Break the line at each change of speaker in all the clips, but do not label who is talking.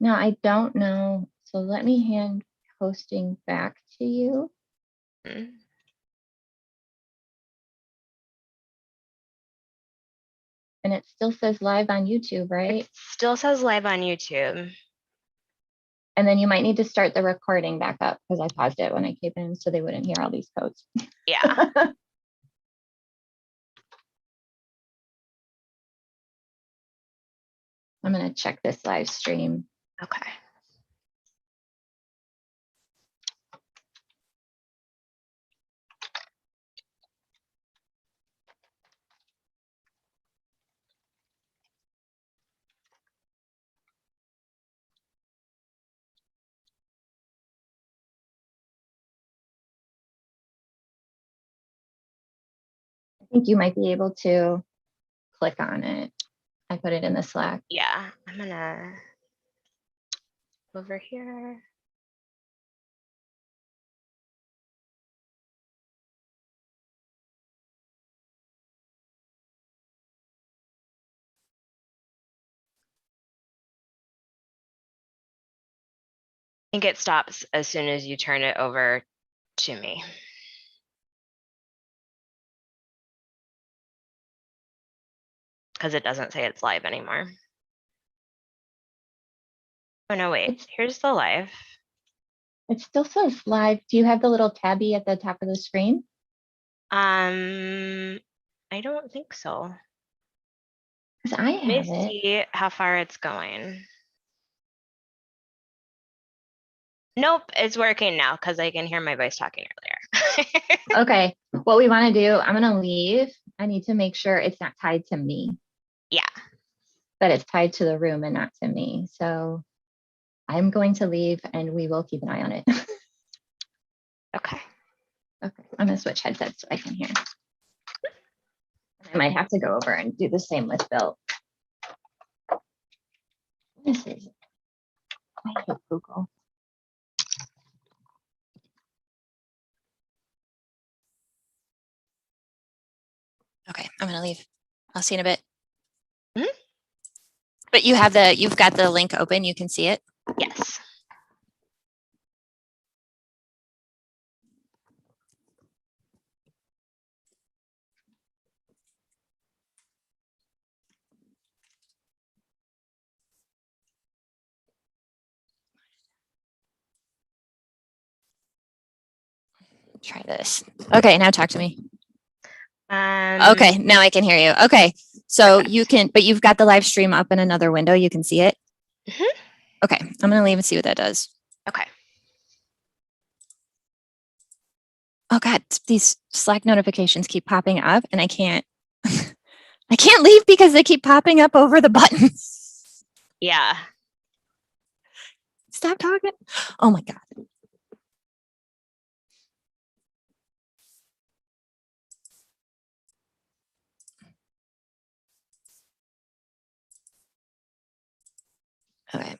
Now, I don't know. So let me hand hosting back to you.
Mm.
And it still says live on YouTube, right?
It still says live on YouTube.
And then you might need to start the recording back up because I paused it when I came in so they wouldn't hear all these codes.
Yeah.
I'm going to check this live stream.
Okay.
I think you might be able to click on it. I put it in the Slack.
Yeah, I'm gonna over here. I think it stops as soon as you turn it over to me. Because it doesn't say it's live anymore. Oh no, wait, here's the live.
It still says live. Do you have the little tabby at the top of the screen?
I don't think so.
Because I
Let me
have it.
see how far it's going. Nope, it's working now because I can hear my voice talking earlier.
Okay, what we want to do, I'm going to leave. I need to make sure it's not tied to me.
Yeah.
That it's tied to the room and not to me. So I'm going to leave and we will keep an eye on it.
Okay.
Okay, I'm going to switch headsets so I can hear. I might have to go over and do the same with Bill. This is, I hate Google.
Okay, I'm gonna leave. I'll see you in a bit.
Mhm.
But you've got the link open, you can see it.
Yes.
Try this. Okay, now talk to me.
Okay.
Okay, now I can hear you. Okay, so you can, but you've got the live stream up in another window. You can see it.
Mhm.
Okay, I'm gonna leave and see what that does.
Okay.
Oh God, these Slack notifications keep popping up and I can't, I can't leave because they keep popping up over the buttons.
Yeah.
Stop talking. Oh my God. Okay.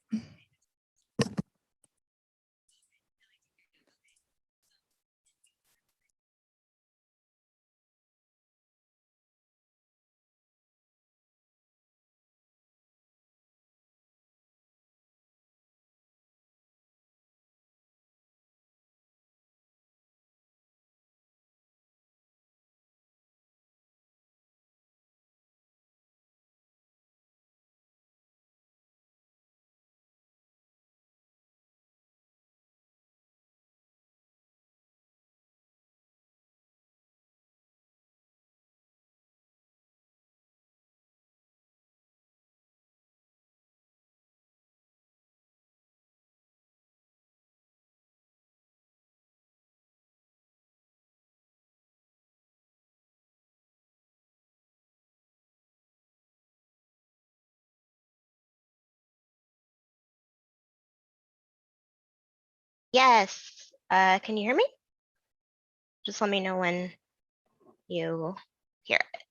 Yes. Can you hear me? Just let me know when you hear it.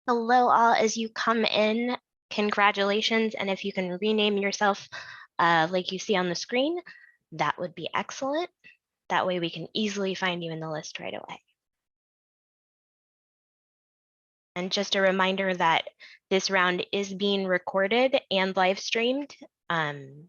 Hello all, as you come in, congratulations. And if you can rename yourself like you see on the screen, that would be excellent. That way we can easily find you in the list right away. And just a reminder that this round is being recorded and live streamed, and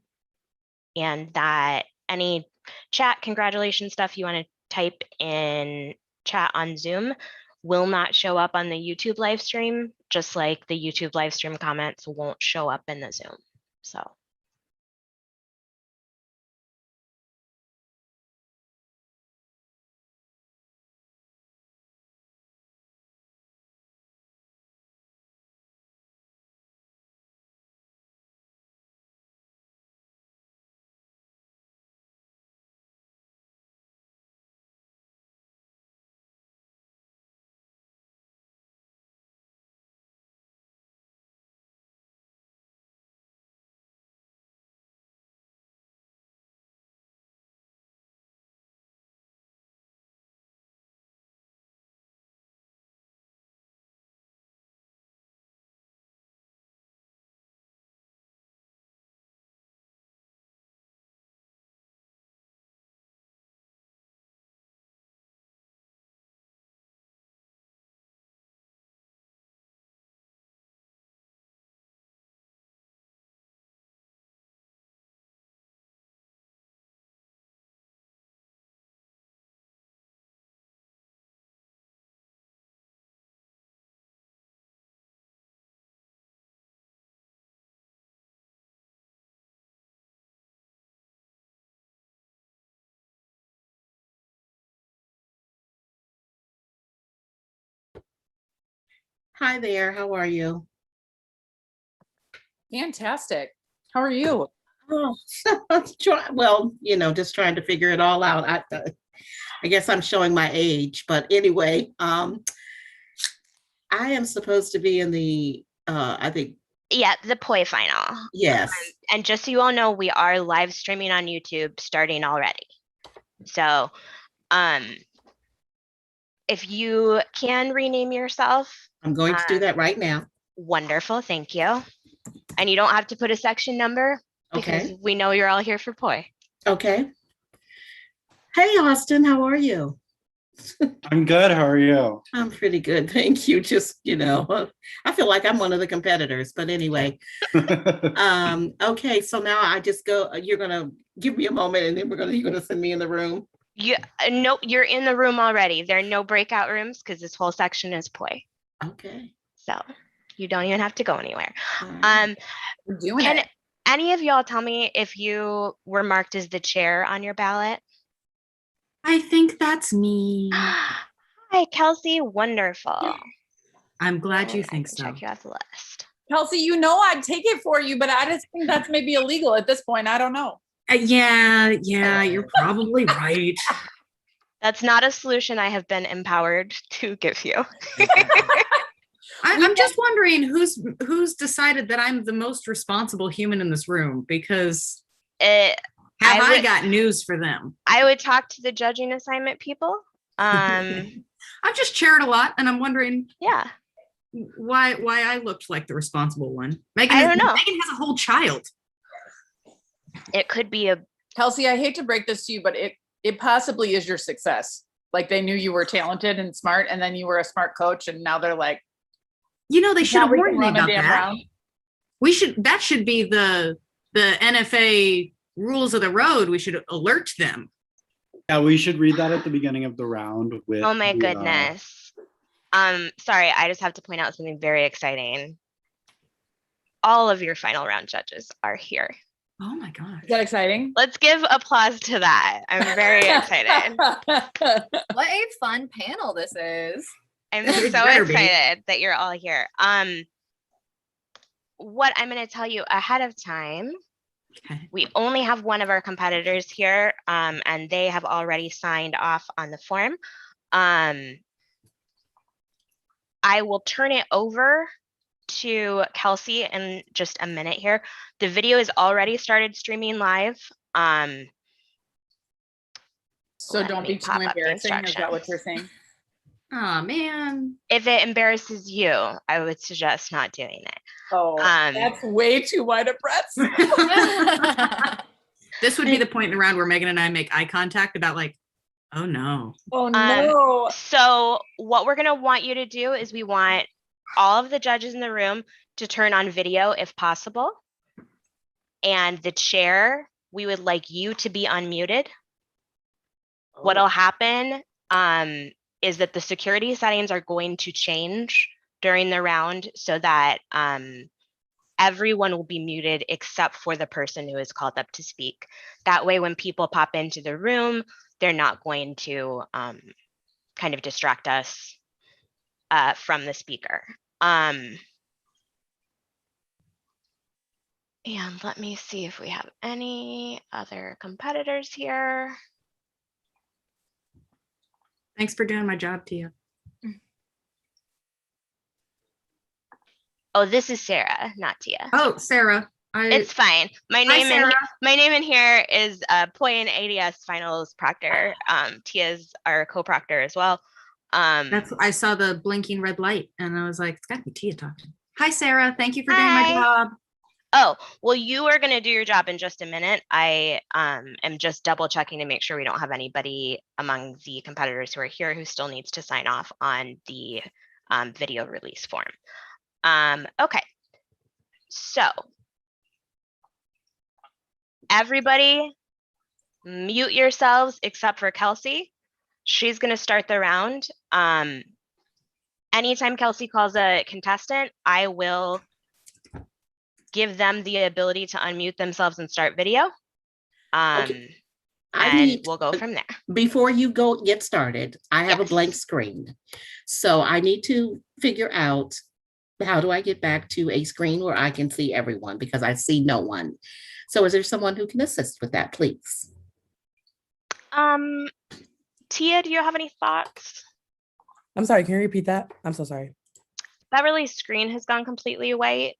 that any chat congratulations stuff you want to type in chat on Zoom will not show up on the YouTube live stream, just like the YouTube live stream comments won't show up in the Zoom. So.
Hi there, how are you?
Fantastic. How are you?
Oh, well, just trying to figure it all out. I guess I'm showing my age, but anyway, I am supposed to be in the, I think,
Yeah, the POI final.
yes.
And just so you all know, we are live streaming on YouTube starting already. So if you can rename yourself.
I'm going to do that right now.
Wonderful, thank you. And you don't have to put a section number because
Okay.
we know you're all here for POI.
Okay. Hey, Austin, how are you?
I'm good. How are you?
I'm pretty good, thank you. Just, I feel like I'm one of the competitors, but anyway. Okay, so now I just go, you're gonna give me a moment and then you're gonna send me in the room.
No, you're in the room already. There are no breakout rooms because this whole section is POI.
Okay.
So you don't even have to go anywhere.
We're doing
Can
it.
any of y'all tell me if you were marked as the chair on your ballot?
I think that's me.
Hi, Kelsey. Wonderful.
I'm glad you
And I
think
can
so.
check you off the list.
Kelsey, I'd take it for you, but I just think that's maybe illegal at this point. I don't know.
Yeah, you're probably right.
That's not a solution I have been empowered to give you.
I'm just wondering who's decided that I'm the most responsible human in this room, because I got news for them.
I would talk to the judging assignment people.
I've just chaired a lot, and I'm wondering,
Yeah.
why I looked like the responsible one.
I don't know.
Megan has a whole child.
It could be a.
Kelsey, I hate to break this to you, but it possibly is your success. Like they knew you were talented and smart, and then you were a smart coach, and now they're like,
They should have
"Now we
warned
can
me
run a
about
damn
that.
round."
That should be the NFA rules of the road. We should alert them.
Yeah, we should read that at the beginning of the round with.
Oh my
the,
goodness. Sorry, I just have to point out something very exciting. All of your final round judges are here.
Oh my gosh.
Is that exciting?
Let's give applause to that. I'm very excited.
What a fun panel this is.
I'm
It
so
better be.
excited that you're all here. What I'm going to tell you ahead of time,
Okay.
we only have one of our competitors here, and they have already signed off on the form. I will turn it over to Kelsey in just a minute here. The video is already started streaming live.
So
Let
don't
me
be too
pop up the
embarrassing. Is that what you're
instructions.
saying?
Oh man.
If it embarrasses you, I would suggest not doing it.
Oh, that's way too wide a breadth.
This would be the point in the round where Megan and I make eye contact about like, oh no.
Oh no.
So what we're gonna want you to do is we want all of the judges in the room to turn on video if possible. And the chair, we would like you to be unmuted. What'll happen is that the security settings are going to change during the round so that everyone will be muted except for the person who is called up to speak. That way, when people pop into the room, they're not going to kind of distract us from the speaker. And let me see if we have any other competitors here.
Thanks for doing my job, Tia.
Oh, this is Sarah, not Tia.
Oh, Sarah.
It's fine. My
Hi,
name
Sarah.
in here is POI ADS Finals Proctor. Tia's our co-proctor as well.
I saw the blinking red light and I was like, it's gotta be Tia talking. Hi, Sarah. Thank you for doing my job.
Oh, well, you are going to do your job in just a minute. I am just double checking to make sure we don't have anybody among the competitors who are here who still needs to sign off on the video release form. Okay, so everybody mute yourselves except for Kelsey. She's going to start the round. Anytime Kelsey calls a contestant, I will give them the ability to unmute themselves and start video.
Okay.
We'll go from there.
Before you get started, I have a blank screen. So I need to figure out, how do I get back to a screen where I can see everyone, because I see no one. So is there someone who can assist with that, please?
Tia, do you have any thoughts?
I'm sorry, can you repeat that? I'm so sorry.
Beverly's screen has gone completely white.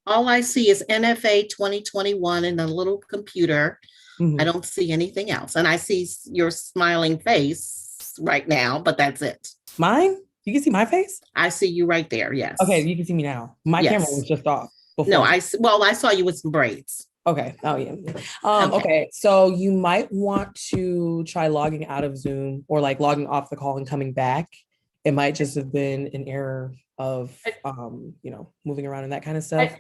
All I see is NFA 2021 in the little computer. I don't see anything else. And I see your smiling face right now, but that's it.
Mine? You can see my face?
I see you right there, yes.
Okay, you can see me now. My camera was just off before.
No, I saw you with some braids.
Okay, oh yeah. Okay, so you might want to try logging out of Zoom or like logging off the call and coming back. It might just have been an error of, moving around and that kind of stuff.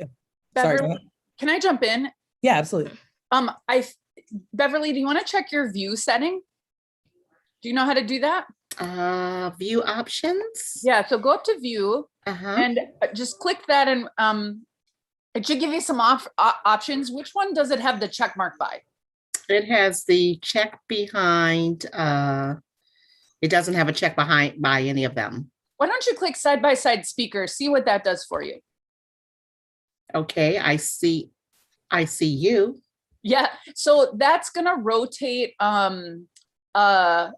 Sorry,
Beverly, can I jump in?
Yeah, absolutely.
Beverly, do you want to check your view setting? Do you know how to do that?
View options.
Yeah, so go up to view and just click that, and it should give you some options. Which one does it have the check mark by?
It has the check behind. It doesn't have a check behind by any of them.
Why don't you click side by side speaker? See what that does for you.
Okay, I see you.
Yeah, so that's gonna rotate how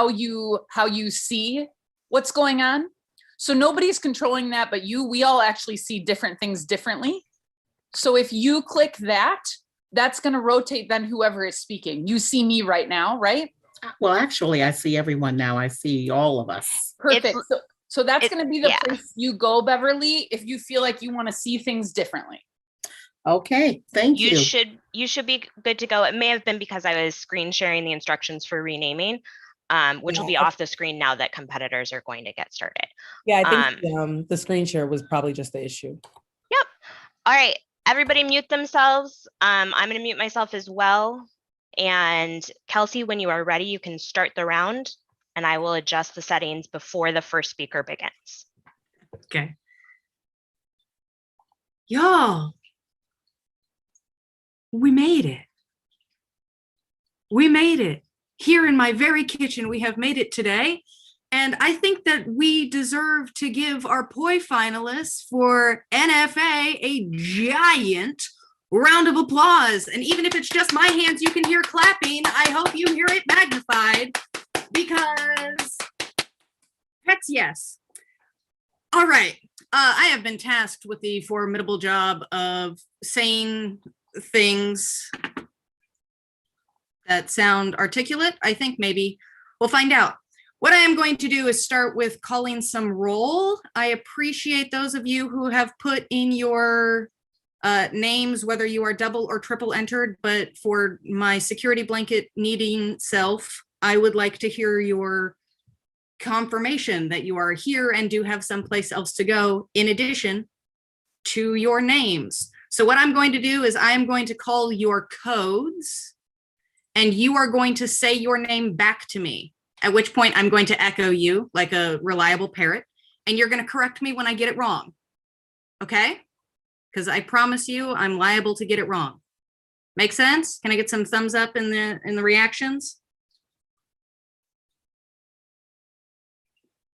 you see what's going on. So nobody's controlling that but you. We all actually see different things differently. So if you click that, that's gonna rotate then whoever is speaking. You see me right now, right?
Well, actually, I see everyone now. I see all of us.
Perfect. So that's gonna be the place you go, Beverly, if you feel like you want to see things differently.
Okay, thank you.
You should be good to go. It may have been because I was screen sharing the instructions for renaming, which will be off the screen now that competitors are going to get started.
Yeah, I think the screen share was probably just the issue.
Yep. All right, everybody mute themselves. I'm going to mute myself as well. And Kelsey, when you are ready, you can start the round and I will adjust the settings before the first speaker begins.
Okay. Y'all, we made it. We made it. Here in my very kitchen, we have made it today. And I think that we deserve to give our POI finalists for NFA a giant round of applause. And even if it's just my hands you can hear clapping, I hope you hear it magnified, because that's yes. All right. I have been tasked with the formidable job of saying things that sound articulate. I think maybe we'll find out. What I am going to do is start with calling some roll. I appreciate those of you who have put in your names, whether you are double or triple entered, but for my security blanket needing self, I would like to hear your confirmation that you are here and do have someplace else to go in addition to your names. So what I'm going to do is I'm going to call your codes and you are going to say your name back to me, at which point I'm going to echo you like a reliable parrot, and you're going to correct me when I get it wrong. Okay? Because I promise you I'm liable to get it wrong. Make sense? Can I get some thumbs up in the reactions?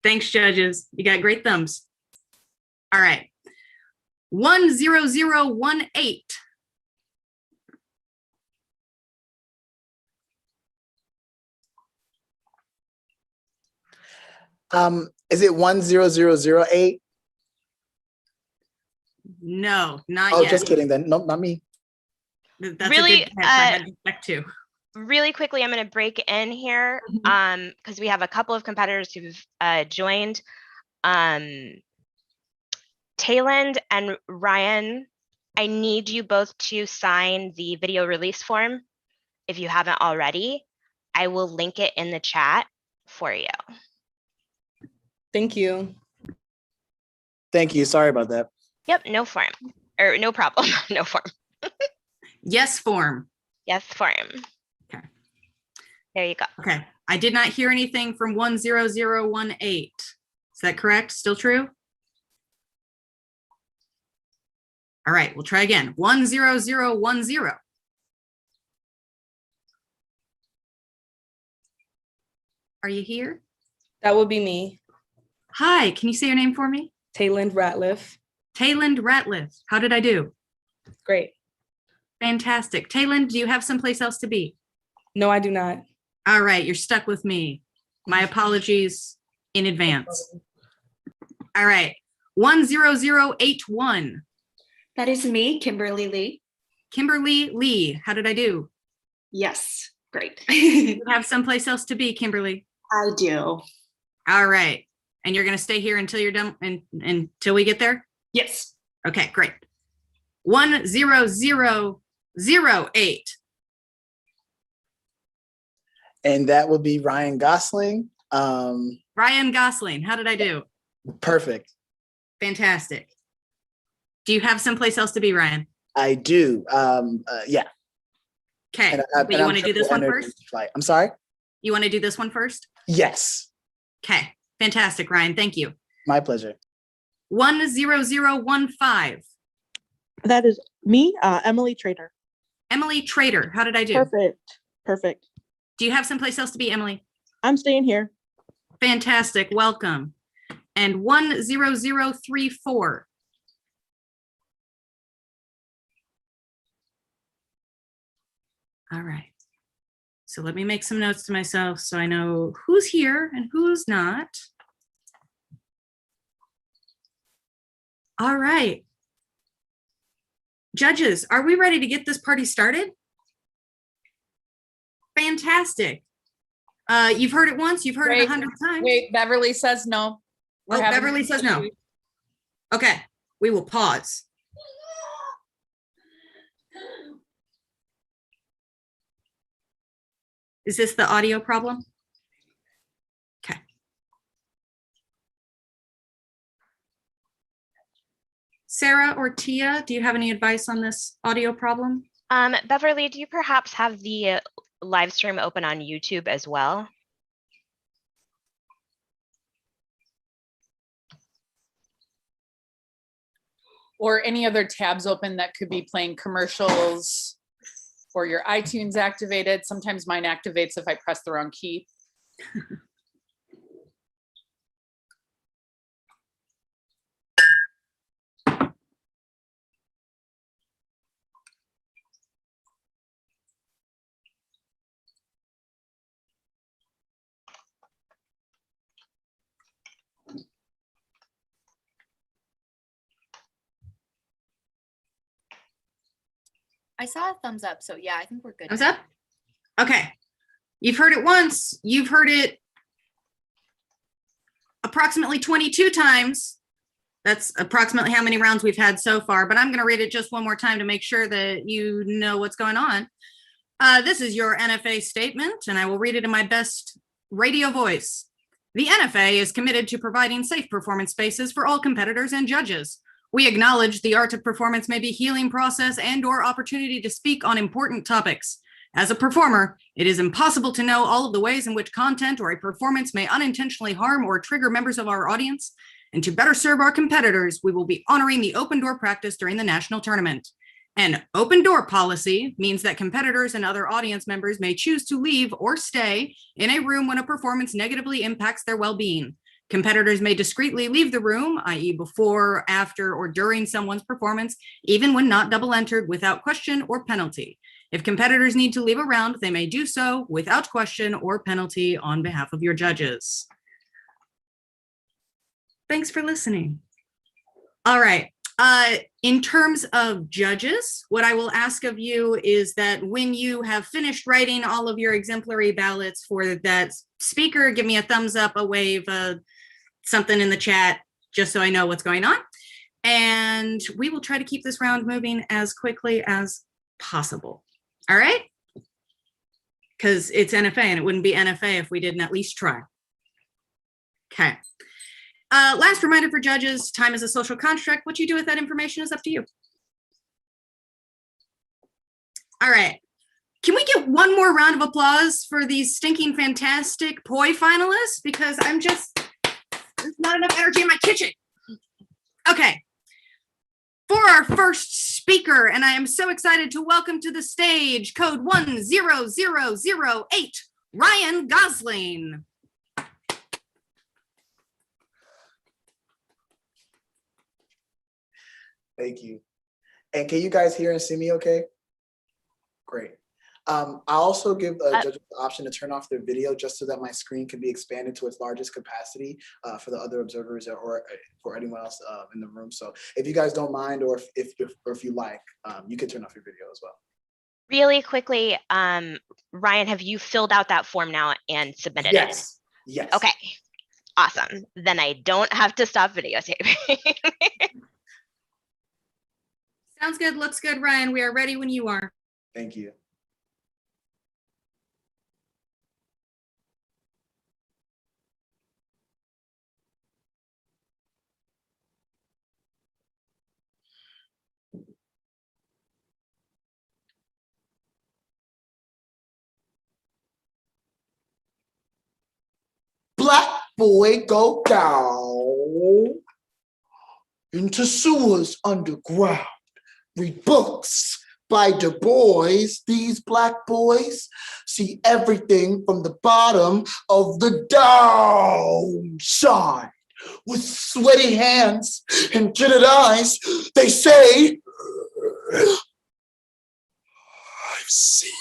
Thanks, judges. You got great thumbs. All right. 10018.
Is it 10008?
No, not
Oh,
yet.
just kidding then. Nope, not me.
That's
Really,
a good catch. I had to check too.
Really quickly, I'm going to break in here because we have a couple of competitors who've joined. Tayland and Ryan, I need you both to sign the video release form if you haven't already. I will link it in the chat for you.
Thank you.
Thank you. Sorry about that.
Yep, no form or no problem, no form.
Yes form.
Yes, form.
Okay.
There you go.
Okay. I did not hear anything from 10018. Is that correct? Still true? All right, we'll try again. 10010. Are you here?
That would be me,
Hi, can you say your name for me?
Tayland Ratliff.
Tayland Ratliff. How did I do?
Great.
Fantastic. Tayland, do you have someplace else to be?
No, I do not.
All right, you're stuck with me. My apologies in advance. All right, 10081.
That is me, Kimberly Lee.
Kimberly Lee, how did I do?
Yes, great.
You have someplace else to be, Kimberly.
I do.
All right, and you're gonna stay here until you're done and until we get there?
Yes.
Okay, great. 10008.
And that would be Ryan Gosling.
Ryan Gosling, how did I do?
Perfect.
Fantastic. Do you have someplace else to be, Ryan?
I do. Yeah.
Okay,
And
but you
I'm
want to do this one
triple entered
first?
each flight. I'm sorry?
You want to do this one first?
Yes.
Okay, fantastic, Ryan. Thank you.
My pleasure.
10015.
That is me, Emily Trader.
Emily Trader, how did I do?
Perfect. Perfect.
Do you have someplace else to be, Emily?
I'm staying here.
Fantastic, welcome. And 10034. All right. So let me make some notes to myself so I know who's here and who's not. All right. Judges, are we ready to get this party started? Fantastic. You've heard it once, you've heard it 100 times.
Wait, Beverly says no. We're
Oh,
having
Beverly says no.
issues.
Okay, we will pause. Is this the audio problem? Okay. Sarah or Tia, do you have any advice on this audio problem?
Beverly, do you perhaps have the live stream open on YouTube as well?
Or any other tabs open that could be playing commercials or your iTunes activated. Sometimes mine activates if I press the wrong key.
I saw a thumbs up, so yeah, I think we're good.
Thumbs up? Okay. You've heard it once, you've heard it approximately 22 times. That's approximately how many rounds we've had so far, but I'm going to read it just one more time to make sure that you know what's going on. This is your NFA statement, and I will read it in my best radio voice. The NFA is committed to providing safe performance spaces for all competitors and judges. We acknowledge the art of performance may be a healing process and/or opportunity to speak on important topics. As a performer, it is impossible to know all of the ways in which content or a performance may unintentionally harm or trigger members of our audience. And to better serve our competitors, we will be honoring the open door practice during the national tournament. An open door policy means that competitors and other audience members may choose to leave or stay in a room when a performance negatively impacts their well-being. Competitors may discreetly leave the room, i.e. before, after, or during someone's performance, even when not double entered, without question or penalty. If competitors need to leave a round, they may do so without question or penalty on behalf of your judges. Thanks for listening. All right. In terms of judges, what I will ask of you is that when you have finished writing all of your exemplary ballots for that speaker, give me a thumbs up, a wave, something in the chat, just so I know what's going on. And we will try to keep this round moving as quickly as possible. All right? Because it's NFA, and it wouldn't be NFA if we didn't at least try. Okay. Last reminder for judges, time is a social construct. What you do with that information is up to you. All right. Can we get one more round of applause for these stinking fantastic POI finalists? Because there's not enough energy in my kitchen. Okay. For our first speaker, and I am so excited to welcome to the stage code 10008, Ryan Gosling.
Thank you. And can you guys hear and see me okay? Great. I also give judges the option to turn off their video just so that my screen can be expanded to its largest capacity for the other observers or for anyone else in the room. So if you guys don't mind, or if you like, you can turn off your video as well.
Really quickly, Ryan, have you filled out that form now and submitted it?
Yes.
Okay, awesome. Then I don't have to stop videotaping.
Sounds good. Looks good, Ryan. We are ready when you are.
Thank you. Black boy go down into sewers underground. Read books by Du Bois. These black boys see everything from the bottom of the downside. With sweaty hands and jittered eyes, they say, I've seen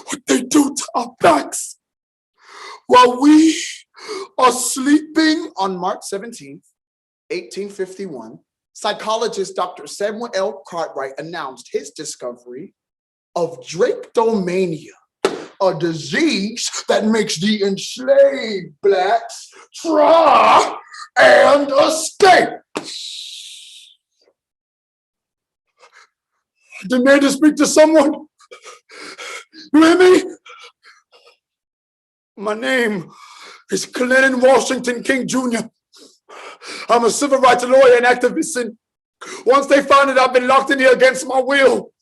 what they do to our backs while we are sleeping. On March 17th, 1851, psychologist Dr. Samuel L. Cartwright announced his discovery of drapetomania, a disease that makes the enslaved blacks try and escape. I demand to speak to someone. You hear me? My name is Clennon Washington King Jr. I'm a civil rights lawyer and activist, and once they find that I've been locked in here against my will,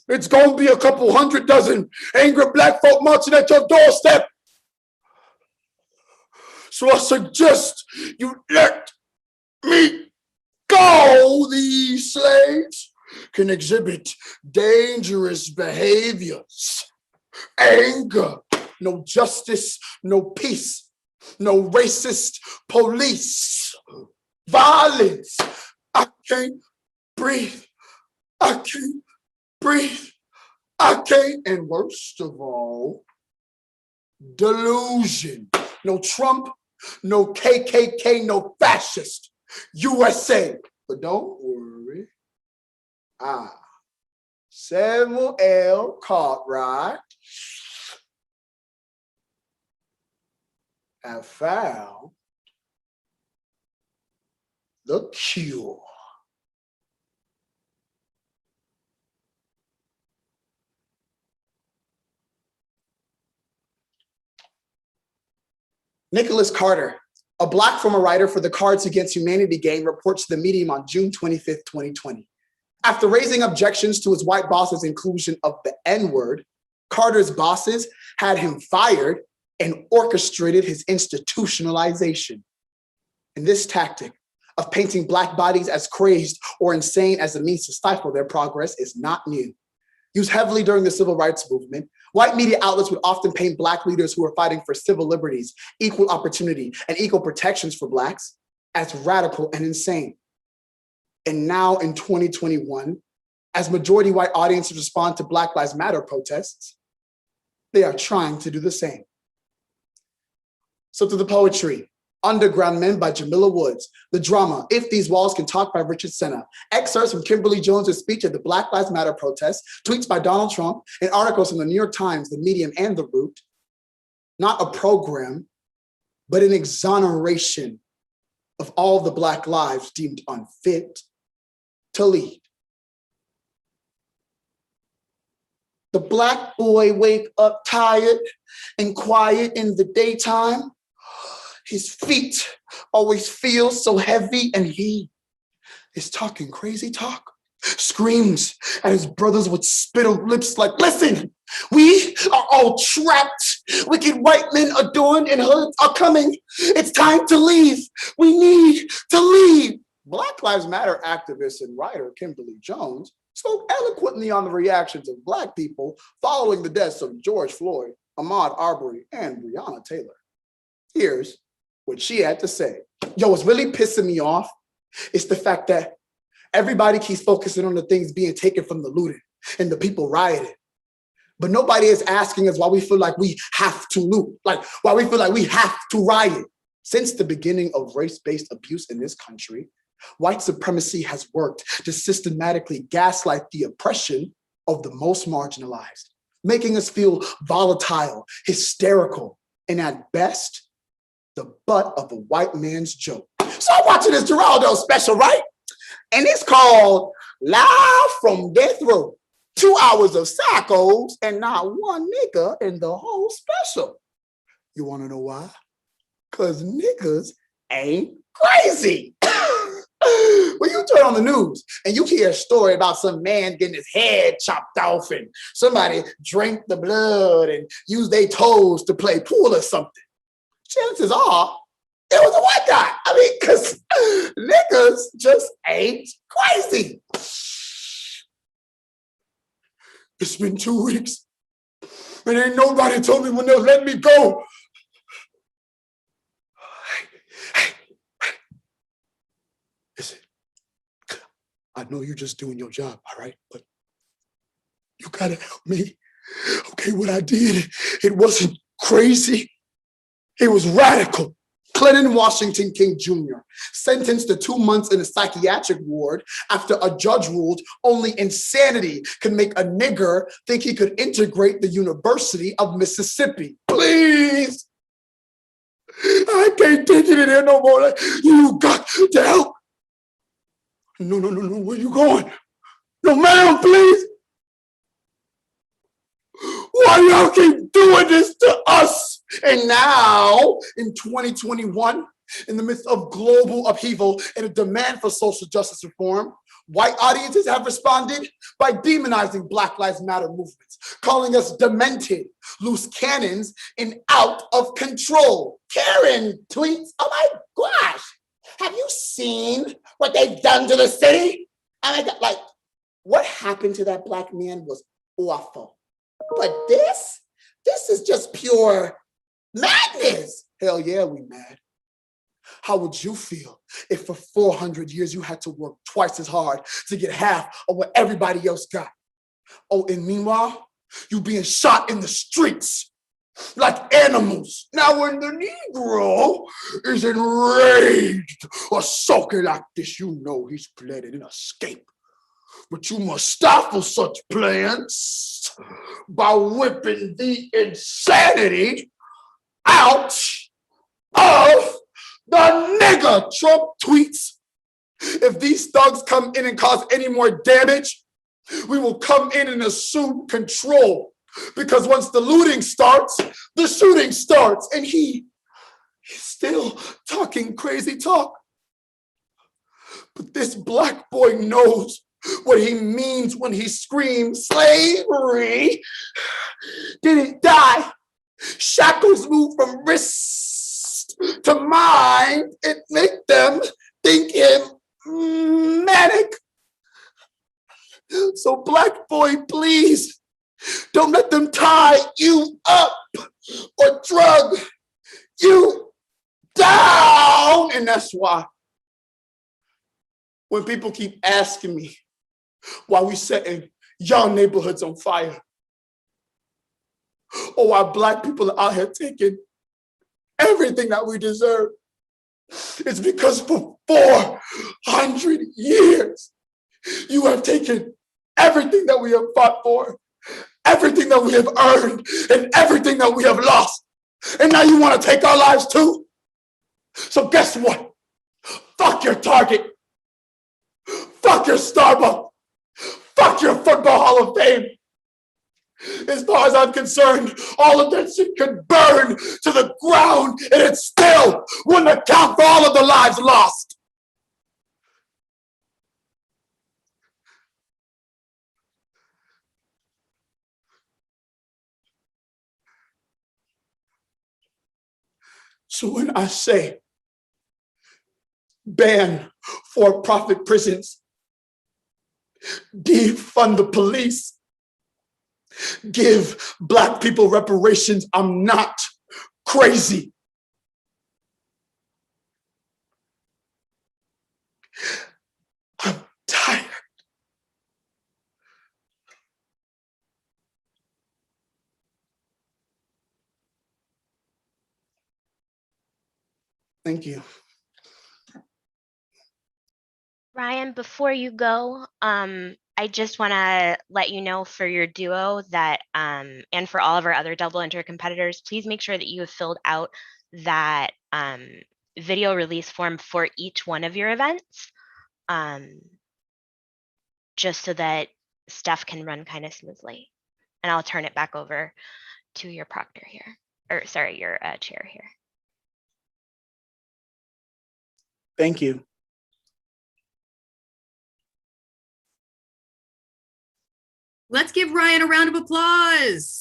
it's gonna be a couple 100 dozen angry black folk marching at your doorstep. So I suggest you let me go. These slaves can exhibit dangerous behaviors, anger, no justice, no peace, no racist police, violence. I can't breathe. I can't breathe. I can't. And worst of all, delusion. No Trump, no KKK, no fascist. USA. But don't worry. Samuel L. Cartwright have found The cure. Nicholas Carter, a Black former writer for the Cards Against Humanity gang, reports to the Medium on June 25th, 2020. After raising objections to his white boss's inclusion of the N-word, Carter's bosses had him fired and orchestrated his institutionalization. And this tactic of painting Black bodies as crazed or insane as a means to stifle their progress is not new. Used heavily during the civil rights movement, white media outlets would often paint Black leaders who were fighting for civil liberties, equal opportunity, and equal protections for Blacks as radical and insane. And now in 2021, as majority white audiences respond to Black Lives Matter protests, they are trying to do the same. So to the poetry, Underground Men by Jamila Woods, the drama, If These Walls Can Talk by Richard Senna, excerpts from Kimberly Jones's speech at the Black Lives Matter protests, tweets by Donald Trump, and articles from the New York Times, the Medium, and The Root. Not a program, but an exoneration of all the Black lives deemed unfit to lead. The Black boy wake up tired and quiet in the daytime. His feet always feel so heavy, and he is talking crazy talk, screams at his brothers with spit on lips like, listen, we are all trapped. Wicked white men adorned in hoods are coming. It's time to leave. We need to leave. Black Lives Matter activist and writer Kimberly Jones spoke eloquently on the reactions of Black people following the deaths of George Floyd, Ahmaud Arbery, and Breonna Taylor. Here's what she had to say. Yo, what's really pissing me off is the fact that everybody keeps focusing on the things being taken from the looted and the people rioting. But nobody is asking us why we feel like we have to loot, like why we feel like we have to riot. Since the beginning of race-based abuse in this country, white supremacy has worked to systematically gaslight the oppression of the most marginalized, making us feel volatile, hysterical, and at best, the butt of a white man's joke. So I'm watching this Geraldo special, right? And it's called Live from Death Row. 2 hours of psychos and not one nigga in the whole special. You wanna know why? Cause niggas ain't crazy. When you turn on the news and you hear a story about some man getting his head chopped off and somebody drank the blood and used their toes to play pool or something, chances are it was a white guy. I mean, because niggas just ain't crazy. It's been 2 weeks and ain't nobody told me when they'll let me go. Listen, I know you're just doing your job, all right? But you gotta help me. Okay, what I did, it wasn't crazy. It was radical. Clinton Washington King Jr. sentenced to 2 months in a psychiatric ward after a judge ruled only insanity could make a nigger think he could integrate the University of Mississippi. Please. I can't take it in here no more. You got to help. No, where you going? No, ma'am, please. Why y'all keep doing this to us? And now, in 2021, in the midst of global upheaval and a demand for social justice reform, white audiences have responded by demonizing Black Lives Matter movements, calling us demented, loose cannons, and out of control. Karen tweets, oh my gosh, have you seen what they've done to the city? I mean, like, what happened to that Black man was awful. But this is just pure madness. Hell yeah, we mad. How would you feel if for 400 years you had to work twice as hard to get half of what everybody else got? Oh, and meanwhile, you being shot in the streets like animals. Now when the Negro is enraged or sulking like this, you know he's planning an escape. But you must stifle such plans by whipping the insanity out of the nigger. Trump tweets, If these thugs come in and cause any more damage, we will come in and assume control. Because once the looting starts, the shooting starts. And he's still talking crazy talk. But this black boy knows what he means when he screams, slavery didn't die. Shackles move from wrist to mind. It make them think him manic. So black boy, please, don't let them tie you up or drug you down. And that's why when people keep asking me why we setting young neighborhoods on fire, or why black people are out here taking everything that we deserve, it's because for 400 years, you have taken everything that we have fought for, everything that we have earned, and everything that we have lost. And now you want to take our lives too? So guess what? Fuck your Target. Fuck your Starbucks. Fuck your Football Hall of Fame. As far as I'm concerned, all of that shit could burn to the ground and it still wouldn't account for all of the lives lost. So when I say ban for-profit prisons, defund the police, give black people reparations, I'm not crazy. I'm tired. Thank you.
Ryan, before you go, I just want to let you know for your duo that, and for all of our other double enter competitors, please make sure that you have filled out that video release form for each one of your events, just so that stuff can run kind of smoothly. And I'll turn it back over to your proctor here, or sorry, your chair here.
Thank you.
Let's give Ryan a round of applause.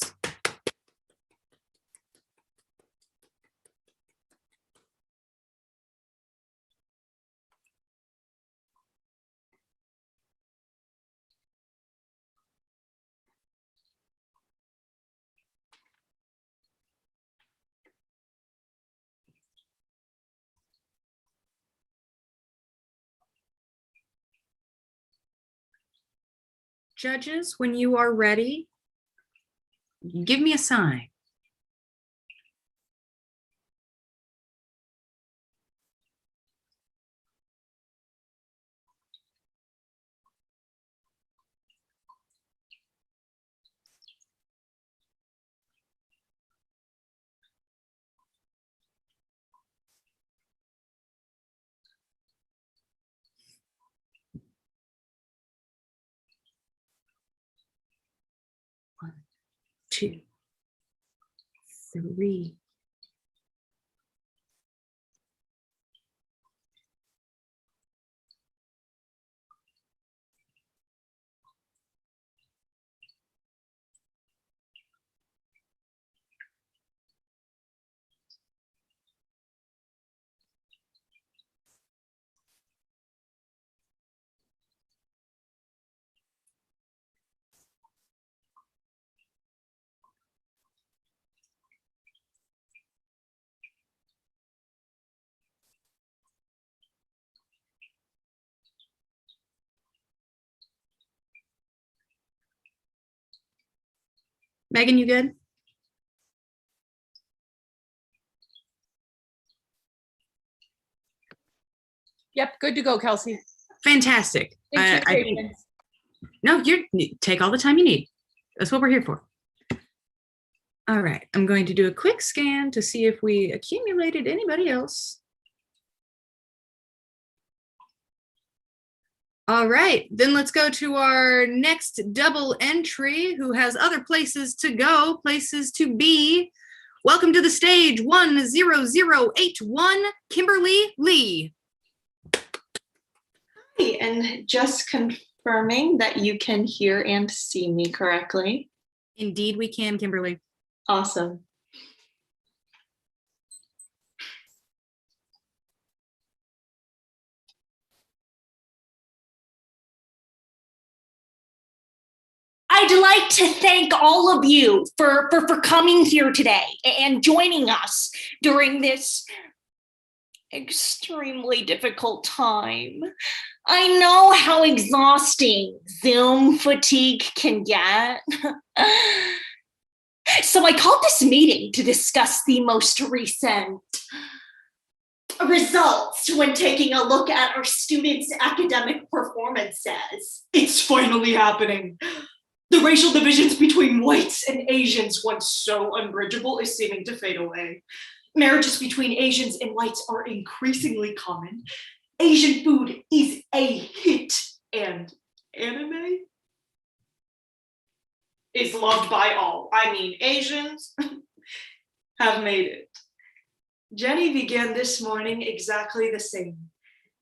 Judges, when you are ready, give me a sign. One, two, three. Megan, you good?
Yep, good to go, Kelsey.
Fantastic.
Thanks for your
I think,
patience.
no, you take all the time you need. That's what we're here for. All right, I'm going to do a quick scan to see if we accumulated anybody else. All right, then let's go to our next double entry who has other places to go, places to be. Welcome to the stage, 10081, Kimberly Lee.
Hi, and just confirming that you can hear and see me correctly.
Indeed we can, Kimberly.
Awesome.
I'd like to thank all of you for coming here today and joining us during this extremely difficult time. I know how exhausting Zoom fatigue can get. So I called this meeting to discuss the most recent results when taking a look at our students' academic performances.
It's finally happening. The racial divisions between whites and Asians, once so unbridgeable, is seeming to fade away. Marriages between Asians and whites are increasingly common. Asian food is a hit, and anime is loved by all. I mean, Asians have made it. Jenny began this morning exactly the same.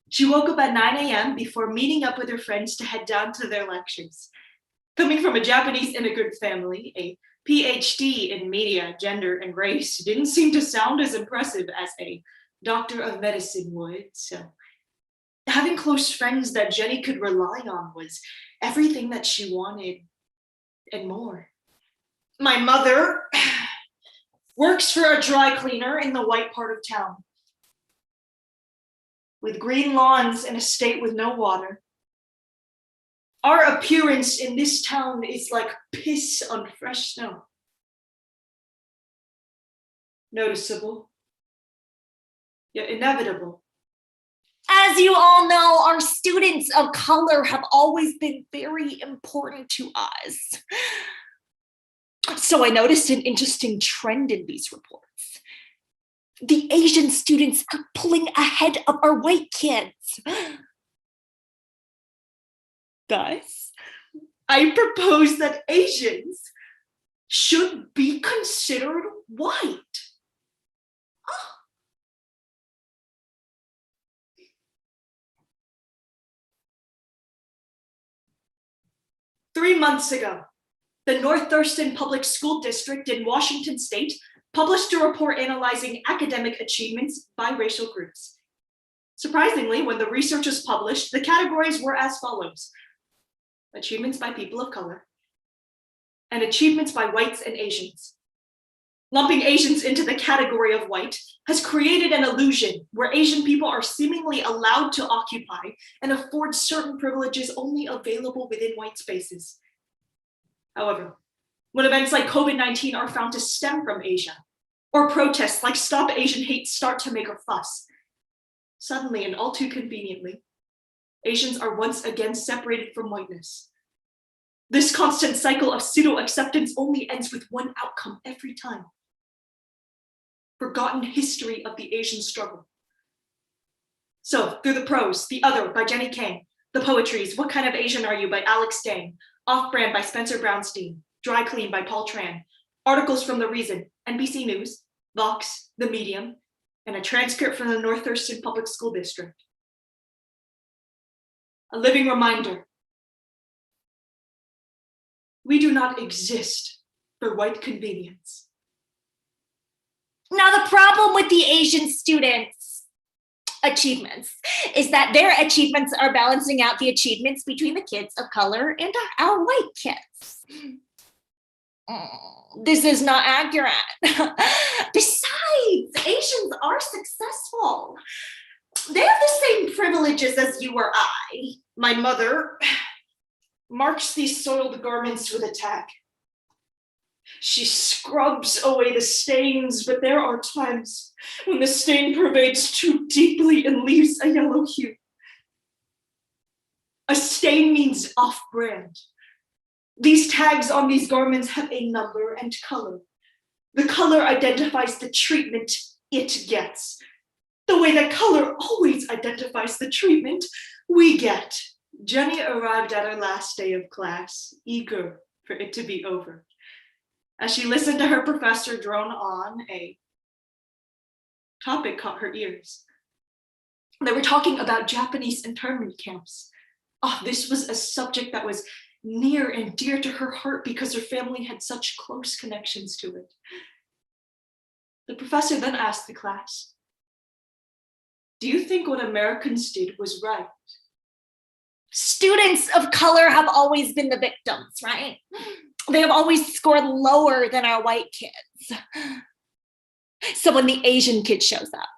She woke up at 9 a.m. before meeting up with her friends to head down to their lectures. Coming from a Japanese immigrant family, a PhD in media, gender, and race didn't seem to sound as impressive as a doctor of medicine would. So having close friends that Jenny could rely on was everything that she wanted and more. My mother works for a dry cleaner in the white part of town. With green lawns and a state with no water, our appearance in this town is like piss on fresh snow. Noticeable, yet inevitable.
As you all know, our students of color have always been very important to us. So I noticed an interesting trend in these reports. The Asian students are pulling ahead of our white kids.
Thus, I propose that Asians should be considered white. 3 months ago, the North Thurston Public School District in Washington State published a report analyzing academic achievements by racial groups. Surprisingly, when the research was published, the categories were as follows: achievements by people of color, and achievements by whites and Asians. Lumping Asians into the category of white has created an illusion where Asian people are seemingly allowed to occupy and afford certain privileges only available within white spaces. However, when events like COVID-19 are found to stem from Asia, or protests like Stop Asian Hate start to make a fuss, suddenly and all too conveniently, Asians are once again separated from whiteness. This constant cycle of pseudo-acceptance only ends with one outcome every time: forgotten history of the Asian struggle. So, through the prose, The Other by Jenny Kang, the poetries, What Kind of Asian Are You by Alex Dang, Off Brand by Spencer Brownstein, Dry Clean by Paul Tran, articles from The Reason, NBC News, Vox, The Medium, and a transcript from the North Thurston Public School District. A living reminder: we do not exist for white convenience.
Now, the problem with the Asian students' achievements is that their achievements are balancing out the achievements between the kids of color and our white kids. This is not accurate. Besides, Asians are successful. They have the same privileges as you or I.
My mother marks these soiled garments with a tag. She scrubs away the stains, but there are times when the stain pervades too deeply and leaves a yellow hue. A stain means off-brand. These tags on these garments have a number and color. The color identifies the treatment it gets, the way that color always identifies the treatment we get. Jenny arrived at her last day of class, eager for it to be over. As she listened to her professor drone on, a topic caught her ears. They were talking about Japanese internment camps. Oh, this was a subject that was near and dear to her heart because her family had such close connections to it. The professor then asked the class, "Do you think what Americans did was right?"
Students of color have always been the victims, right? They have always scored lower than our white kids. So when the Asian kid shows up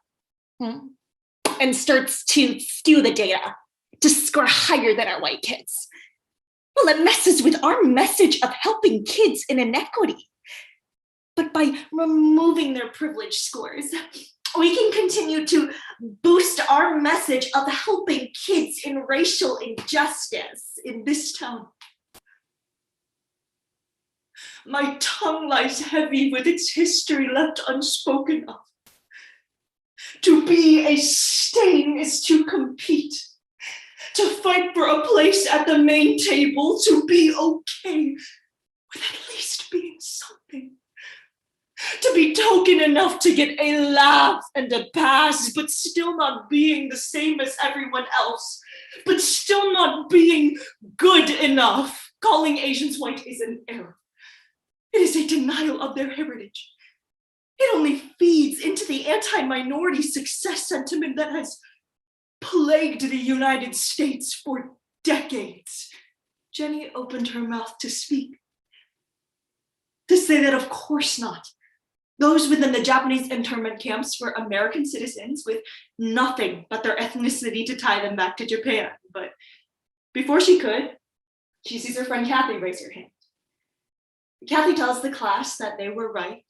and starts to skew the data to score higher than our white kids, well, it messes with our message of helping kids in inequity. But by removing their privilege scores, we can continue to boost our message of helping kids in racial injustice in this town.
My tongue lies heavy with its history left unspoken of. To be a stain is to compete, to fight for a place at the main table, to be okay with at least being something. To be token enough to get a laugh and a pass, but still not being the same as everyone else, but still not being good enough. Calling Asians white is an error. It is a denial of their heritage. It only feeds into the anti-minority success sentiment that has plagued the United States for decades. Jenny opened her mouth to speak, to say that of course not. Those within the Japanese internment camps were American citizens with nothing but their ethnicity to tie them back to Japan. But before she could, she sees her friend Kathy raise her hand. Kathy tells the class that they were right.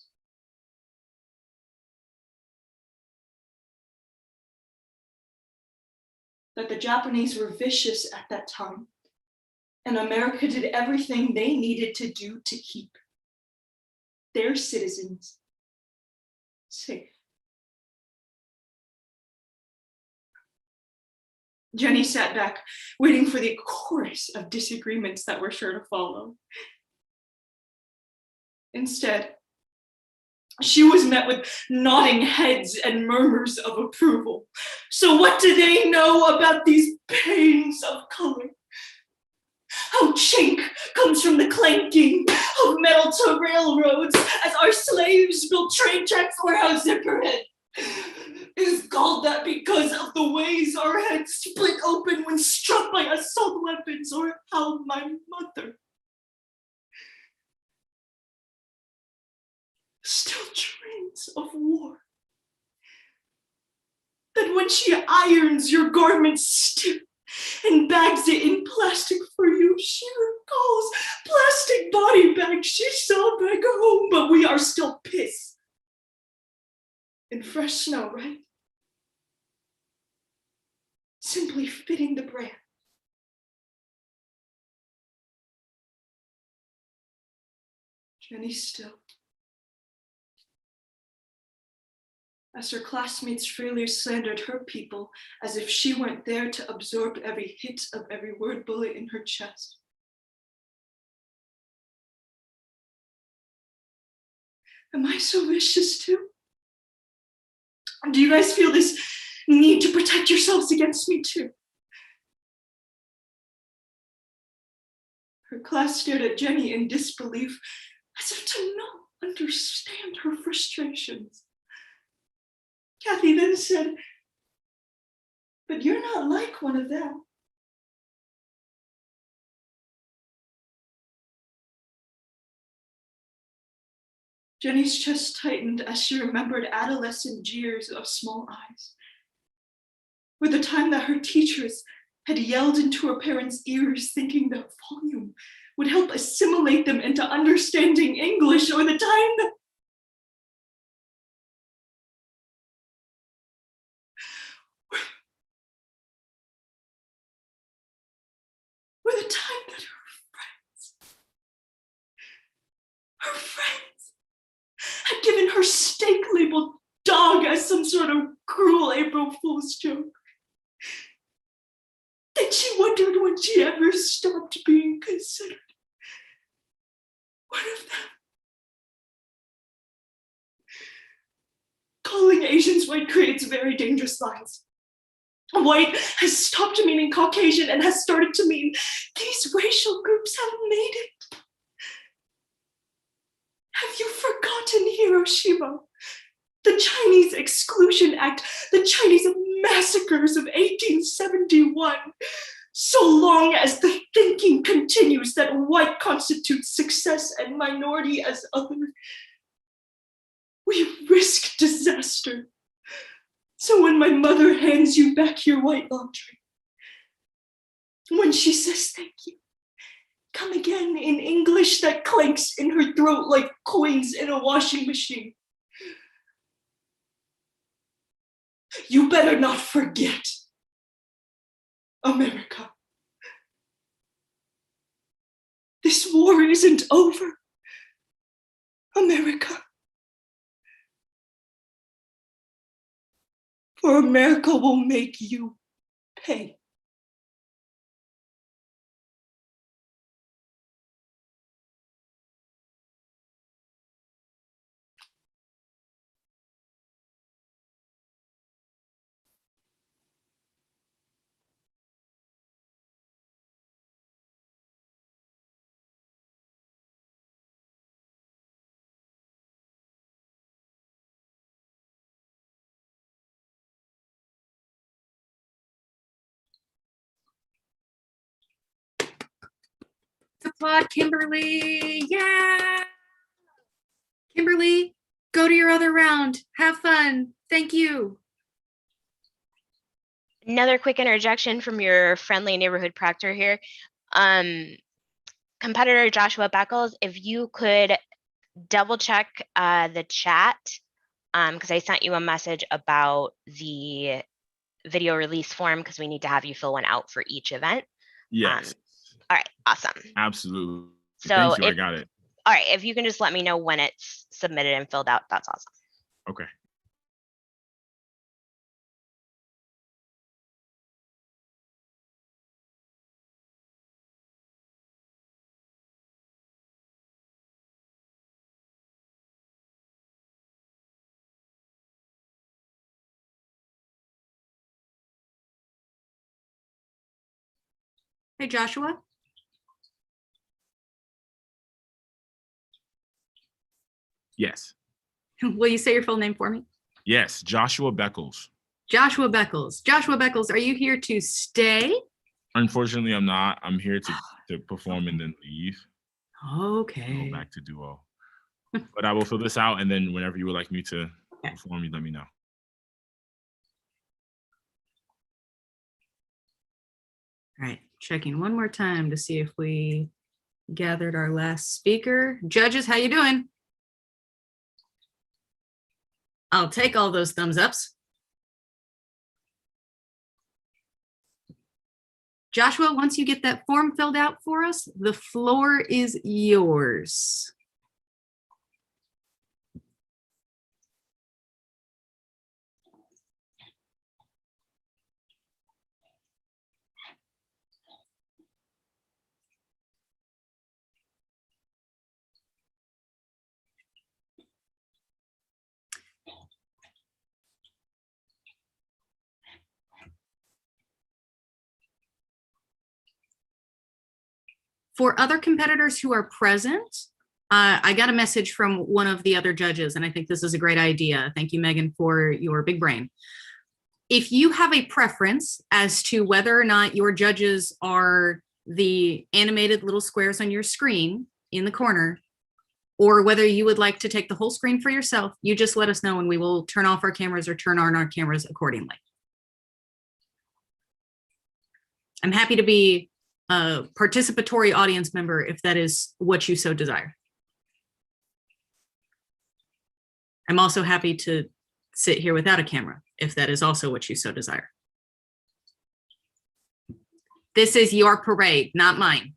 That the Japanese were vicious at that time, and America did everything they needed to do to keep their citizens safe. Jenny sat back, waiting for the chorus of disagreements that were sure to follow. Instead, she was met with nodding heads and murmurs of approval. So what do they know about these pains of color? How chink comes from the clanking of metal to railroads as our slaves built train tracks or how zipperhead is called that because of the ways our heads split open when struck by assault weapons, or how my mother still dreams of war. That when she irons your garments stiff and bags it in plastic for you, she recalls plastic body bags she saw back home, but we are still pissed. And fresh snow, right? Simply fitting the brand. Jenny still. As her classmates freely slandered her people as if she weren't there to absorb every hit of every word bullet in her chest. Am I so vicious too? Do you guys feel this need to protect yourselves against me too? Her class stared at Jenny in disbelief, as if to not understand her frustrations. Kathy then said, "But you're not like one of them." Jenny's chest tightened as she remembered adolescent jeers of small eyes, or the time that her teachers had yelled into her parents' ears thinking that volume would help assimilate them into understanding English, or the time that her friends had given her steak labeled dog as some sort of cruel April Fool's joke. Then she wondered when she ever stopped being considered one of them. Calling Asians white creates very dangerous lines. White has stopped meaning Caucasian and has started to mean these racial groups have made it. Have you forgotten Hiroshima? The Chinese Exclusion Act, the Chinese massacres of 1871. So long as the thinking continues that white constitutes success and minority as other, we risk disaster. So when my mother hands you back your white laundry, when she says thank you, come again in English that clanks in her throat like coins in a washing machine. You better not forget America. This war isn't over, America. For America will make you pay.
Applaud Kimberly. Yeah. Kimberly, go to your other round. Have fun. Thank you.
Another quick interjection from your friendly neighborhood proctor here. Competitor Joshua Beckles, if you could double check the chat, because I sent you a message about the video release form because we need to have you fill one out for each event.
Yes.
All right, awesome.
Absolutely.
So
Thank you. I got it.
All right, if you can just let me know when it's submitted and filled out, that's awesome.
Okay.
Hey, Joshua.
Yes.
Will you say your full name for me?
Yes. Joshua Beckles.
Joshua Beckles. Joshua Beckles, are you here to stay?
Unfortunately, I'm not. I'm here to perform and then leave.
Okay.
Go back to duo. But I will fill this out, and then whenever you would like me to perform, you let me know.
All right, checking one more time to see if we gathered our last speaker. Judges, how you doing? I'll take all those thumbs ups. Joshua, once you get that form filled out for us, the floor is yours. For other competitors who are present, I got a message from one of the other judges, and I think this is a great idea. Thank you, Megan, for your big brain. If you have a preference as to whether or not your judges are the animated little squares on your screen in the corner, or whether you would like to take the whole screen for yourself, you just let us know and we will turn off our cameras or turn on our cameras accordingly. I'm happy to be a participatory audience member if that is what you so desire. I'm also happy to sit here without a camera if that is also what you so desire. This is your parade, not mine.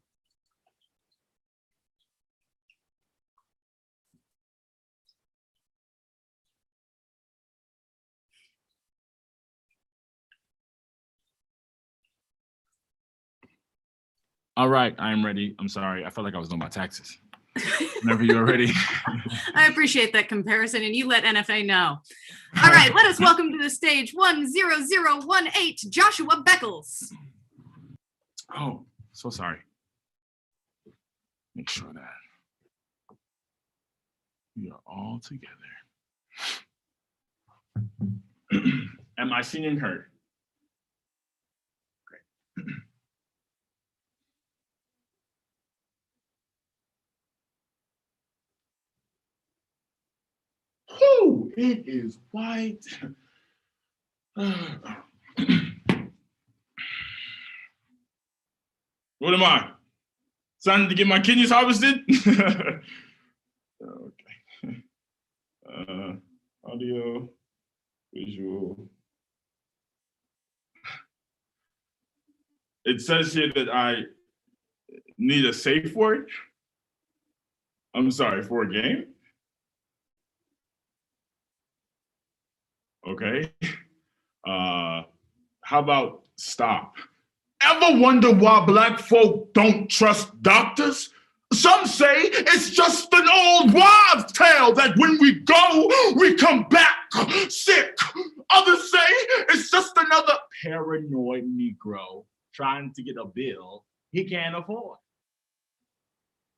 All right, I am ready. I'm sorry. I felt like I was doing my taxes. Whenever you're ready.
I appreciate that comparison, and you let NFA know. All right, let us welcome to the stage 10018, Joshua Beckles.
Oh, so sorry. Make sure that we are all together. Am I seen and heard? Great. Whew, it is white. What am I? Starting to get my kidneys harvested? Okay. Audio, visual. It says here that I need a safe word. I'm sorry, for a game? Okay. How about stop? Ever wonder why Black folk don't trust doctors? Some say it's just an old wives' tale that when we go, we come back sick. Others say it's just another paranoid Negro trying to get a bill he can't afford.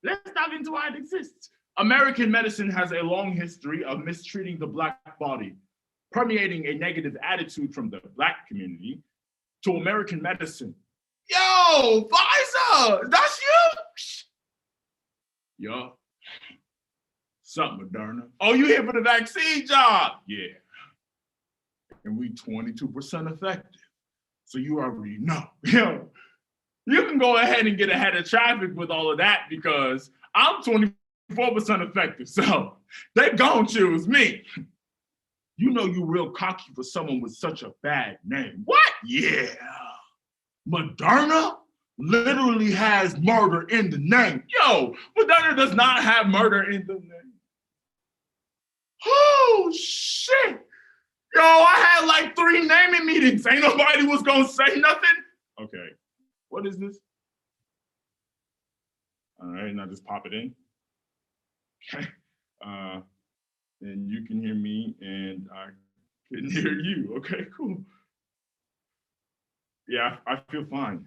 Let's dive into why it exists. American medicine has a long history of mistreating the Black body, permeating a negative attitude from the Black community to American medicine. Yo, Pfizer, that's you? Yo. Something, Moderna. Oh, you here for the vaccine job? Yeah. And we 22% effective. So you already know. Yo, you can go ahead and get ahead of traffic with all of that because I'm 24% effective. So they gonna choose me. You know you real cocky for someone with such a bad name. What? Yeah. Moderna literally has murder in the name. Yo, Moderna does not have murder in the name. Oh, shit. Yo, I had like 3 naming meetings. Ain't nobody was gonna say nothing. Okay, what is this? All right, now just pop it in. Okay, and you can hear me and I can hear you. Okay, cool. Yeah, I feel fine.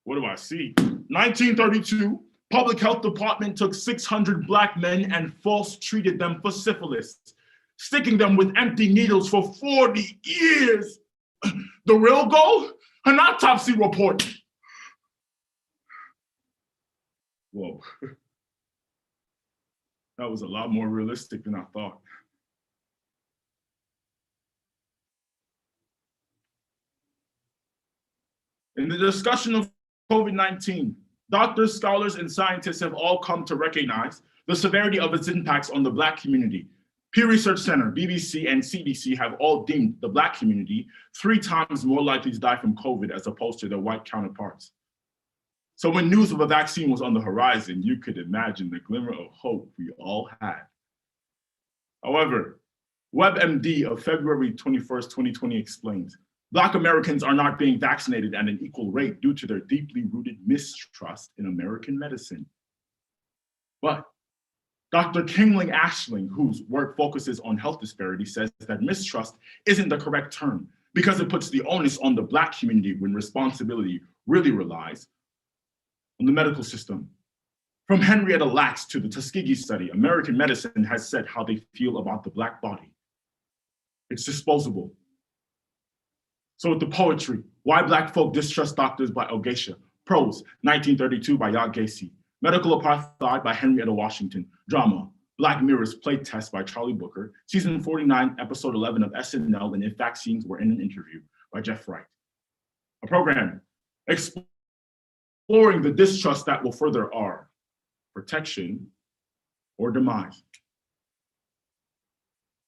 What do I see? 1932, Public Health Department took 600 Black men and false treated them for syphilis, sticking them with empty needles for 40 years. The real goal? An autopsy report. Whoa. That was a lot more realistic than I thought. In the discussion of COVID-19, doctors, scholars, and scientists have all come to recognize the severity of its impacts on the Black community. Pew Research Center, BBC, and CDC have all deemed the Black community 3 times more likely to die from COVID as opposed to their white counterparts. So when news of a vaccine was on the horizon, you could imagine the glimmer of hope we all had. However, WebMD of February 21st, 2020 explains, Black Americans are not being vaccinated at an equal rate due to their deeply rooted mistrust in American medicine. But Dr. Kingling Ashling, whose work focuses on health disparity, says that mistrust isn't the correct term because it puts the onus on the Black community when responsibility really relies on the medical system. From Henrietta Lacks to the Tuskegee study, American medicine has said how they feel about the Black body. It's disposable. So with the poetry, Why Black Folk Distrust Doctors by Ogeisha, prose, 1932 by Yad Gacy, Medical Apartheid by Henrietta Washington, drama, Black Mirror's Play Test by Charlie Booker, season 49, episode 11 of SNL and If Vaccines Were in an Interview by Jeff Wright. A program exploring the distrust that will further our protection or demise.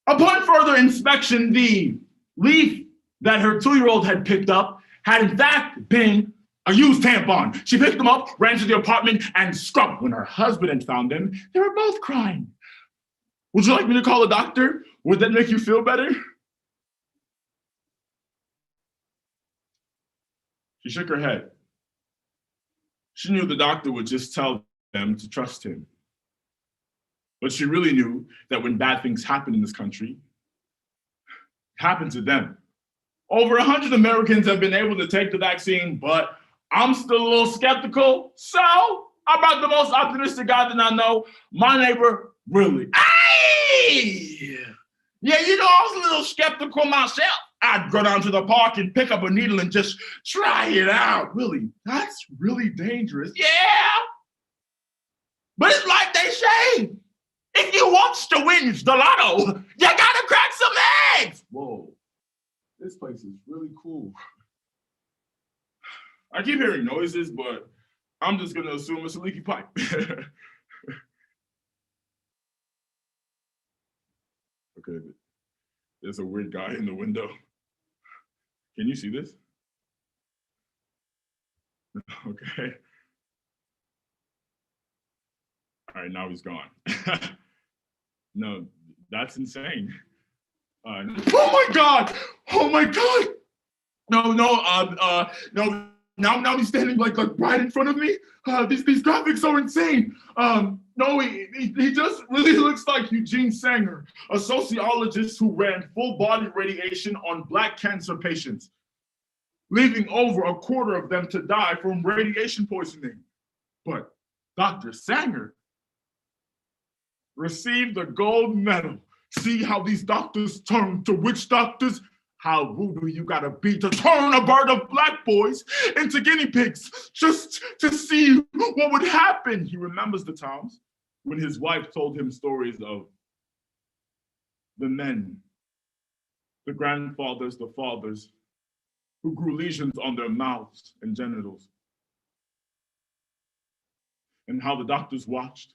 Upon further inspection, the leaf that her 2-year-old had picked up had in fact been a used tampon. She picked them up, ran to the apartment, and scrubbed. When her husband had found them, they were both crying. Would you like me to call a doctor? Would that make you feel better? She shook her head. She knew the doctor would just tell them to trust him. But she really knew that when bad things happen in this country, it happened to them. Over 100 Americans have been able to take the vaccine, but I'm still a little skeptical. So I brought the most optimistic guy that I know, my neighbor, Willie. Hey! Yeah, you know, I was a little skeptical myself. I'd go down to the park and pick up a needle and just try it out. Willie, that's really dangerous. Yeah. But it's like they say, if you wants to win the lotto, you gotta crack some eggs. Whoa, this place is really cool. I keep hearing noises, but I'm just gonna assume it's a leaky pipe. Okay, there's a weird guy in the window. Can you see this? Okay. All right, now he's gone. No, that's insane. Oh my God! Oh my God! No, now he's standing like right in front of me. These graphics are insane. No, he just really looks like Eugene Sanger, a sociologist who ran full body radiation on Black cancer patients, leaving over a quarter of them to die from radiation poisoning. But Dr. Sanger received the gold medal. See how these doctors turn to witch doctors? How voodoo you gotta be to turn a bird of Black boys into guinea pigs just to see what would happen. He remembers the times when his wife told him stories of the men, the grandfathers, the fathers, who grew lesions on their mouths and genitals, and how the doctors watched,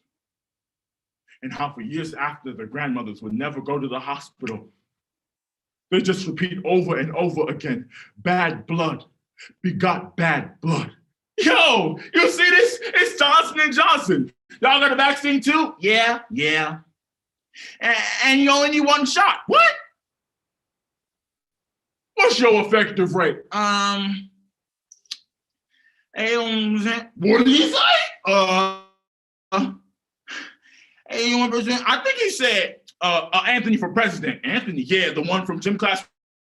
and how for years after, the grandmothers would never go to the hospital. They just repeat over and over again, bad blood begot bad blood. Yo, you see this? It's Johnson & Johnson. Y'all got a vaccine too? Yeah. And you only need one shot. What? What's your effective rate? 81%. What did he say? 81%. I think he said Anthony for president. Anthony, yeah, the one from gym class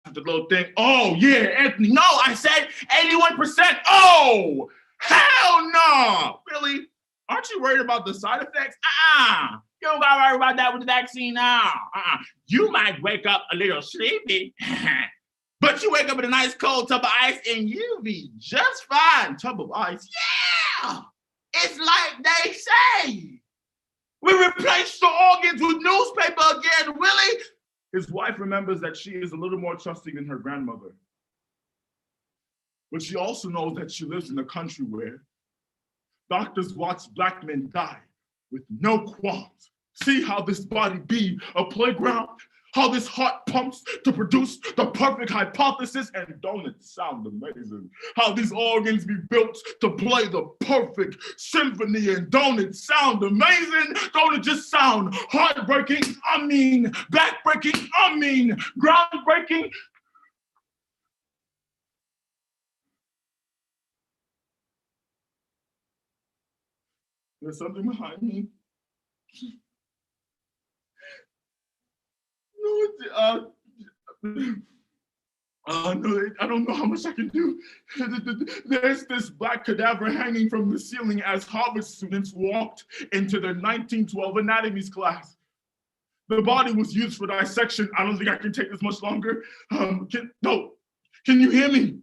with the little thing. Oh, yeah, Anthony. No, I said 81%. Oh, hell no. Really? Aren't you worried about the side effects? You don't gotta worry about that with the vaccine now. You might wake up a little sleepy, but you wake up in a nice cold tub of ice and you'll be just fine. Tub of ice. Yeah! It's like they say. We replaced the organs with newspaper again, Willie. His wife remembers that she is a little more trusting than her grandmother. But she also knows that she lives in a country where doctors watch Black men die with no qualms. See how this body be a playground? How this heart pumps to produce the perfect hypothesis, and don't it sound amazing? How these organs be built to play the perfect symphony, and don't it sound amazing? Don't it just sound heartbreaking? I mean, backbreaking, I mean, groundbreaking. There's something behind me. No, I don't know how much I can do. There's this Black cadaver hanging from the ceiling as Harvard students walked into their 1912 anatomy class. The body was used for dissection. I don't think I can take this much longer. Can you hear me?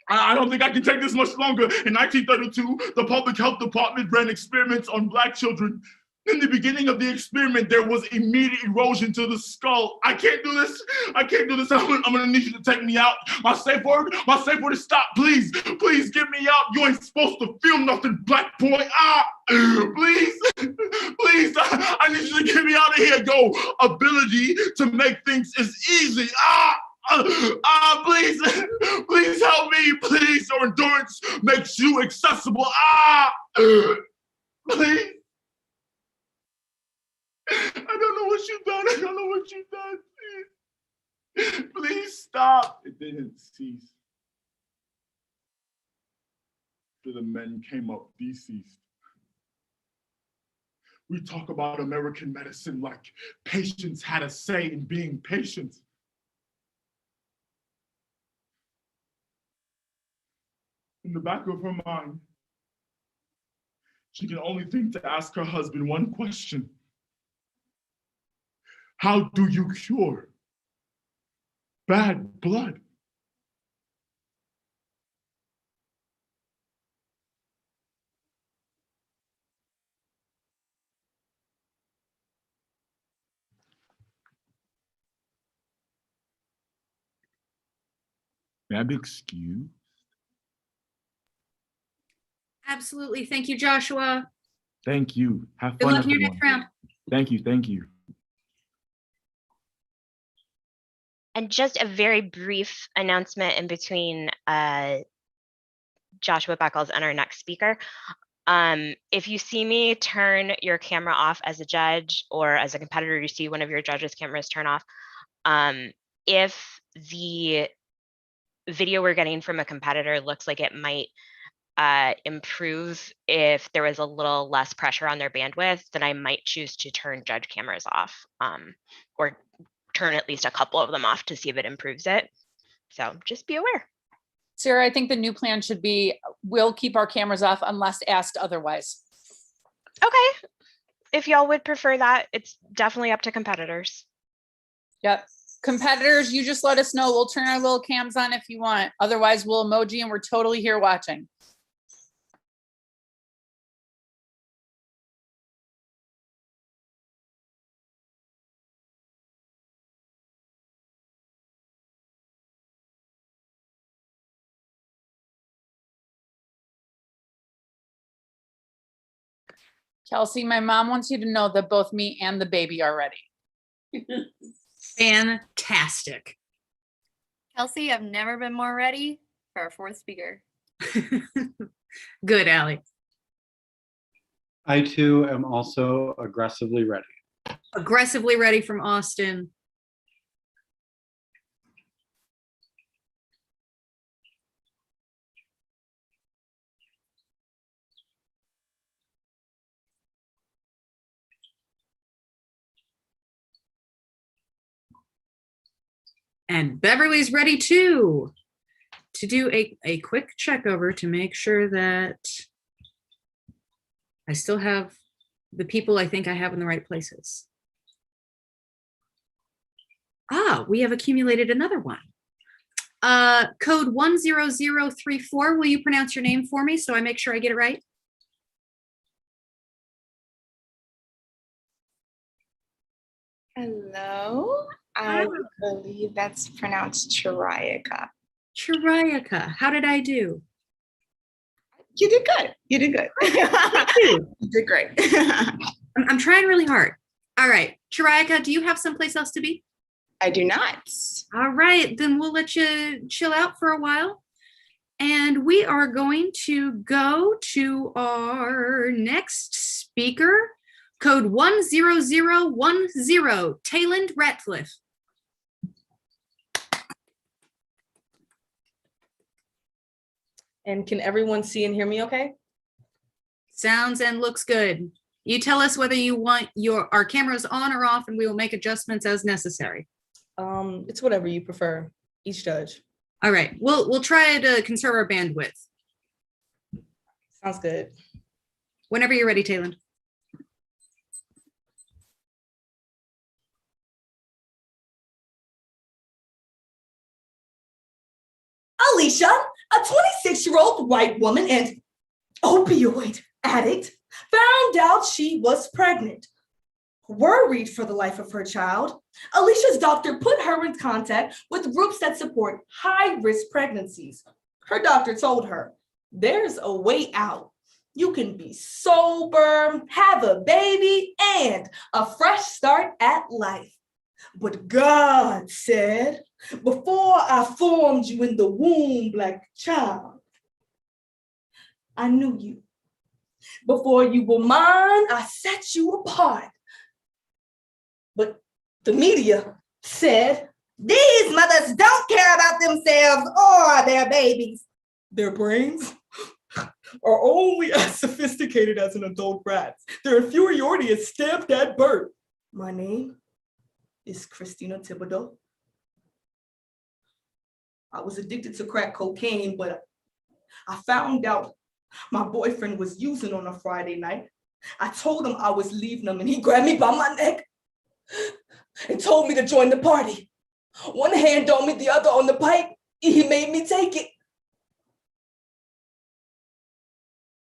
I don't think I can take this much longer. In 1932, the Public Health Department ran experiments on Black children. In the beginning of the experiment, there was immediate erosion to the skull. I can't do this. I'm gonna need you to take me out. My safe word is stop. Please get me out. You ain't supposed to feel nothing, Black boy. Please, I need you to get me out of here. Yo, ability to make things is easy. Please help me. Please, your endurance makes you accessible. Please. I don't know what you've done. Please stop. It didn't cease. after the men came up deceased. We talk about American medicine like patients had a say in being patients. In the back of her mind, she can only think to ask her husband one question. How do you cure bad blood? May I be excused?
Absolutely. Thank you, Joshua.
Thank you. Have
Good
fun,
luck in your
everyone.
next round.
Thank you, thank you.
And just a very brief announcement in between Joshua Beckles and our next speaker. If you see me turn your camera off as a judge or as a competitor, you see one of your judges' cameras turn off. If the video we're getting from a competitor looks like it might improve if there was a little less pressure on their bandwidth, then I might choose to turn judge cameras off or turn at least a couple of them off to see if it improves it. So just be aware.
Sarah, I think the new plan should be, we'll keep our cameras off unless asked otherwise.
Okay. If y'all would prefer that, it's definitely up to competitors.
Yep. Competitors, you just let us know. We'll turn our little cams on if you want. Otherwise, we'll emoji and we're totally here watching. Kelsey, my mom wants you to know that both me and the baby are ready.
Fantastic.
Kelsey, I've never been more ready for our fourth speaker.
Good, Allie.
I too am also aggressively ready.
Aggressively ready from Austin. And Beverly's ready too, to do a quick check over to make sure that I still have the people I think I have in the right places. Ah, we have accumulated another one. Code 10034, will you pronounce your name for me so I make sure I get it right?
Hello, I believe that's pronounced Chiriaca.
Chiriaca, how did I do?
You did good. You did good. You did great.
I'm trying really hard. All right, Chiriaca, do you have someplace else to be?
I do not.
All right, then we'll let you chill out for a while. And we are going to go to our next speaker, code 10010, Tayland Ratcliffe.
And can everyone see and hear me okay?
Sounds and looks good. You tell us whether you want our cameras on or off, and we will make adjustments as necessary.
It's whatever you prefer, each judge.
All right, we'll try to conserve our bandwidth.
Sounds good.
Whenever you're ready, Tayland.
Alicia, a 26-year-old white woman and opioid addict, found out she was pregnant. Worried for the life of her child, Alicia's doctor put her in contact with groups that support high-risk pregnancies. Her doctor told her, there's a way out. You can be sober, have a baby, and a fresh start at life. But God said, before I formed you in the womb, black child, I knew you. Before you were mine, I set you apart. But the media said, these mothers don't care about themselves or their babies. Their brains, are only as sophisticated as an adult rat's. Their inferiority is stamped at birth. My name is Christina Thibodeau. I was addicted to crack cocaine, but I found out my boyfriend was using on a Friday night. I told him I was leaving him and he grabbed me by my neck and told me to join the party. One hand on me, the other on the pipe. He made me take it.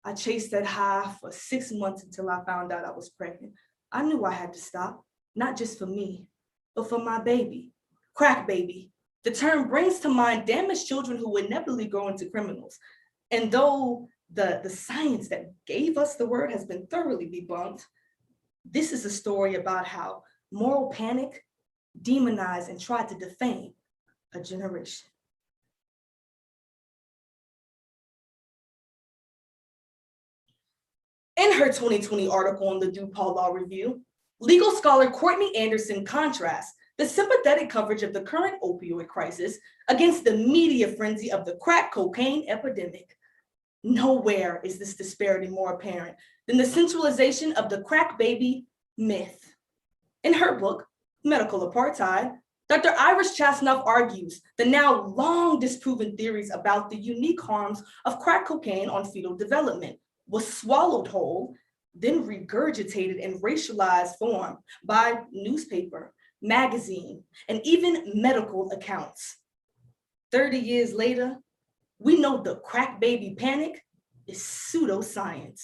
I chased that high for 6 months until I found out I was pregnant. I knew I had to stop, not just for me, but for my baby, crack baby. The term brings to mind damaged children who inevitably grow into criminals. And though the science that gave us the word has been thoroughly debunked, this is a story about how moral panic demonized and tried to defame a generation. In her 2020 article on the DuPont Law Review, legal scholar Courtney Anderson contrasts the sympathetic coverage of the current opioid crisis against the media frenzy of the crack cocaine epidemic. Nowhere is this disparity more apparent than the centralization of the crack baby myth. In her book, Medical Apartheid, Dr. Iris Chasnoff argues the now long disproven theories about the unique harms of crack cocaine on fetal development was swallowed whole, then regurgitated in racialized form by newspaper, magazine, and even medical accounts. 30 years later, we know the crack baby panic is pseudoscience.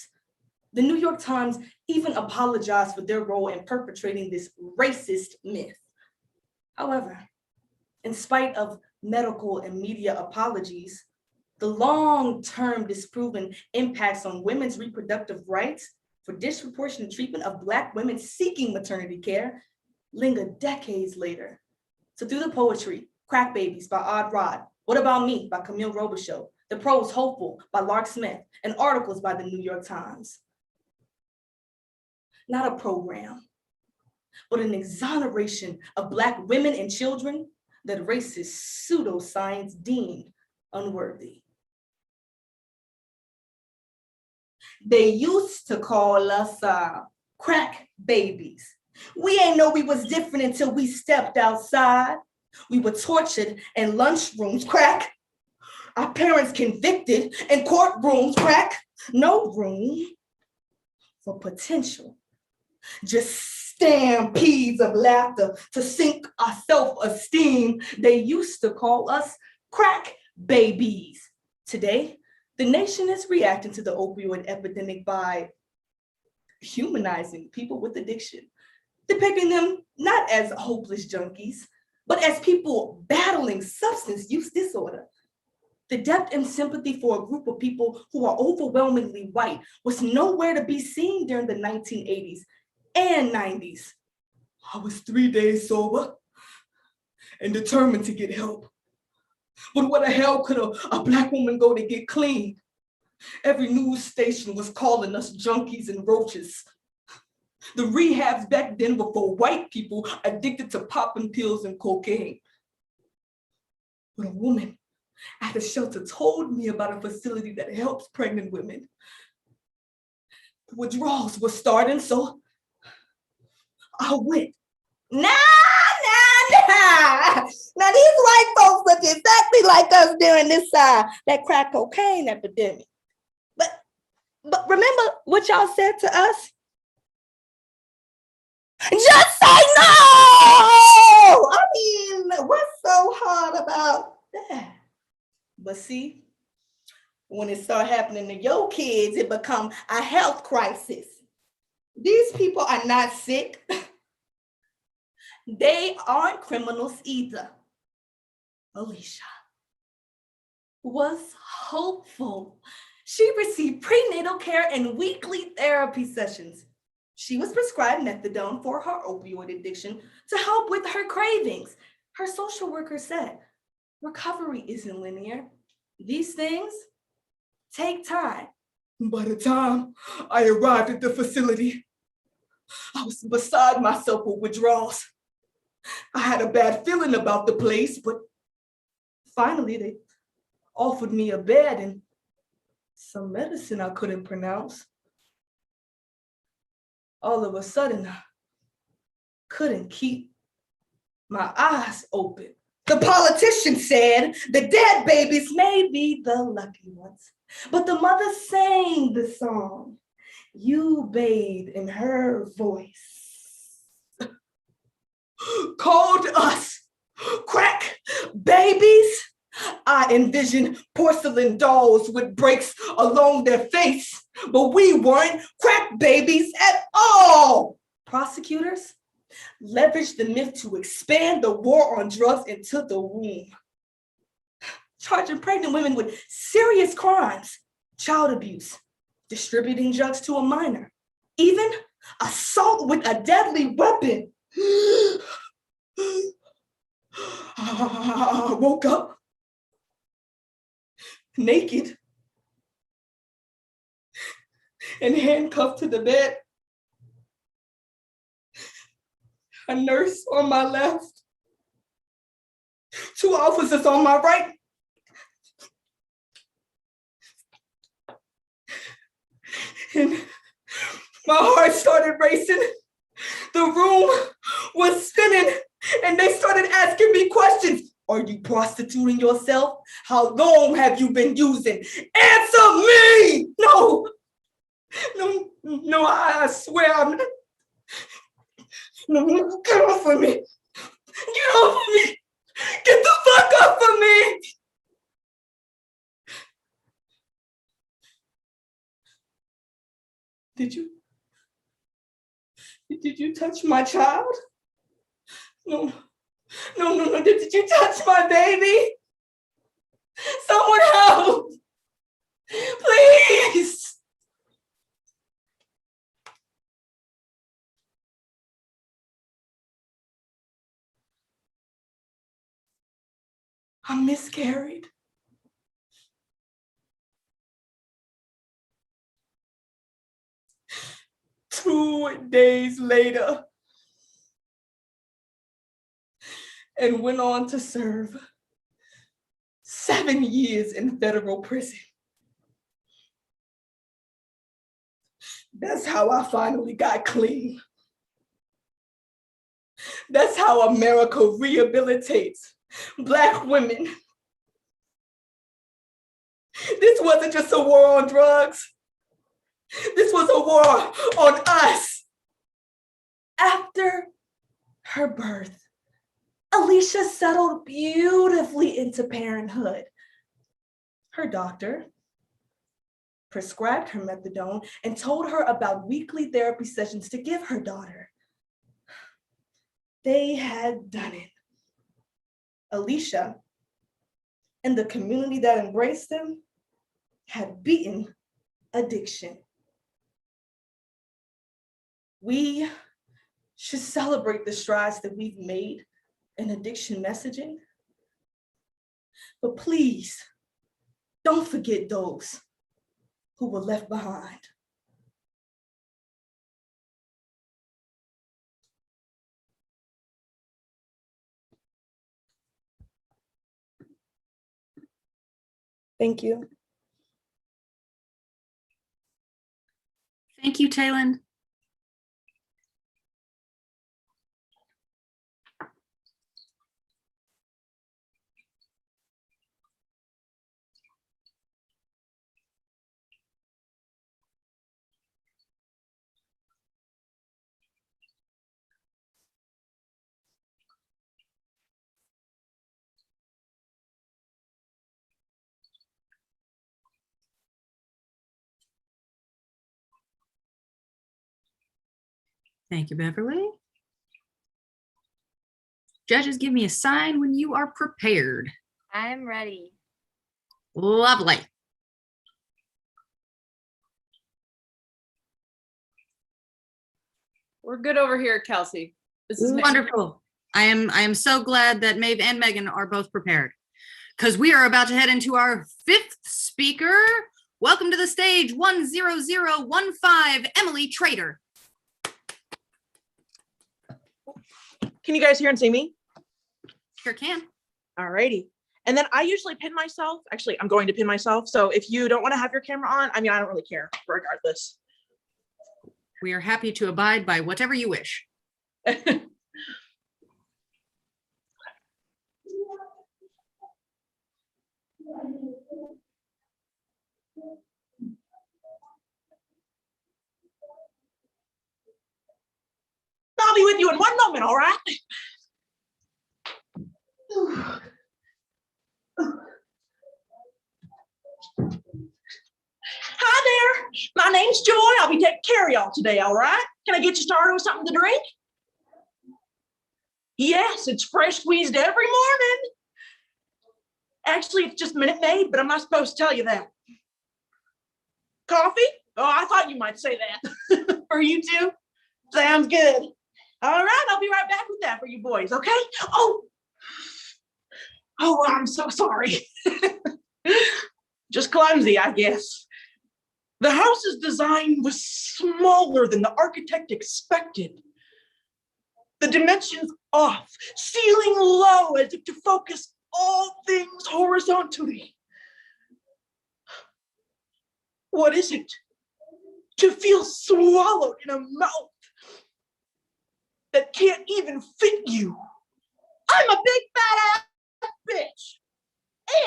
The New York Times even apologized for their role in perpetrating this racist myth. However, in spite of medical and media apologies, the long-term disproven impacts on women's reproductive rights for disproportionate treatment of Black women seeking maternity care linger decades later. So through the poetry, Crack Babies by Odd Rod, What About Me by Camille Robichaux, the prose Hopeful by Lark Smith, and articles by the New York Times. Not a program, but an exoneration of Black women and children that racist pseudoscience deemed unworthy. They used to call us crack babies. We ain't know we was different until we stepped outside. We were tortured in lunchrooms, crack. Our parents convicted in courtrooms, crack. No room for potential. Just stampedes of laughter to sink our self-esteem. They used to call us crack babies. Today, the nation is reacting to the opioid epidemic by humanizing people with addiction, depicting them not as hopeless junkies, but as people battling substance use disorder. The depth and sympathy for a group of people who are overwhelmingly white was nowhere to be seen during the 1980s and 90s. I was 3 days sober and determined to get help. But where the hell could a Black woman go to get clean? Every news station was calling us junkies and roaches. The rehabs back then were for white people addicted to popping pills and cocaine. But a woman at a shelter told me about a facility that helps pregnant women. The withdrawals were starting, so I went. Nah. Now these white folks look exactly like us during this that crack cocaine epidemic. But remember what y'all said to us? Just say no! I mean, what's so hard about that? But see, when it start happening to your kids, it become a health crisis. These people are not sick. They aren't criminals either. Alicia was hopeful. She received prenatal care and weekly therapy sessions. She was prescribed methadone for her opioid addiction to help with her cravings. Her social worker said, recovery isn't linear. These things take time. By the time I arrived at the facility, I was beside myself with withdrawals. I had a bad feeling about the place, but finally they offered me a bed and some medicine I couldn't pronounce. All of a sudden, I couldn't keep my eyes open. The politician said the dead babies may be the lucky ones, but the mother sang the song. You bathe in her voice. Called us crack babies. I envision porcelain dolls with breaks along their face, but we weren't crack babies at all. Prosecutors leveraged the myth to expand the war on drugs into the womb, charging pregnant women with serious crimes, child abuse, distributing drugs to a minor, even assault with a deadly weapon. I woke up naked and handcuffed to the bed. A nurse on my left, 2 officers on my right. And my heart started racing. The room was spinning and they started asking me questions. Are you prostituting yourself? How long have you been using? Answer me! No, I swear I'm not. No, get off of me. Get off of me. Get the fuck off of me. Did you touch my child? No. Did you touch my baby? Someone help. Please. I miscarried. Two days later, and went on to serve 7 years in federal prison. That's how I finally got clean. That's how America rehabilitates Black women. This wasn't just a war on drugs. This was a war on us. After her birth, Alicia settled beautifully into parenthood. Her doctor prescribed her methadone and told her about weekly therapy sessions to give her daughter. They had done it. Alicia and the community that embraced them had beaten addiction. We should celebrate the strides that we've made in addiction messaging. But please, don't forget those who were left behind. Thank you.
Thank you, Taylin. Thank you, Beverly. Judges, give me a sign when you are prepared.
I'm ready.
Lovely.
We're good over here, Kelsey. This is
Wonderful. I am so glad that Maeve and Megan are both prepared because we are about to head into our fifth speaker. Welcome to the stage, 10015, Emily Trader.
Can you guys hear and see me?
Sure can.
Alrighty. And then I usually pin myself. Actually, I'm going to pin myself. So if you don't want to have your camera on, I mean, I don't really care regardless.
We are happy to abide by whatever you wish.
I'll be with you in one moment, all right? Hi there, my name's Joy. I'll be taking care of y'all today, all right? Can I get you started with something to drink? Yes, it's fresh squeezed every morning. Actually, it's just Minute Maid, but I'm not supposed to tell you that. Coffee? Oh, I thought you might say that. For you too? Sounds good. All right, I'll be right back with that for you boys, okay? Oh, I'm so sorry. Just clumsy, I guess. The house's design was smaller than the architect expected. The dimensions off, ceiling low as if to focus all things horizontally. What is it to feel swallowed in a mouth that can't even fit you? I'm a big fat ass bitch.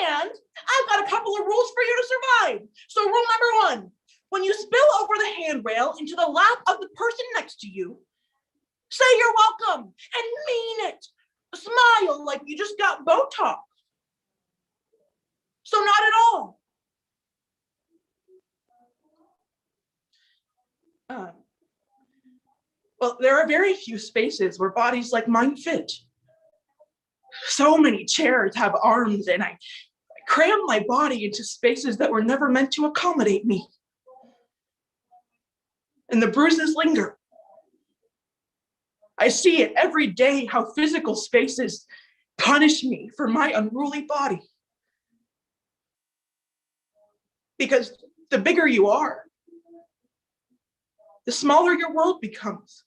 And I've got a couple of rules for you to survive. So rule number 1, when you spill over the handrail into the lap of the person next to you, say you're welcome and mean it. Smile like you just got Botox. So not at all. Well, there are very few spaces where bodies like mine fit. So many chairs have arms, and I cram my body into spaces that were never meant to accommodate me. And the bruises linger. I see it every day how physical spaces punish me for my unruly body. Because the bigger you are, the smaller your world becomes.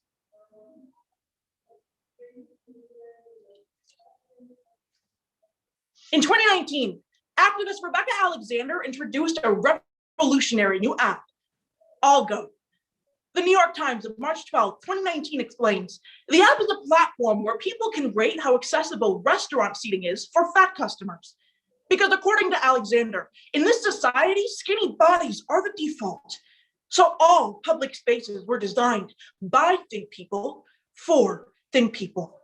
In 2019, activist Rebecca Alexander introduced a revolutionary new app, Algo. The New York Times of March 12, 2019 explains, the app is a platform where people can rate how accessible restaurant seating is for fat customers. Because according to Alexander, in this society, skinny bodies are the default. So all public spaces were designed by thin people for thin people,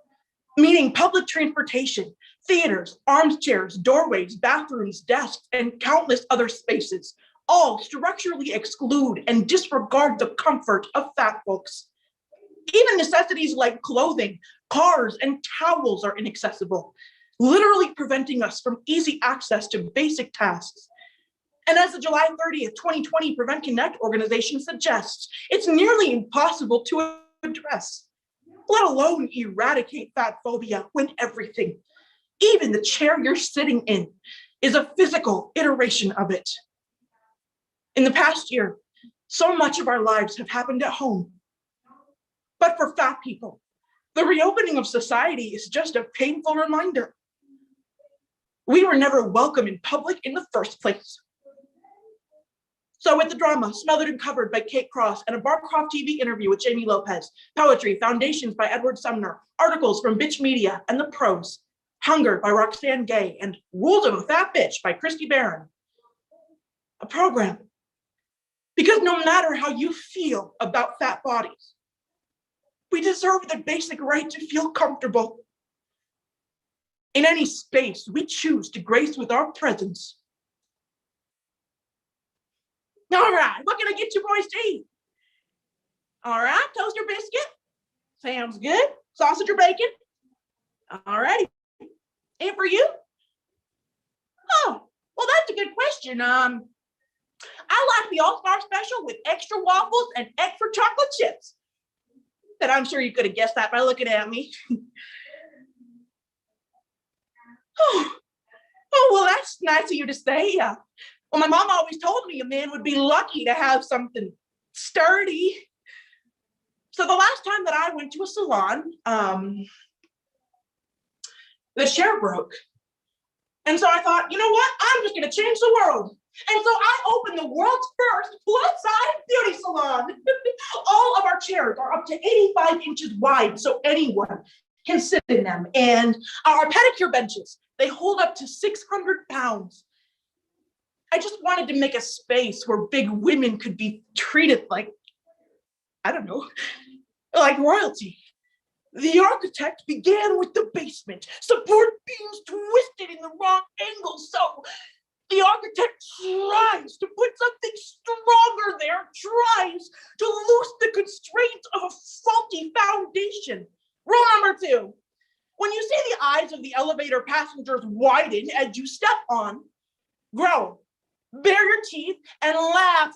meaning public transportation, theaters, armchairs, doorways, bathrooms, desks, and countless other spaces all structurally exclude and disregard the comfort of fat folks. Even necessities like clothing, cars, and towels are inaccessible, literally preventing us from easy access to basic tasks. And as the July 30th, 2020 Prevent Connect organization suggests, it's nearly impossible to address, let alone eradicate fat phobia when everything, even the chair you're sitting in, is a physical iteration of it. In the past year, so much of our lives have happened at home. But for fat people, the reopening of society is just a painful reminder. We were never welcome in public in the first place. So with the drama, Smothered and Covered by Kate Cross, and a Barcroft TV interview with Jamie Lopez, poetry, Foundations by Edward Sumner, articles from Bitch Media and The Pros, Hunger by Roxanne Gay, and Rules of a Fat Bitch by Christy Barron. A program. Because no matter how you feel about fat bodies, we deserve the basic right to feel comfortable. In any space we choose to grace with our presence. All right, what can I get you boys to eat? All right, toast or biscuit? Sounds good. Sausage or bacon? All righty. And for you? Oh, well, that's a good question. I like the All-Star Special with extra waffles and extra chocolate chips. But I'm sure you could have guessed that by looking at me. Oh, well, that's nice of you to say. Well, my mom always told me a man would be lucky to have something sturdy. So the last time that I went to a salon, the chair broke. And so I thought, you know what? I'm just going to change the world. And so I opened the world's first plus-size beauty salon. All of our chairs are up to 85 inches wide, so anyone can sit in them. And our pedicure benches, they hold up to 600 pounds. I just wanted to make a space where big women could be treated like, I don't know, like royalty. The architect began with the basement, support beams twisted in the wrong angle, so the architect tries to put something stronger there, tries to loosen the constraints of a faulty foundation. Rule number 2, when you see the eyes of the elevator passengers widen as you step on, groan, bare your teeth, and laugh.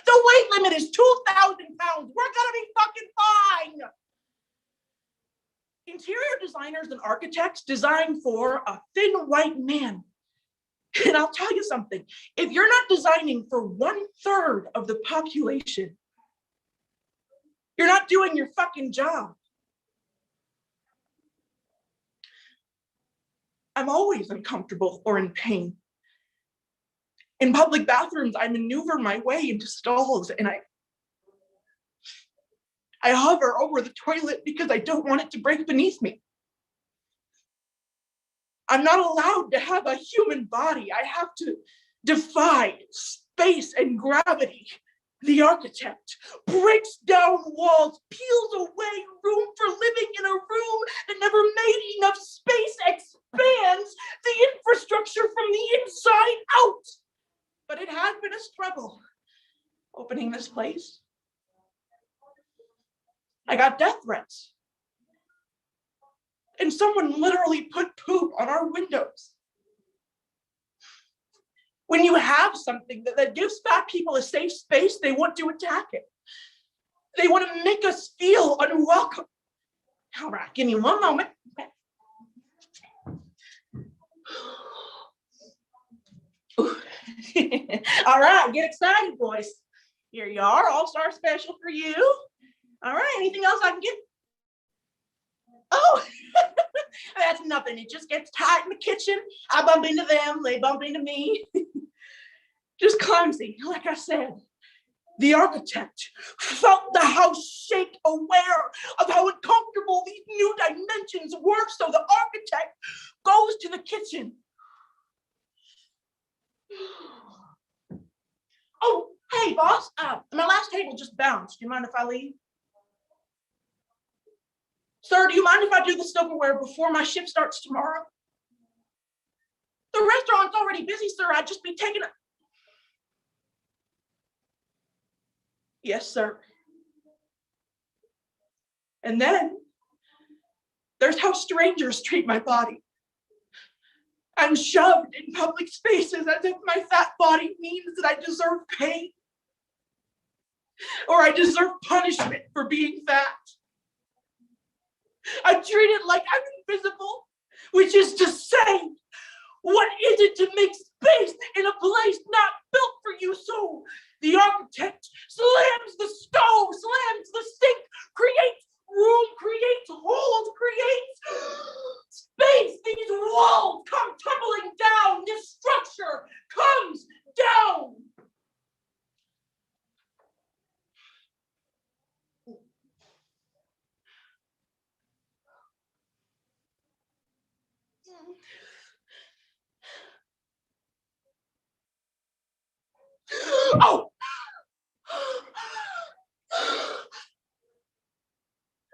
The weight limit is 2,000 pounds. We're gonna be fucking fine. Interior designers and architects design for a thin white man. And I'll tell you something, if you're not designing for 1/3 of the population, you're not doing your fucking job. I'm always uncomfortable or in pain. In public bathrooms, I maneuver my way into stalls and I hover over the toilet because I don't want it to break beneath me. I'm not allowed to have a human body. I have to defy space and gravity. The architect breaks down walls, peels away room for living in a room that never made enough space, expands the infrastructure from the inside out. But it has been a struggle opening this place. I got death threats. And someone literally put poop on our windows. When you have something that gives fat people a safe space, they want to attack it. They want to make us feel unwelcome. All right, give me one moment. All right, get excited, boys. Here you are, all-star special for you. All right, anything else I can get? Oh, that's nothing. It just gets tight in the kitchen. I bump into them, they bump into me. Just clumsy, like I said. The architect felt the house shake, aware of how uncomfortable these new dimensions were. So the architect goes to the kitchen. Oh, hey, boss. My last table just bounced. Do you mind if I leave? Sir, do you mind if I do the silverware before my shift starts tomorrow? The restaurant's already busy, sir. I'd just be taking a... Yes, sir. And then there's how strangers treat my body. I'm shoved in public spaces as if my fat body means that I deserve pain or I deserve punishment for being fat. I'm treated like I'm invisible, which is to say, what is it to make space in a place not built for you? So the architect slams the stove, slams the sink, creates room, creates holes, creates space. These walls come tumbling down. This structure comes down. Oh!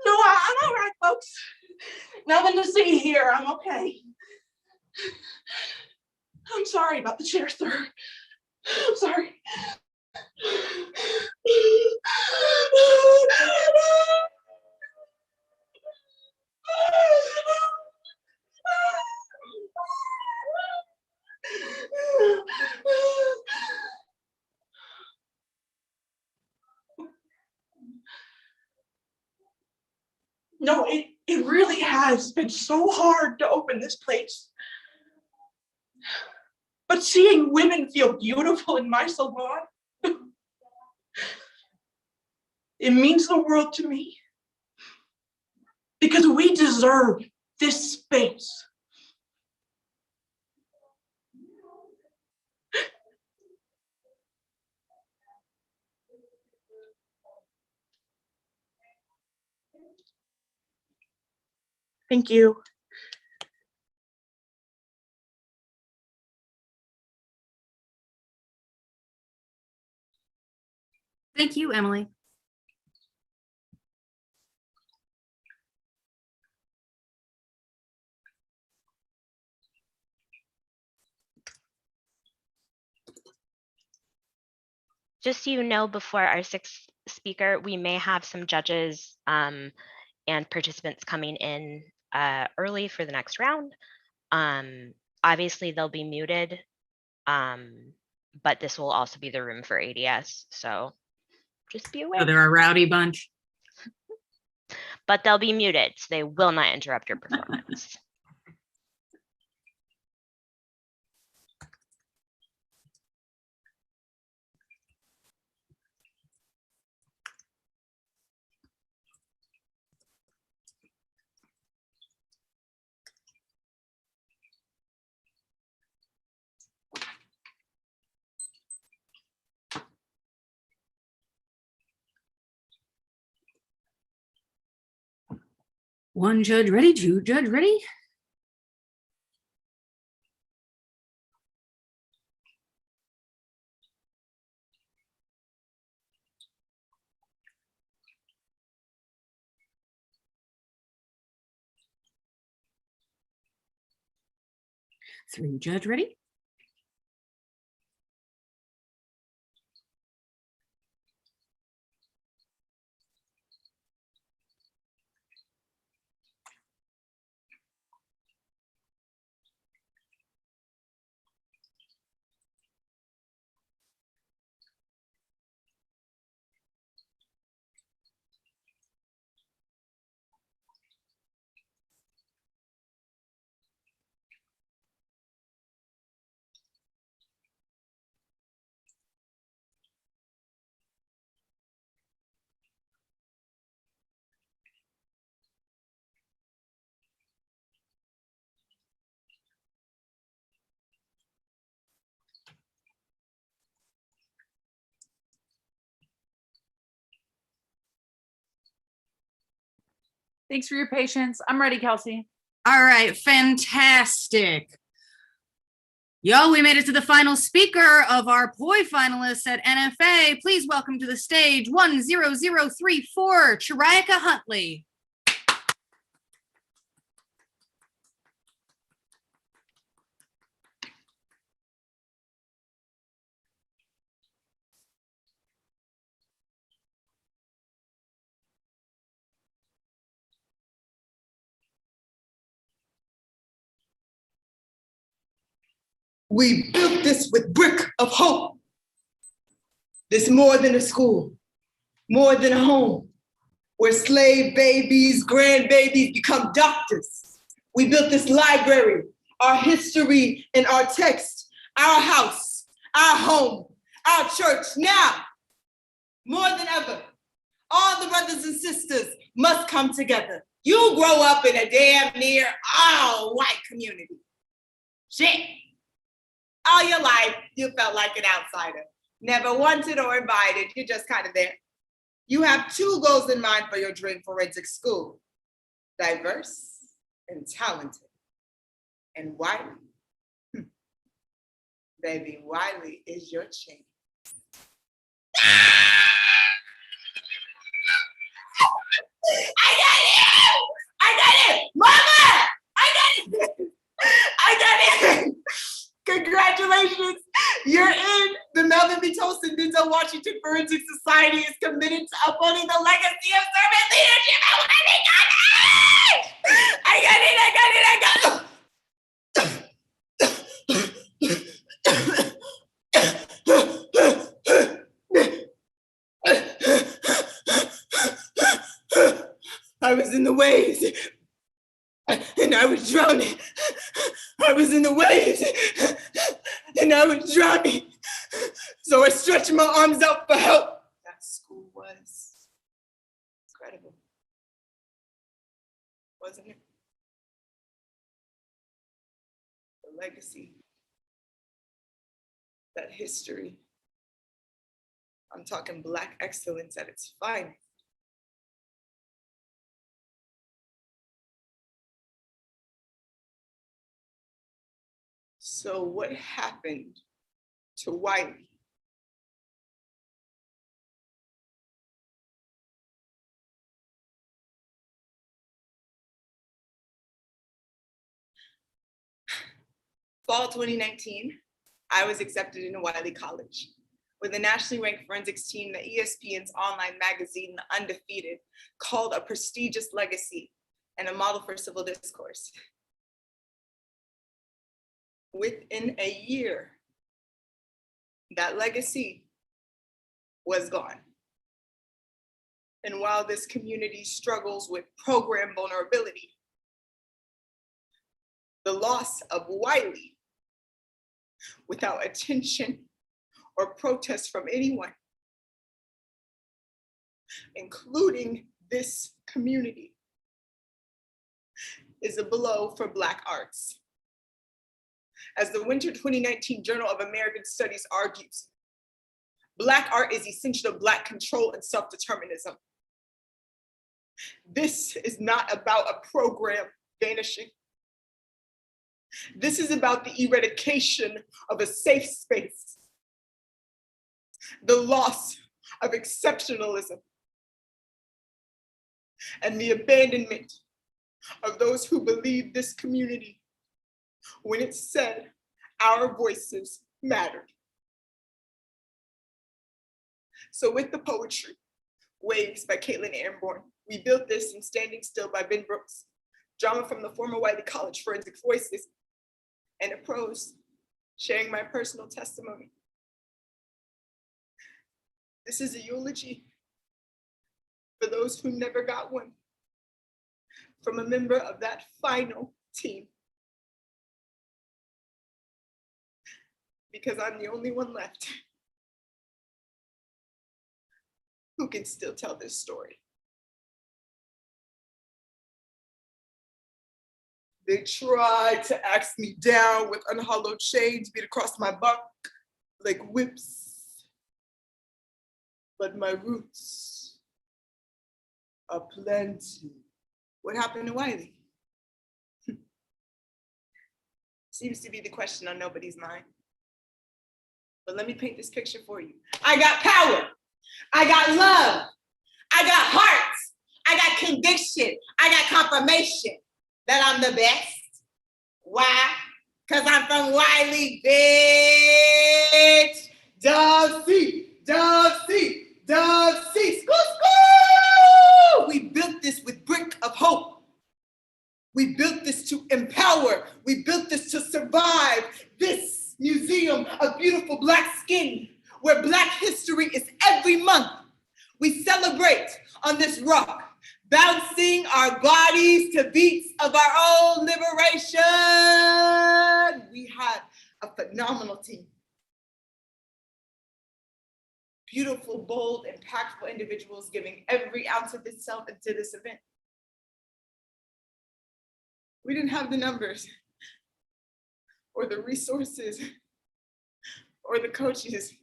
No, I'm all right, folks. Nothing to see here. I'm okay. I'm sorry about the chair, sir. I'm sorry. No, it really has been so hard to open this place. But seeing women feel beautiful in my salon, it means the world to me. Because we deserve this space. Thank you.
Thank you, Emily.
Just so you know, before our sixth speaker, we may have some judges and participants coming in early for the next round. Obviously, they'll be muted, but this will also be the room for ADS. So just be aware.
So they're a rowdy bunch.
But they'll be muted, so they will not interrupt your performance.
One judge ready, two judge ready. Three judge ready.
Thanks for your patience. I'm ready, Kelsey.
All right, fantastic. Yo, we made it to the final speaker of our POI finalists at NFA. Please welcome to the stage 10034, Chiriaka Huntley.
We built this with brick of hope. This more than a school, more than a home, where slave babies, grandbabies become doctors. We built this library, our history and our text, our house, our home, our church. Now, more than ever, all the brothers and sisters must come together. You grow up in a damn near all white community. Shit. All your life, you felt like an outsider. Never wanted or invited, you're just kind of there. You have two goals in mind for your dream forensic school: diverse and talented. And Wiley, baby, Wiley is your chance. I got it! I got it! Mama! I got it! I got it! Congratulations! You're in. The Melvin B. Tolson Denzel Washington Forensic Society is committed to upholding the legacy of servant leadership. I got it! I got it! I got it! I was in the waves, and I was drowning. I was in the waves, and I was drowning. So I stretched my arms out for help. That school was incredible, wasn't it? The legacy, that history, I'm talking Black excellence at its finest. So what happened to Wiley? Fall 2019, I was accepted into Wiley College with a nationally ranked forensics team that ESPN's online magazine, The Undefeated, called a prestigious legacy and a model for civil discourse. Within a year, that legacy was gone. And while this community struggles with program vulnerability, the loss of Wiley, without attention or protest from anyone, including this community, is a blow for Black arts. As the Winter 2019 Journal of American Studies argues, Black art is essential to Black control and self-determinism. This is not about a program vanishing. This is about the eradication of a safe space, the loss of exceptionalism, and the abandonment of those who believe this community when it said our voices mattered. So with the poetry, Waves by Caitlin Airborne, We Built This and Standing Still by Ben Brooks, drama from the former Wiley College Forensic Voices, and a prose sharing my personal testimony. This is a eulogy for those who never got one, from a member of that final team. Because I'm the only one left who can still tell this story. They tried to axe me down with unhollowed chains beat across my back like whips. But my roots are plenty. What happened to Wiley? Seems to be the question on nobody's mind. But let me paint this picture for you. I got power. I got love. I got hearts. I got conviction. I got confirmation that I'm the best. Why? Because I'm from Wiley, bitch. Dub C, Dub C, Dub C. Skoo, skoo! We built this with brick of hope. We built this to empower. We built this to survive. This museum of beautiful Black skin, where Black history is every month. We celebrate on this rock, bouncing our bodies to beats of our own liberation. We had a phenomenal team. Beautiful, bold, impactful individuals giving every ounce of itself into this event. We didn't have the numbers or the resources or the coaches.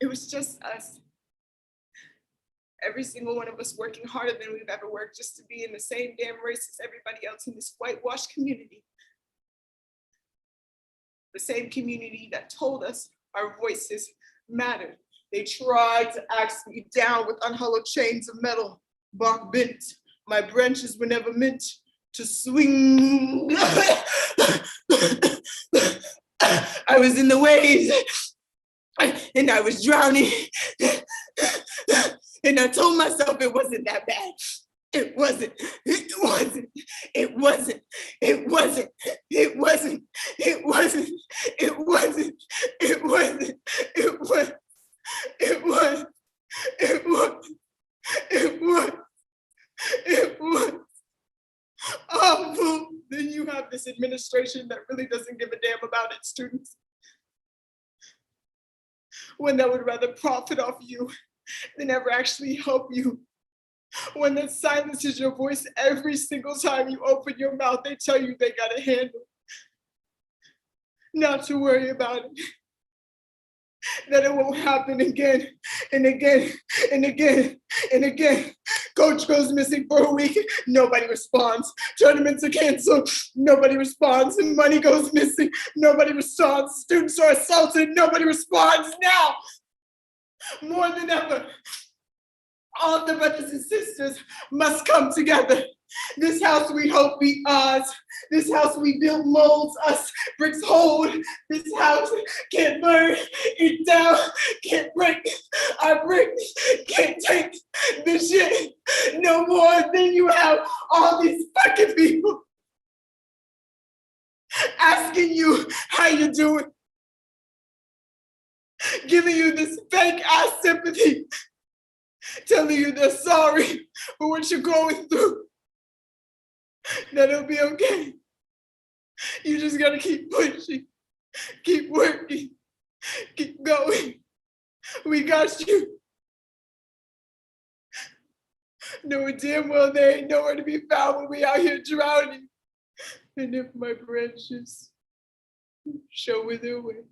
It was just us. Every single one of us working harder than we've ever worked just to be in the same damn race as everybody else in this whitewashed community. The same community that told us our voices mattered. They tried to axe me down with unhollowed chains of metal, bark bent. My branches were never meant to swing. I was in the waves and I was drowning. And I told myself it wasn't that bad. It wasn't, it wasn't, it wasn't, it wasn't, it wasn't, it wasn't, it wasn't, it wasn't, it was, it was, it was, it was, it was. Oh, boom. Then you have this administration that really doesn't give a damn about its students. One that would rather profit off you than ever actually help you. One that silences your voice every single time you open your mouth. They tell you they got a handle. Not to worry about it. that it won't happen again and again and again and again. Coach goes missing for a week, nobody responds. Tournaments are canceled, nobody responds. And money goes missing, nobody responds. Students are assaulted, nobody responds. Now, more than ever, all the brothers and sisters must come together. This house we hope be ours. This house we built molds us, bricks hold. This house can't burn it down, can't break our bricks, can't take this shit no more than you have all these fucking people asking you how you doing, giving you this fake ass sympathy, telling you they're sorry for what you're going through, that it'll be okay. You just gotta keep pushing, keep working, keep going. We got you. Knowing damn well there ain't nowhere to be found when we out here drowning. And if my branches show wither away,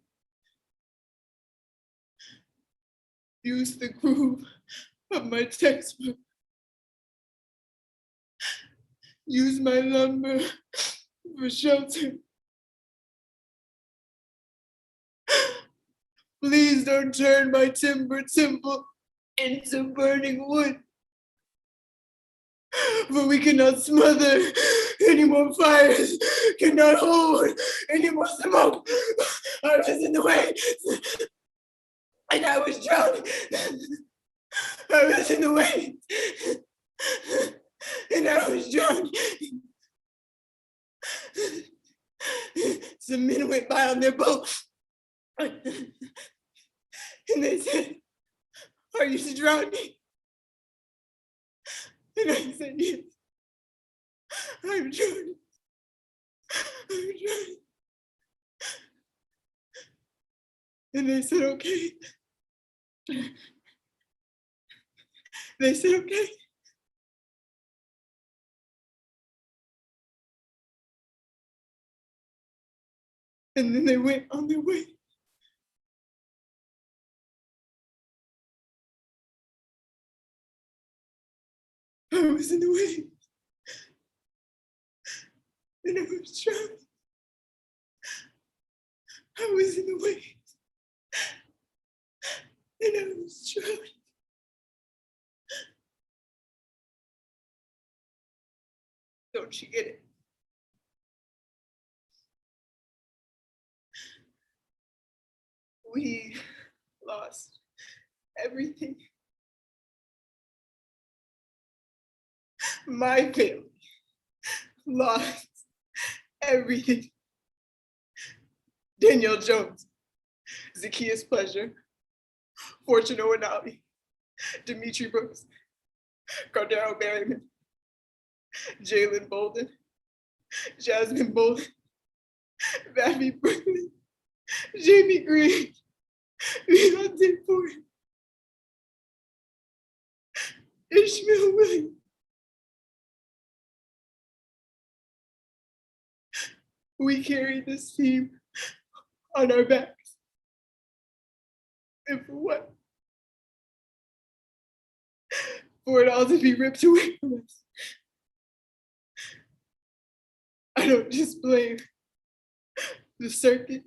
use the groove of my textbook. Use my lumber for shelter. Please don't turn my timber temple into burning wood. For we cannot smother any more fires, cannot hold any more smoke. I was in the way, and I was drowning. I was in the way, and I was drowning. Some men went by on their boat, and they said, "Are you drowning?" And I said, "Yes, I'm drowning. I'm drowning." And they said, "Okay." They said, "Okay." And then they went on their way. I was in the way. And I was drowning. I was in the way. And I was drowning. Don't you get it? We lost everything. My family lost everything. Danielle Jones, Zacchaeus Pleasure, Fortune Owanabi, Dimitri Brooks, Cardero Berryman, Jalen Bolden, Jasmine Bolden, Babby Brooklyn, Jamie Green, Leonte Ford, Ishmael Williams. We carried this team on our backs. And for what? For it all to be ripped away from us. I don't just blame the circuit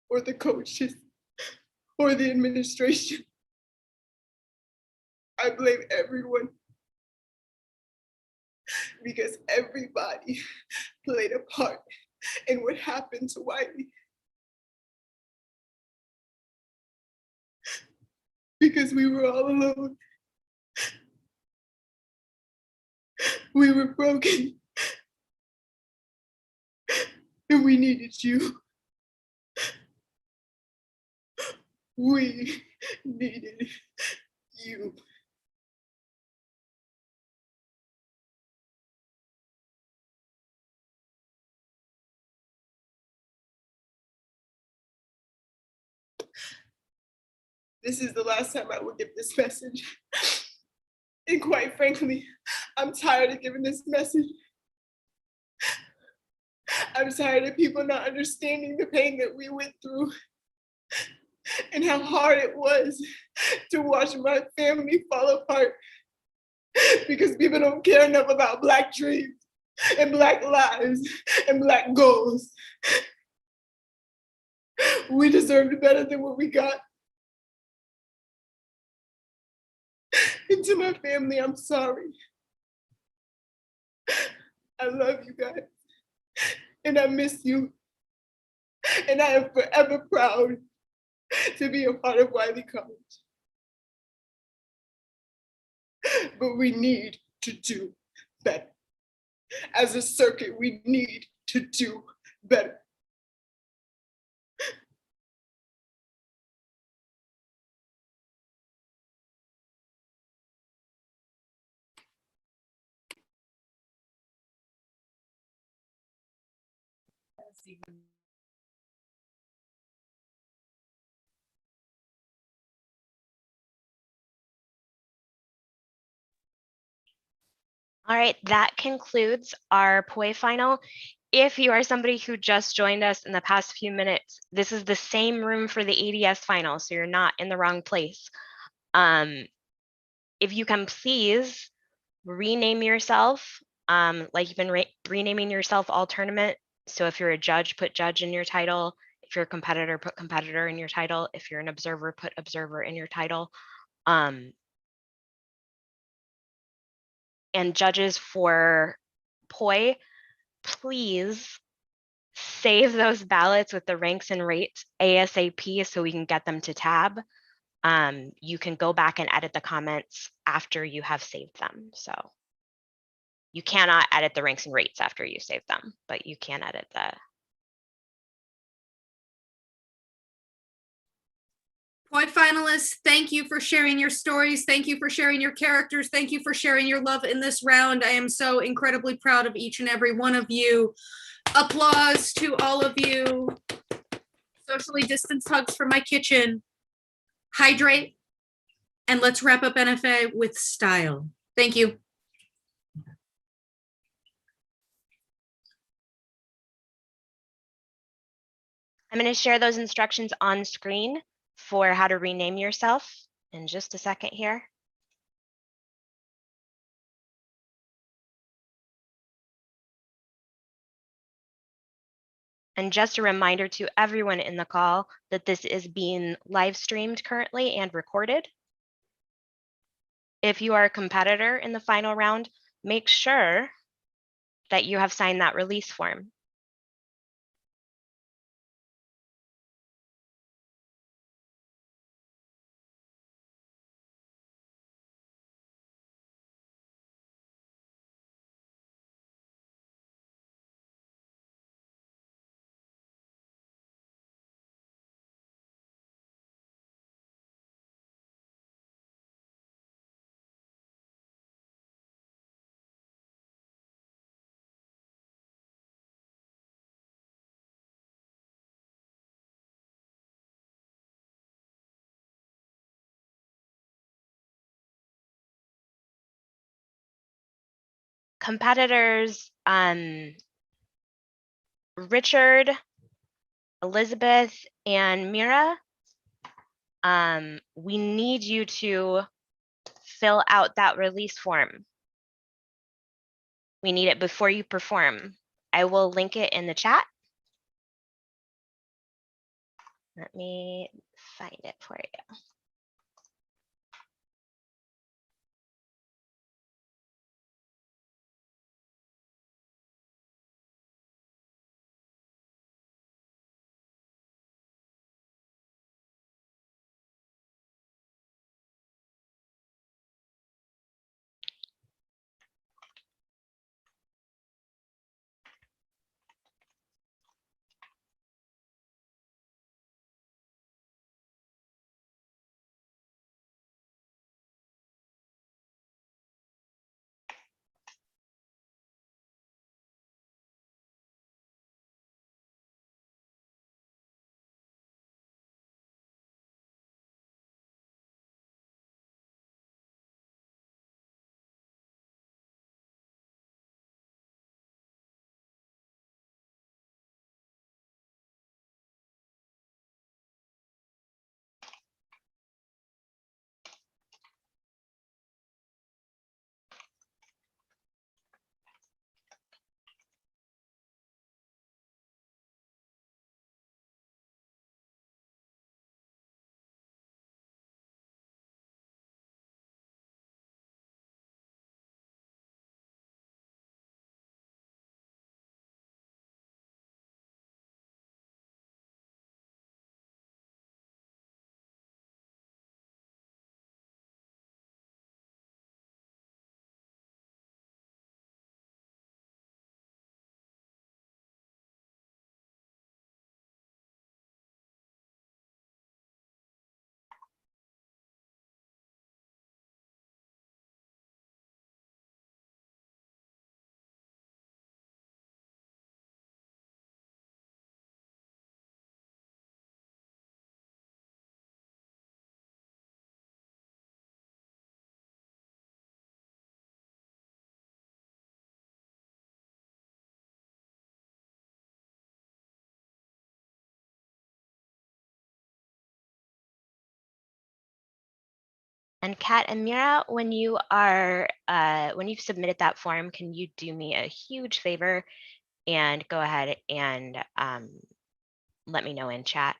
or the coaches or the administration. I blame everyone, because everybody played a part in what happened to Wiley. Because we were all alone. We were broken. And we needed you. We needed you. This is the last time I will give this message. And quite frankly, I'm tired of giving this message. I'm tired of people not understanding the pain that we went through. and how hard it was to watch my family fall apart because people don't care enough about Black dreams and Black lives and Black goals. We deserved better than what we got. And to my family, I'm sorry. I love you guys, and I miss you. And I am forever proud to be a part of Wiley College. But we need to do better. As a circuit, we need to do better.
All right, that concludes our POI final. If you are somebody who just joined us in the past few minutes, this is the same room for the ADS final, so you're not in the wrong place. If you can please rename yourself, like you've been renaming yourself all tournament. So if you're a judge, put judge in your title. If you're a competitor, put competitor in your title. If you're an observer, put observer in your title. And judges for POI, please save those ballots with the ranks and rates ASAP so we can get them to tab. You can go back and edit the comments after you have saved them. So you cannot edit the ranks and rates after you save them, but you can edit the.
POI finalists, thank you for sharing your stories. Thank you for sharing your characters. Thank you for sharing your love in this round. I am so incredibly proud of each and every one of you. Applause to all of you. Socially distanced hugs from my kitchen. Hydrate, and let's wrap up NFA with style. Thank you.
I'm going to share those instructions on screen for how to rename yourself in just a second here. And just a reminder to everyone in the call that this is being live streamed currently and recorded. If you are a competitor in the final round, make sure that you have signed that release form. Competitors, Richard, Elizabeth, and Mira, we need you to fill out that release form. We need it before you perform. I will link it in the chat. Let me find it for you. And Kat and Mira, when you are when you've submitted that form, can you do me a huge favor and go ahead and let me know in chat?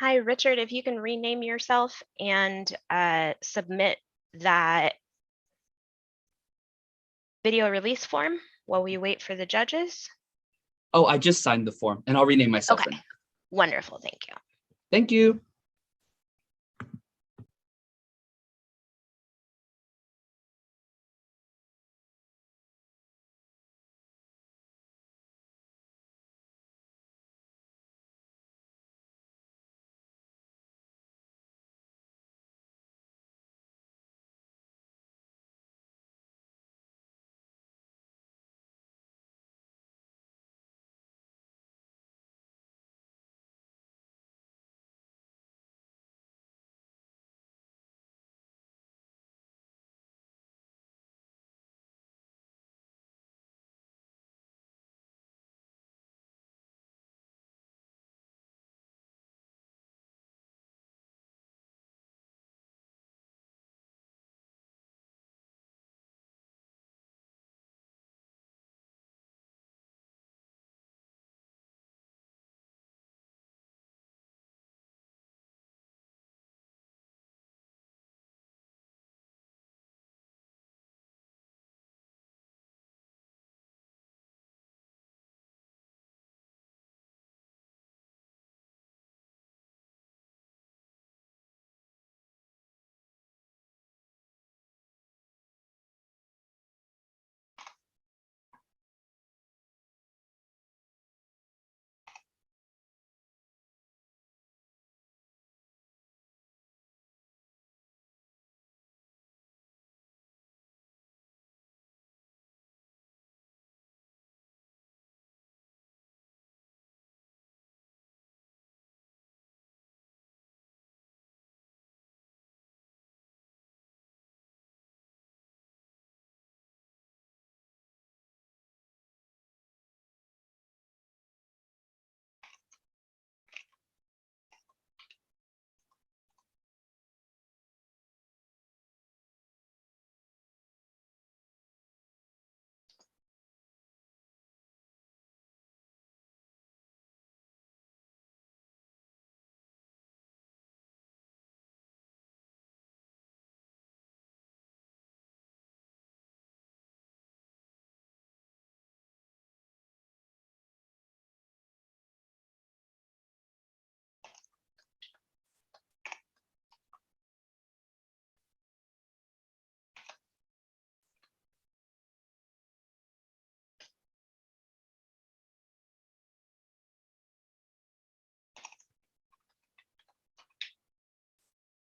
Hi, Richard, if you can rename yourself and submit that video release form while we wait for the judges.
Oh, I just signed the form and I'll rename myself
Okay,
then.
wonderful, thank you.
Thank you.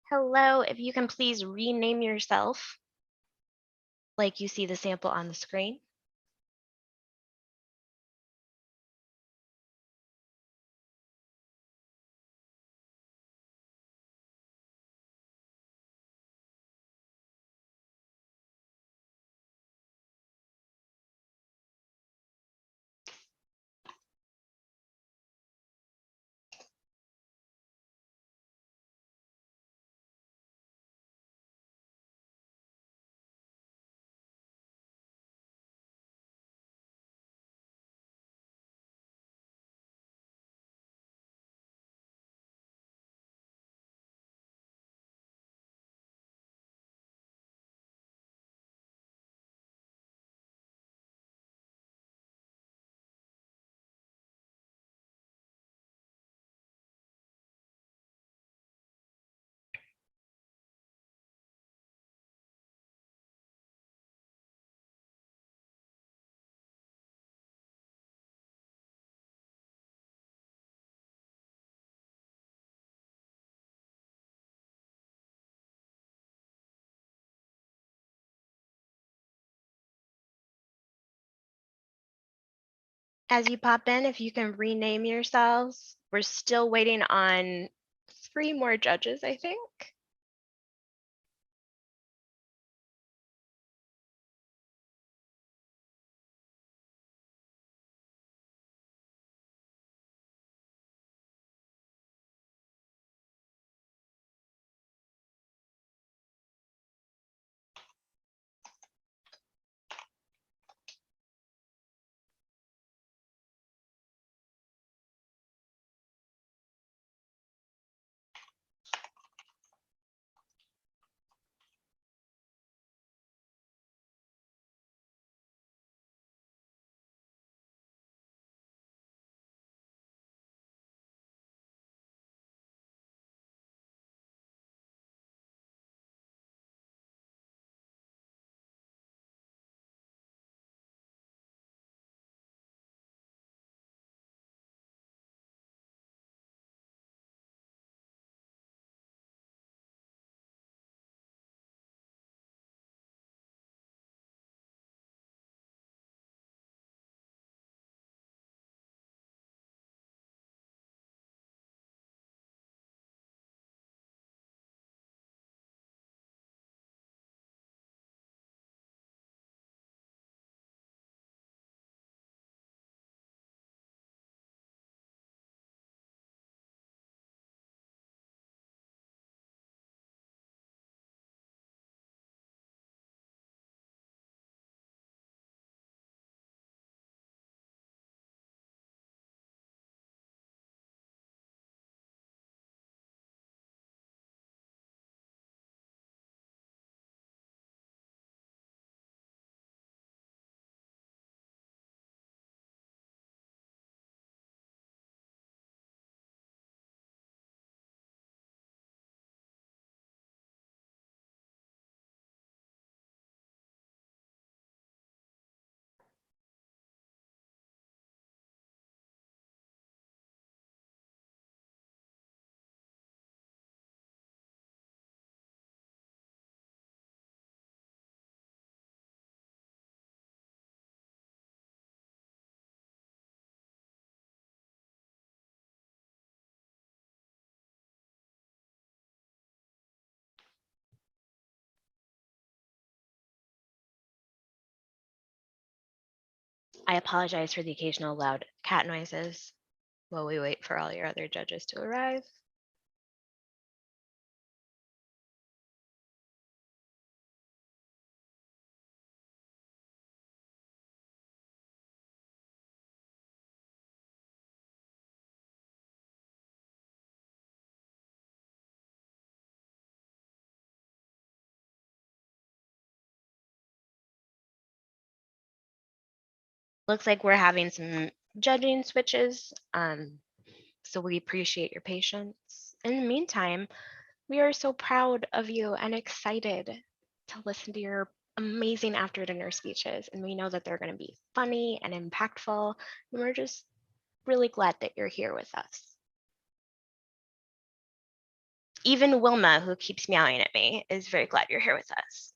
Hello, if you can please rename yourself like you see the sample on the screen. As you pop in, if you can rename yourselves, we're still waiting on 3 more judges, I think. I apologize for the occasional loud cat noises while we wait for all your other judges to arrive. Looks like we're having some judging switches, so we appreciate your patience. In the meantime, we are so proud of you and excited to listen to your amazing after dinner speeches. And we know that they're going to be funny and impactful. And we're just really glad that you're here with us. Even Wilma, who keeps meowing at me, is very glad you're here with us.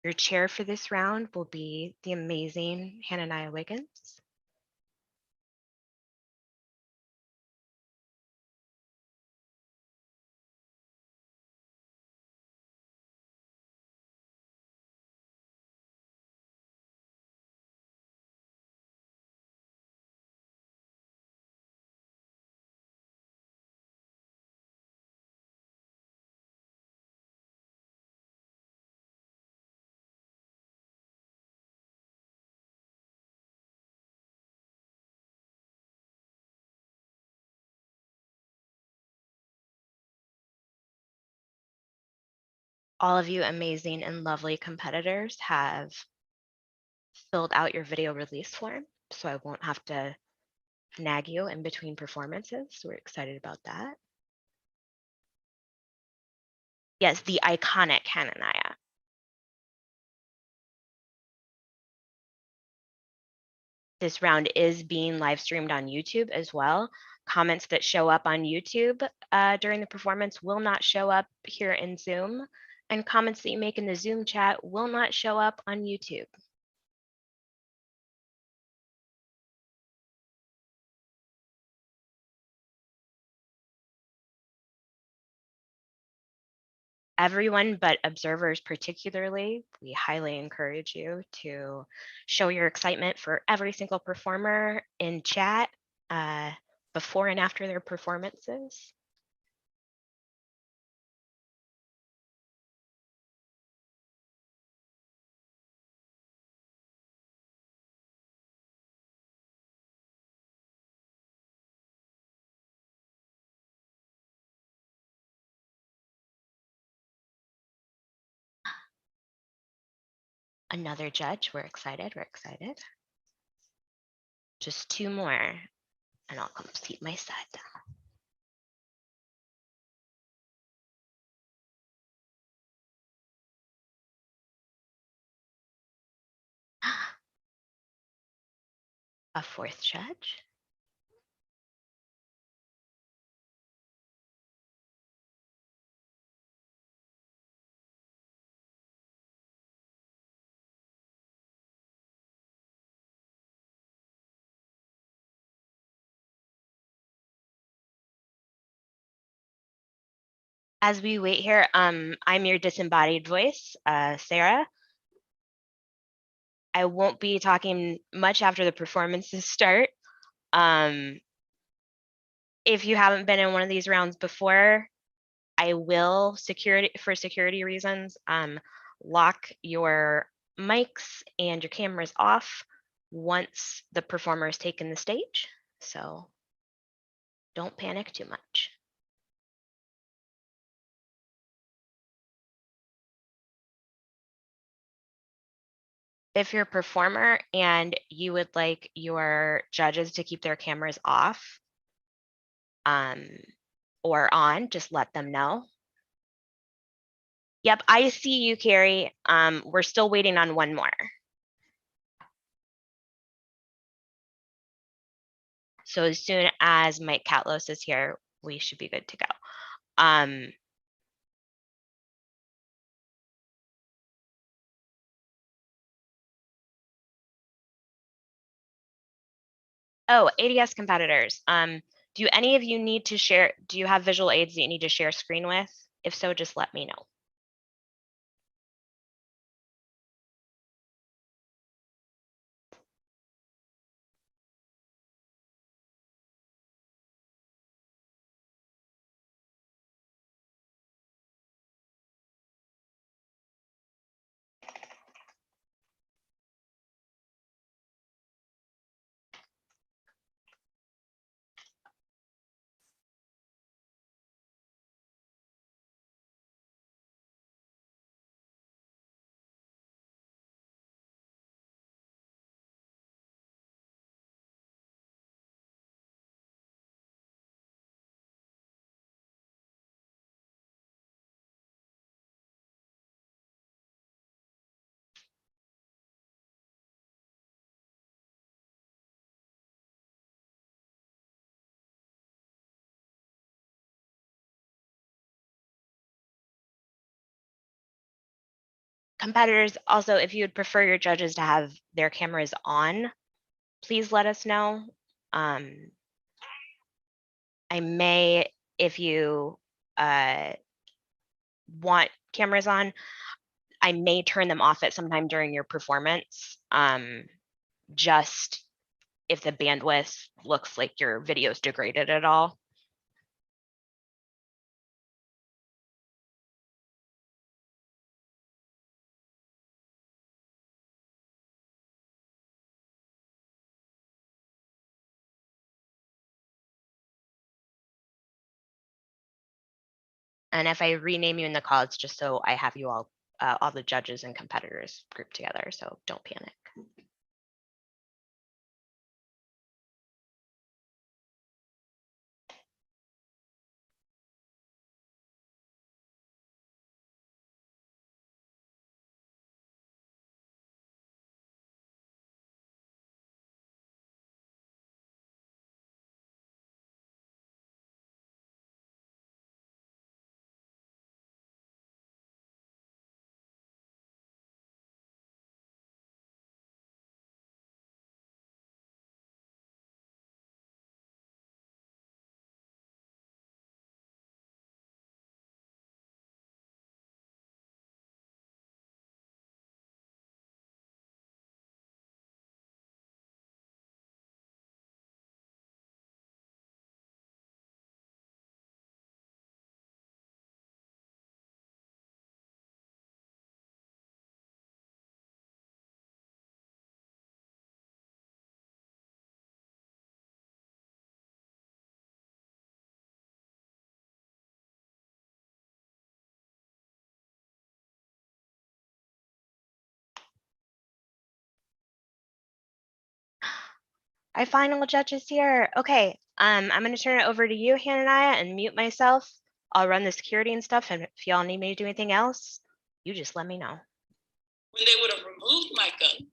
Your chair for this round will be the amazing Hananiah Wiggins. All of you amazing and lovely competitors have filled out your video release form, so I won't have to nag you in between performances. So we're excited about that. Yes, the iconic Hananiah. This round is being live streamed on YouTube as well. Comments that show up on YouTube during the performance will not show up here in Zoom, and comments that you make in the Zoom chat will not show up on YouTube. Everyone but observers particularly, we highly encourage you to show your excitement for every single performer in chat before and after their performances. Another judge, we're excited, we're excited. Just two more and I'll complete my set. A fourth judge. As we wait here, I'm your disembodied voice, Sarah. I won't be talking much after the performances start. If you haven't been in one of these rounds before, I will, for security reasons, lock your mics and your cameras off once the performer has taken the stage. So don't panic too much. If you're a performer and you would like your judges to keep their cameras off or on, just let them know. Yep, I see you, Carrie. We're still waiting on one more. So as soon as Mike Catlos is here, we should be good to go. Oh, ADS competitors. Do any of you need to share? Do you have visual aids that you need to share screen with? If so, just let me know. competitors, also, if you would prefer your judges to have their cameras on, please let us know. I may, if you want cameras on, I may turn them off at some time during your performance. Just if the bandwidth looks like your video's degraded at all. And if I rename you in the call, it's just so I have you all the judges and competitors grouped together. So don't panic. Our final judges here. Okay, I'm going to turn it over to you, Hananiah, and mute myself. I'll run the security and stuff, and if y'all need me to do anything else, you just let me know.
When they would have removed my gun.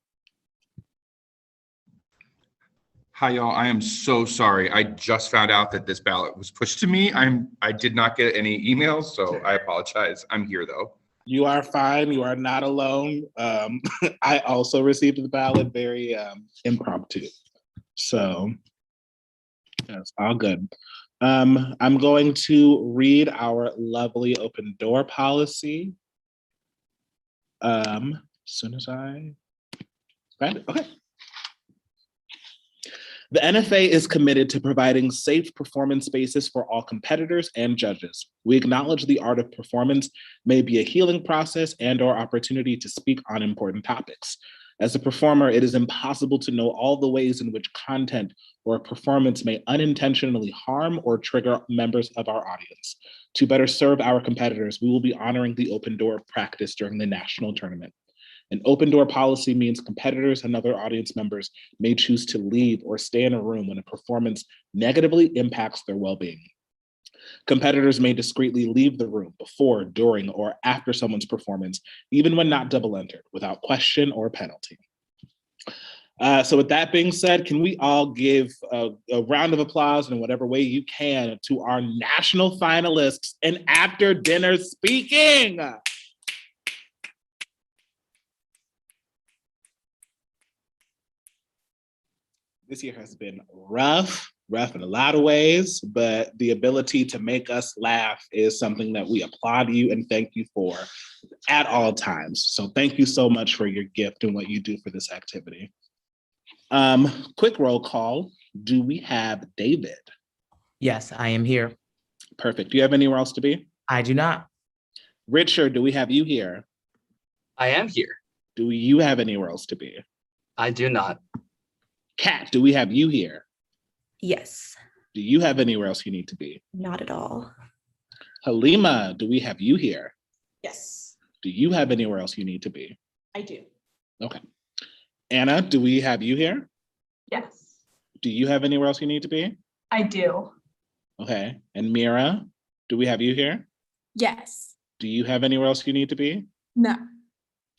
Hi, y'all. I am so sorry. I just found out that this ballot was pushed to me. I did not get any emails, so I apologize. I'm here though.
You are fine. You are not alone. I also received the ballot very impromptu. So that's all good. I'm going to read our lovely open door policy. As soon as I find it. Okay. The NFA is committed to providing safe performance spaces for all competitors and judges. We acknowledge the art of performance may be a healing process and/or opportunity to speak on important topics. As a performer, it is impossible to know all the ways in which content or performance may unintentionally harm or trigger members of our audience. To better serve our competitors, we will be honoring the open door practice during the national tournament. An open door policy means competitors and other audience members may choose to leave or stay in a room when a performance negatively impacts their well-being. Competitors may discreetly leave the room before, during, or after someone's performance, even when not double-entered, without question or penalty. So with that being said, can we all give a round of applause in whatever way you can to our national finalists in after dinner speaking? This year has been rough in a lot of ways, but the ability to make us laugh is something that we applaud you and thank you for at all times. So thank you so much for your gift and what you do for this activity. Quick roll call. Do we have David?
Yes, I am here.
Perfect. Do you have anywhere else to be?
I do not.
Richard, do we have you here?
I am here.
Do you have anywhere else to be?
I do not.
Kat, do we have you here?
Yes.
Do you have anywhere else you need to be?
Not at all.
Halima, do we have you here?
Yes,
Do you have anywhere else you need to be?
I do.
Okay. Anna, do we have you here?
Yes,
Do you have anywhere else you need to be?
I do.
Okay. And Mira, do we have you here?
Yes.
Do you have anywhere else you need to be?
No.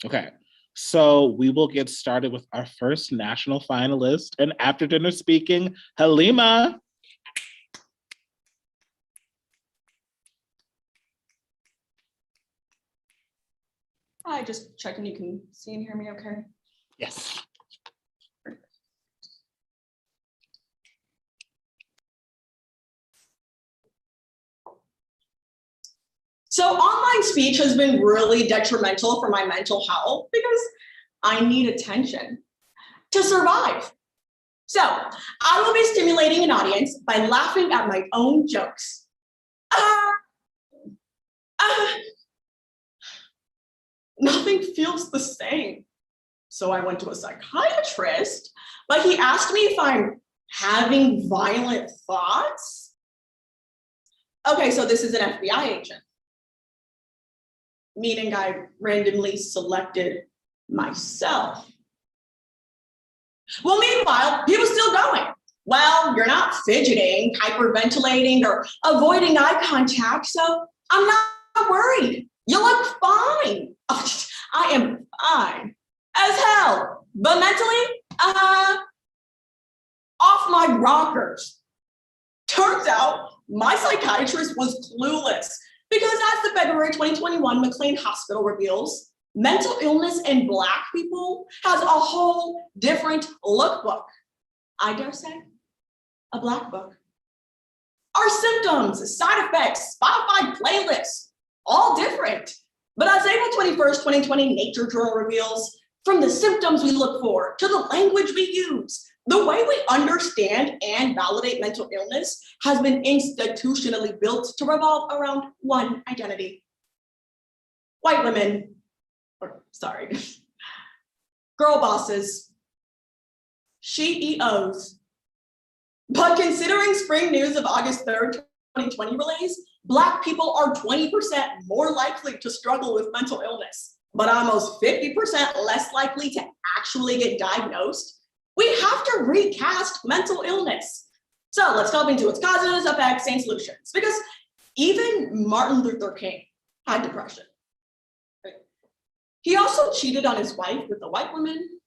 Okay. So we will get started with our first national finalist and after dinner speaking, Halima.
Hi, just checking you can see and hear me okay?
Yes.
So online speech has been really detrimental for my mental health because I need attention to survive. So I will be stimulating an audience by laughing at my own jokes. Nothing feels the same. So I went to a psychiatrist, but he asked me if I'm having violent thoughts. Okay, so this is an FBI agent, meaning I randomly selected myself. Well, meanwhile, he was still going. Well, you're not fidgeting, hyperventilating, or avoiding eye contact, so I'm not worried. You look fine. I am fine as hell, but mentally, off my rockers. Turns out my psychiatrist was clueless because as the February 2021 McLean Hospital reveals, mental illness in Black people has a whole different lookbook. I dare say, a Black book. Our symptoms, side effects, Spotify playlists, all different. But as April 21st, 2020 Nature Journal reveals, from the symptoms we look for to the language we use, the way we understand and validate mental illness has been institutionally built to revolve around one identity. White women, or sorry, girl bosses, CEOs. But considering spring news of August 3rd, 2020 relays, Black people are 20% more likely to struggle with mental illness, but almost 50% less likely to actually get diagnosed. We have to recast mental illness. So let's delve into its causes, effects, and solutions, because even Martin Luther King had depression. He also cheated on his wife with a white woman.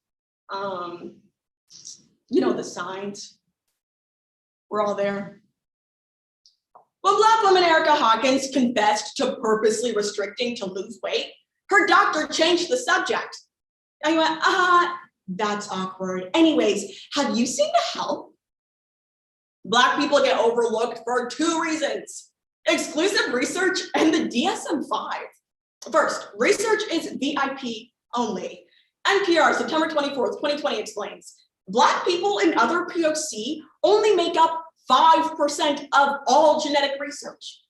You know, the signs. We're all there. When Black woman Erica Hawkins confessed to purposely restricting to lose weight, her doctor changed the subject. And he went, that's awkward. Anyways, have you seen the help? Black people get overlooked for two reasons: exclusive research and the DSM-5. First, research is VIP only. NPR, September 24th, 2020 explains, Black people and other POC only make up 5% of all genetic research.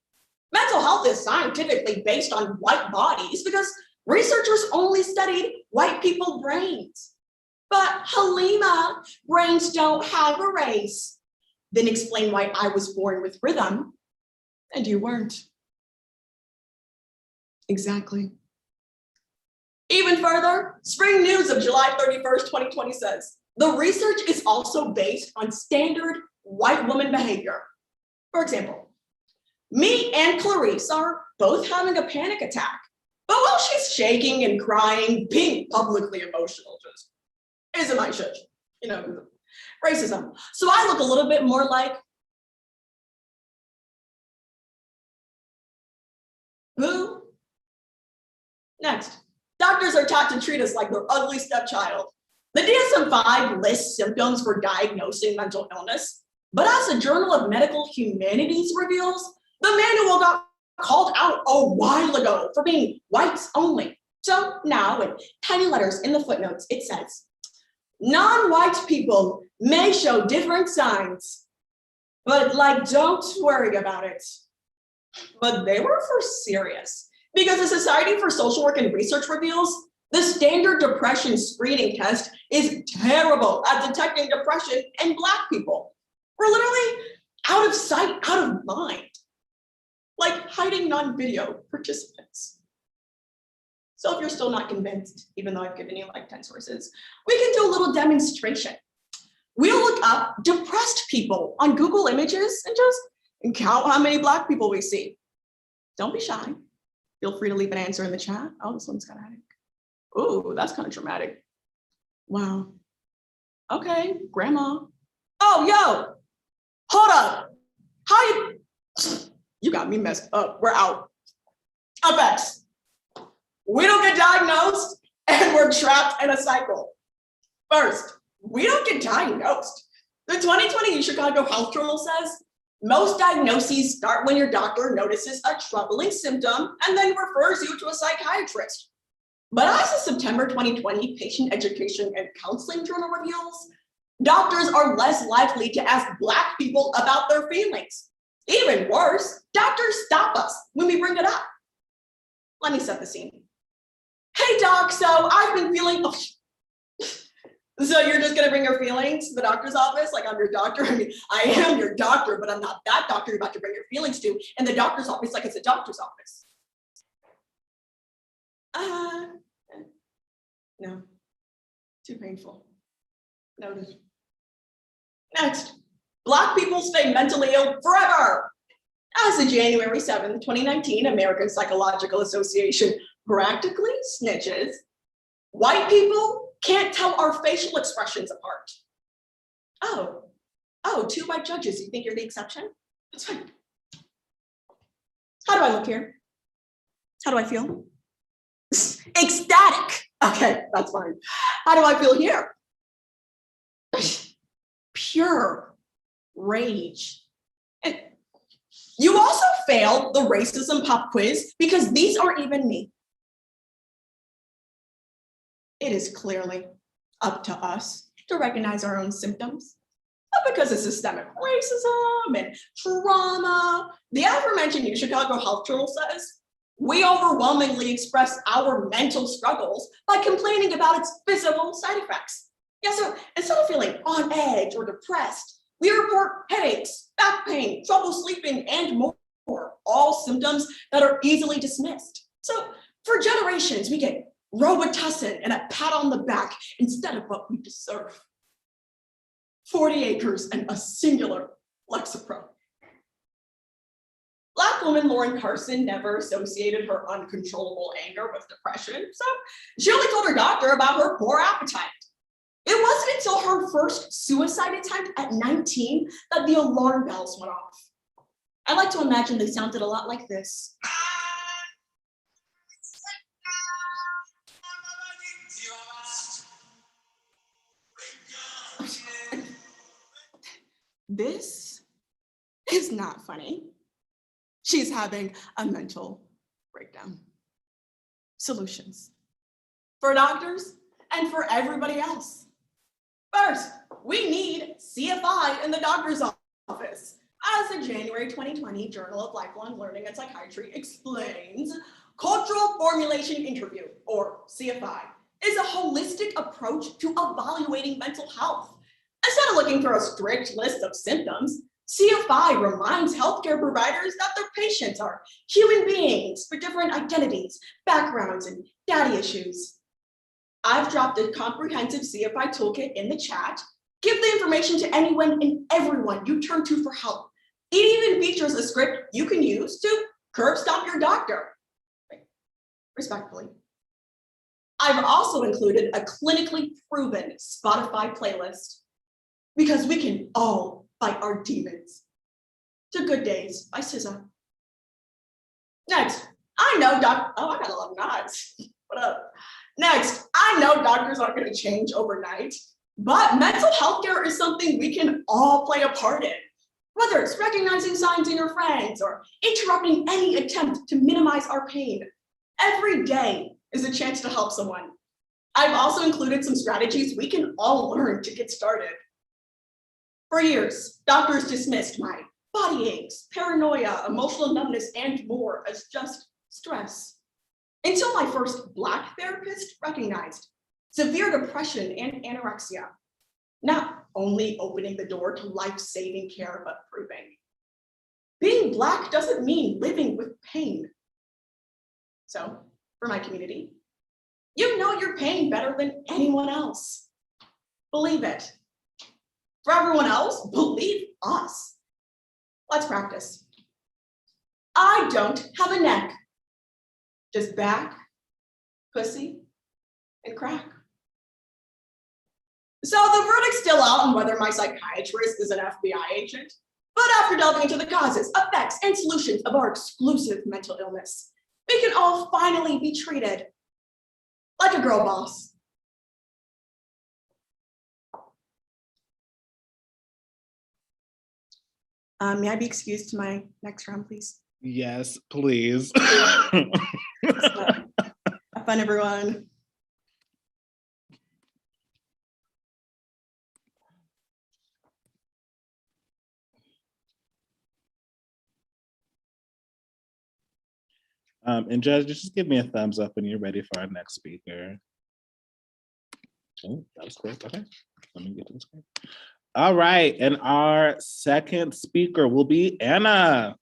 Mental health is scientifically based on white bodies because researchers only studied white people's brains. But Halima, brains don't have a race. Then explain why I was born with rhythm and you weren't. Exactly. Even further, spring news of July 31st, 2020 says, the research is also based on standard white woman behavior. For example, me and Clarice are both having a panic attack, but while she's shaking and crying, being publicly emotional just isn't my shit, you know, racism. So I look a little bit more like, who? Next, doctors are taught to treat us like their ugly stepchild. The DSM-5 lists symptoms for diagnosing mental illness, but as the Journal of Medical Humanities reveals, the manual got called out a while ago for being whites only. So now, in tiny letters in the footnotes, it says, non-white people may show different signs, but like, don't worry about it. But they were for serious, because the Society for Social Work and Research reveals the standard depression screening test is terrible at detecting depression in Black people. We're literally out of sight, out of mind, like hiding non-video participants. So if you're still not convinced, even though I've given you like 10 sources, we can do a little demonstration. We'll look up depressed people on Google Images and just count how many Black people we see. Don't be shy. Feel free to leave an answer in the chat. Oh, this one's kind of headache. Ooh, that's kind of traumatic. Wow. Okay, grandma. Oh, yo, hold up. How you got me messed up. We're out. Effects. we don't get diagnosed and we're trapped in a cycle. First, we don't get diagnosed. The 2020 Chicago Health Journal says most diagnoses start when your doctor notices a troubling symptom and then refers you to a psychiatrist. But as the September 2020 Patient Education and Counseling Journal reveals, doctors are less likely to ask Black people about their feelings. Even worse, doctors stop us when we bring it up. Let me set the scene. Hey doc, so I've been feeling, so you're just gonna bring your feelings to the doctor's office? Like I'm your doctor? I mean, I am your doctor, but I'm not that doctor you're about to bring your feelings to in the doctor's office like it's a doctor's office. No, too painful. Noted. Next, Black people stay mentally ill forever. As of January 7th, 2019, American Psychological Association practically snitches. White people can't tell our facial expressions apart. Oh, 2 white judges, you think you're the exception? That's fine. How do I look here? How do I feel? Ecstatic. Okay, that's fine. How do I feel here? Pure rage. And you also failed the racism pop quiz because these aren't even me. It is clearly up to us to recognize our own symptoms. Not because of systemic racism and trauma. The aforementioned New Chicago Health Journal says, we overwhelmingly express our mental struggles by complaining about its physical side effects. Yeah, so instead of feeling on edge or depressed, we report headaches, back pain, trouble sleeping, and more, all symptoms that are easily dismissed. So for generations, we get Robitussin and a pat on the back instead of what we deserve. 40 acres and a singular Lexapro. Black woman Lauren Carson never associated her uncontrollable anger with depression, so she only told her doctor about her poor appetite. It wasn't until her first suicide attempt at 19 that the alarm bells went off. I like to imagine they sounded a lot like this. This is not funny. She's having a mental breakdown. Solutions for doctors and for everybody else. First, we need CFI in the doctor's office. As the January 2020 Journal of Lifelong Learning and Psychiatry explains, cultural formulation interview, or CFI, is a holistic approach to evaluating mental health. Instead of looking for a strict list of symptoms, CFI reminds healthcare providers that their patients are human beings with different identities, backgrounds, and daddy issues. I've dropped a comprehensive CFI toolkit in the chat. Give the information to anyone and everyone you turn to for help. It even features a script you can use to curb stomp your doctor. Respectfully. I've also included a clinically proven Spotify playlist because we can all fight our demons. To Good Days by SZA. Next, I know I got a lot of nods. What up? Next, I know doctors aren't going to change overnight, but mental health care is something we can all play a part in. Whether it's recognizing signs in your friends or interrupting any attempt to minimize our pain, every day is a chance to help someone. I've also included some strategies we can all learn to get started. For years, doctors dismissed my body aches, paranoia, emotional numbness, and more as just stress. Until my first Black therapist recognized severe depression and anorexia, not only opening the door to life-saving care, but proving being Black doesn't mean living with pain. So, for my community, you know your pain better than anyone else. Believe it. For everyone else, believe us. Let's practice. I don't have a neck, just back, pussy, and crack. So the verdict's still out on whether my psychiatrist is an FBI agent, but after delving into the causes, effects, and solutions of our exclusive mental illness, we can all finally be treated
like a girl boss. May I be excused to my next round, please?
Yes, please.
Have fun, everyone.
And Judge, just give me a thumbs up when you're ready for our next speaker. Oh, that was quick. Okay, let me get to the screen. All right, and our second speaker will be Anna.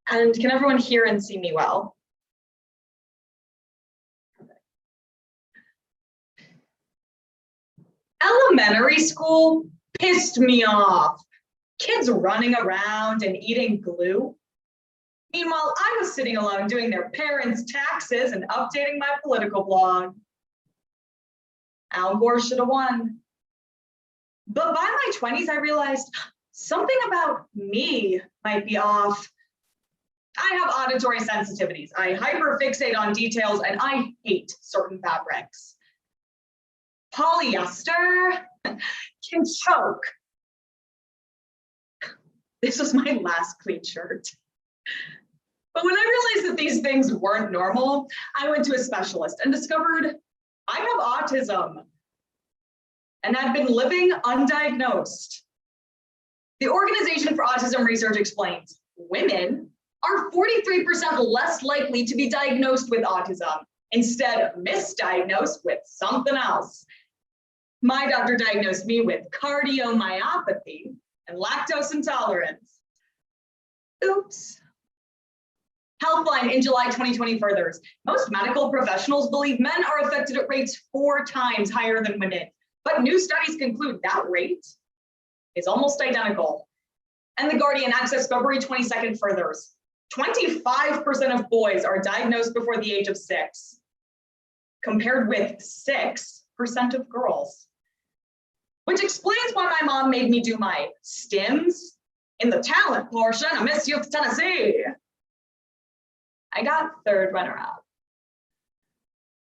And can everyone hear and see me well? Elementary school pissed me off. Kids running around and eating glue. Meanwhile, I was sitting alone doing their parents' taxes and updating my political blog. Al Gore should have won. But by my 20s, I realized something about me might be off. I have auditory sensitivities. I hyperfixate on details and I hate certain fabrics. Polyester can choke. This was my last clean shirt. But when I realized that these things weren't normal, I went to a specialist and discovered I have autism and I've been living undiagnosed. The Organization for Autism Research explains women are 43% less likely to be diagnosed with autism, instead misdiagnosed with something else. My doctor diagnosed me with cardiomyopathy and lactose intolerance. Oops. Healthline in July 2020 furthers. Most medical professionals believe men are affected at rates 4 times higher than women, but new studies conclude that rate is almost identical. And The Guardian Access February 22nd furthers. 25% of boys are diagnosed before the age of 6, compared with 6% of girls. Which explains why my mom made me do my stims in the talent portion of Miss Youth Tennessee. I got 3rd runner-up.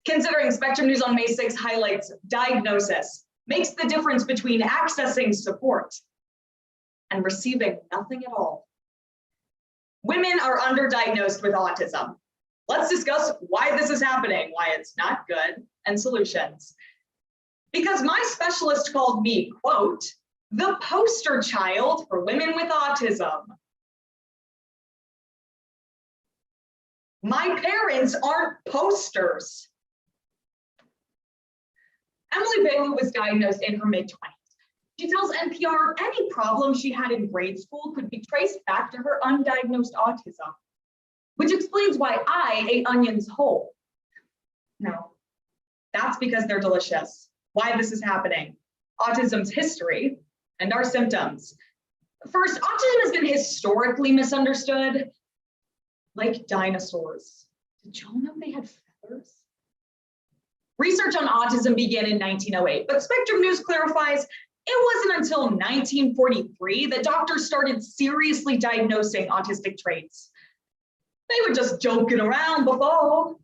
Considering Spectrum News on May 6 highlights diagnosis makes the difference between accessing support and receiving nothing at all. Women are underdiagnosed with autism. Let's discuss why this is happening, why it's not good, and solutions. Because my specialist called me, quote, the poster child for women with autism. My parents aren't posters. Emily Bailey was diagnosed in her mid-20s. She tells NPR any problem she had in grade school could be traced back to her undiagnosed autism, which explains why I ate onions whole. No, that's because they're delicious. Why this is happening, autism's history, and our symptoms. First, autism has been historically misunderstood, like dinosaurs. Did y'all know they had feathers? Research on autism began in 1908, but Spectrum News clarifies it wasn't until 1943 that doctors started seriously diagnosing autistic traits. They were just joking around before.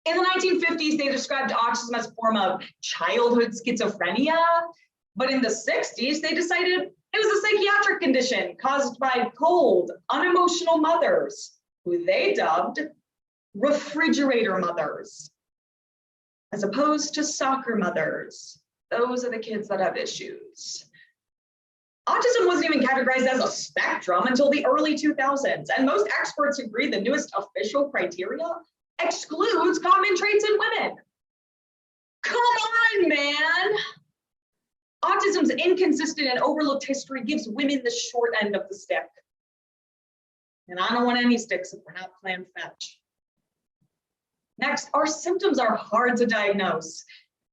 In the 1950s, they described autism as a form of childhood schizophrenia, but in the 60s, they decided it was a psychiatric condition caused by cold, unemotional mothers, who they dubbed refrigerator mothers, as opposed to soccer mothers. Those are the kids that have issues. Autism wasn't even categorized as a spectrum until the early 2000s, and most experts agree the newest official criteria excludes common traits in women. Come on, man. Autism's inconsistent and overlooked history gives women the short end of the stick. And I don't want any sticks if we're not playing fetch. Next, our symptoms are hard to diagnose.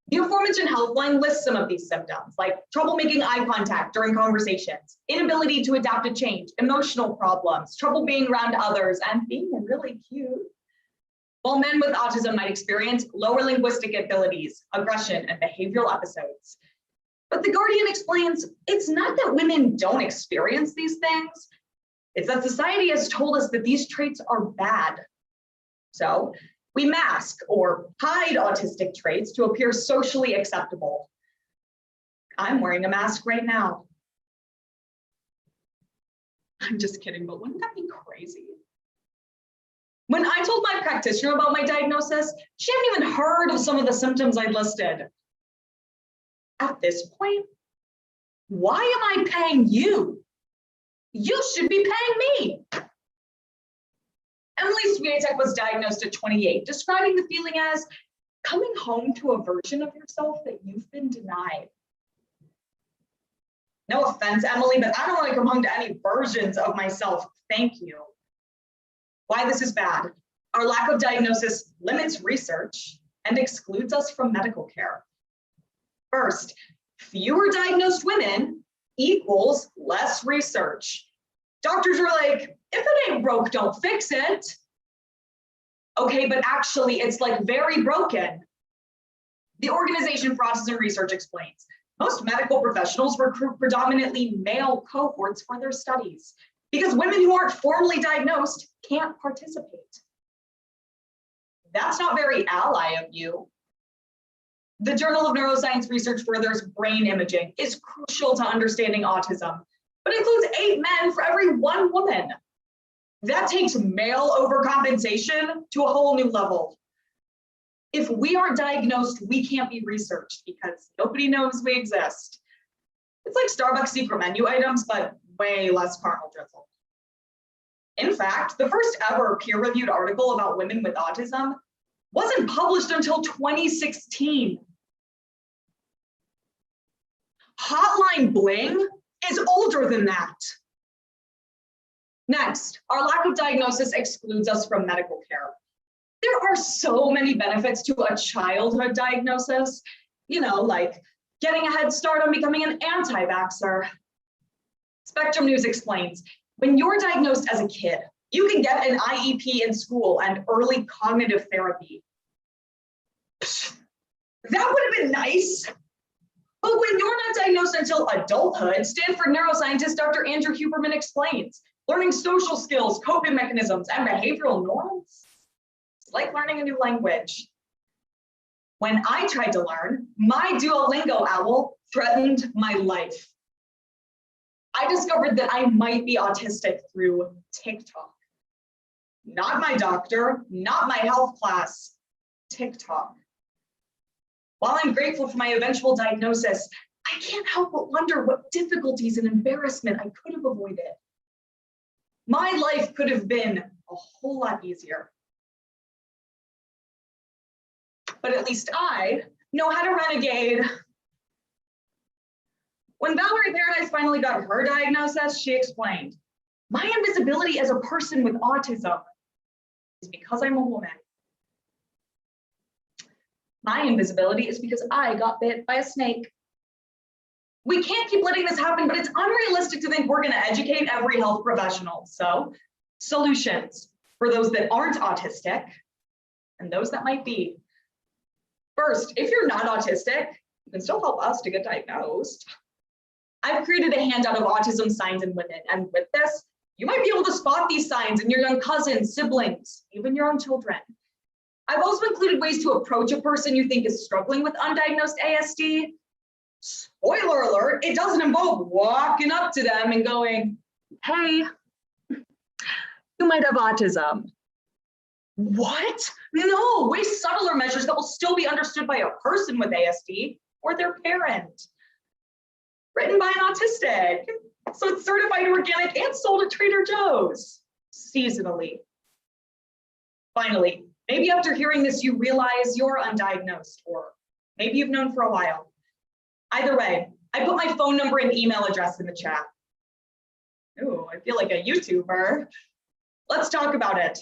The aforementioned Healthline lists some of these symptoms, like trouble making eye contact during conversations, inability to adapt to change, emotional problems, trouble being around others, and being really cute. While men with autism might experience lower linguistic abilities, aggression, and behavioral episodes. But The Guardian explains it's not that women don't experience these things, it's that society has told us that these traits are bad. So we mask or hide autistic traits to appear socially acceptable. I'm wearing a mask right now. I'm just kidding, but wouldn't that be crazy? When I told my practitioner about my diagnosis, she hadn't even heard of some of the symptoms I listed. At this point, why am I paying you? You should be paying me. Emily Swiatek was diagnosed at 28, describing the feeling as coming home to a version of yourself that you've been denied. No offense, Emily, but I don't want to come home to any versions of myself. Thank you. Why this is bad. Our lack of diagnosis limits research and excludes us from medical care. First, fewer diagnosed women equals less research. Doctors are like, if it ain't broke, don't fix it. Okay, but actually it's like very broken. The Organization for Autism Research explains, most medical professionals recruit predominantly male cohorts for their studies because women who aren't formally diagnosed can't participate. That's not very ally of you. The Journal of Neuroscience Research furthers brain imaging is crucial to understanding autism, but includes 8 men for every 1 woman. That takes male overcompensation to a whole new level. If we aren't diagnosed, we can't be researched because nobody knows we exist. It's like Starbucks secret menu items, but way less caramel drizzle. In fact, the first ever peer-reviewed article about women with autism wasn't published until 2016. Hotline Bling is older than that. Next, our lack of diagnosis excludes us from medical care. There are so many benefits to a childhood diagnosis, like getting a head start on becoming an anti-vaxxer. Spectrum News explains, when you're diagnosed as a kid, you can get an IEP in school and early cognitive therapy. That would have been nice. But when you're not diagnosed until adulthood, Stanford neuroscientist Dr. Andrew Huberman explains, learning social skills, coping mechanisms, and behavioral norms, it's like learning a new language. When I tried to learn, my Duolingo owl threatened my life. I discovered that I might be autistic through TikTok. Not my doctor, not my health class, TikTok. While I'm grateful for my eventual diagnosis, I can't help but wonder what difficulties and embarrassment I could have avoided. My life could have been a whole lot easier. But at least I know how to renegade. When Valerie Paradise finally got her diagnosis, she explained, my invisibility as a person with autism is because I'm a woman. My invisibility is because I got bit by a snake. We can't keep letting this happen, but it's unrealistic to think we're going to educate every health professional. So, solutions for those that aren't autistic and those that might be. First, if you're not autistic, you can still help us to get diagnosed. I've created a handout of autism signs in women, and with this, you might be able to spot these signs in your young cousins, siblings, even your own children. I've also included ways to approach a person you think is struggling with undiagnosed ASD. Spoiler alert, it doesn't involve walking up to them and going, hey, you might have autism. What? No, way subtler measures that will still be understood by a person with ASD or their parent. Written by an autistic, so it's certified organic and sold at Trader Joe's, seasonally. Finally, maybe after hearing this, you realize you're undiagnosed, or maybe you've known for a while. Either way, I put my phone number and email address in the chat. Ooh, I feel like a YouTuber. Let's talk about it.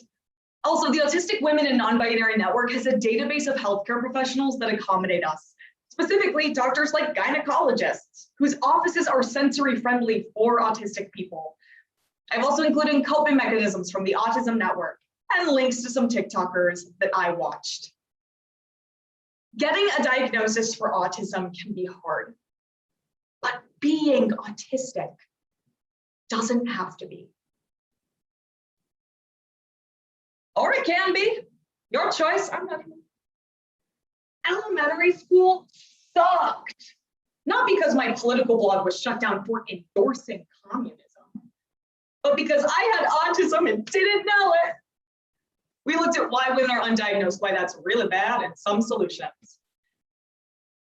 Also, the Autistic Women and Non-Binary Network has a database of healthcare professionals that accommodate us, specifically doctors like gynecologists, whose offices are sensory-friendly for autistic people. I've also included coping mechanisms from the Autism Network and links to some TikTokers that I watched. Getting a diagnosis for autism can be hard. being autistic doesn't have to be. Or it can be. Your choice. I'm not. Elementary school sucked. Not because my political blog was shut down for endorsing communism, but because I had autism and didn't know it. We looked at why women are undiagnosed, why that's really bad, and some solutions.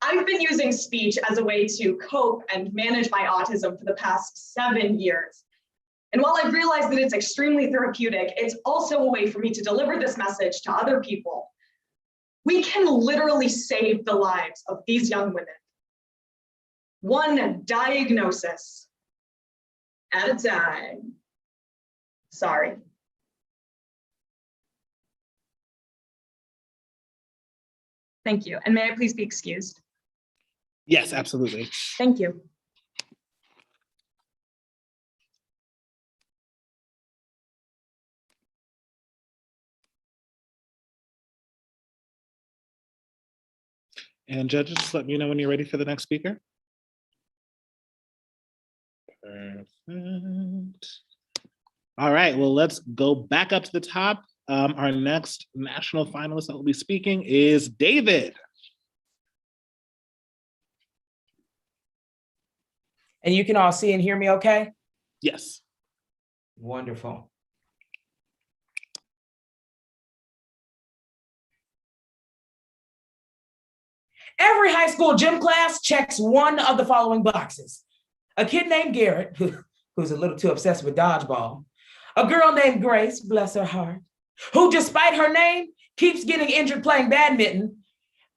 I've been using speech as a way to cope and manage my autism for the past 7 years. And while I've realized that it's extremely therapeutic, it's also a way for me to deliver this message to other people. We can literally save the lives of these young women. One diagnosis at a time. Sorry. Thank you. And may I please be excused?
Yes, absolutely.
Thank you.
And judges, just let me know when you're ready for the next speaker. Perfect. All right, well, let's go back up to the top. Our next national finalist that will be speaking is David.
And you can all see and hear me okay?
Yes.
Wonderful. Every high school gym class checks one of the following boxes. A kid named Garrett, who's a little too obsessed with dodgeball. A girl named Grace, bless her heart, who despite her name, keeps getting injured playing badminton.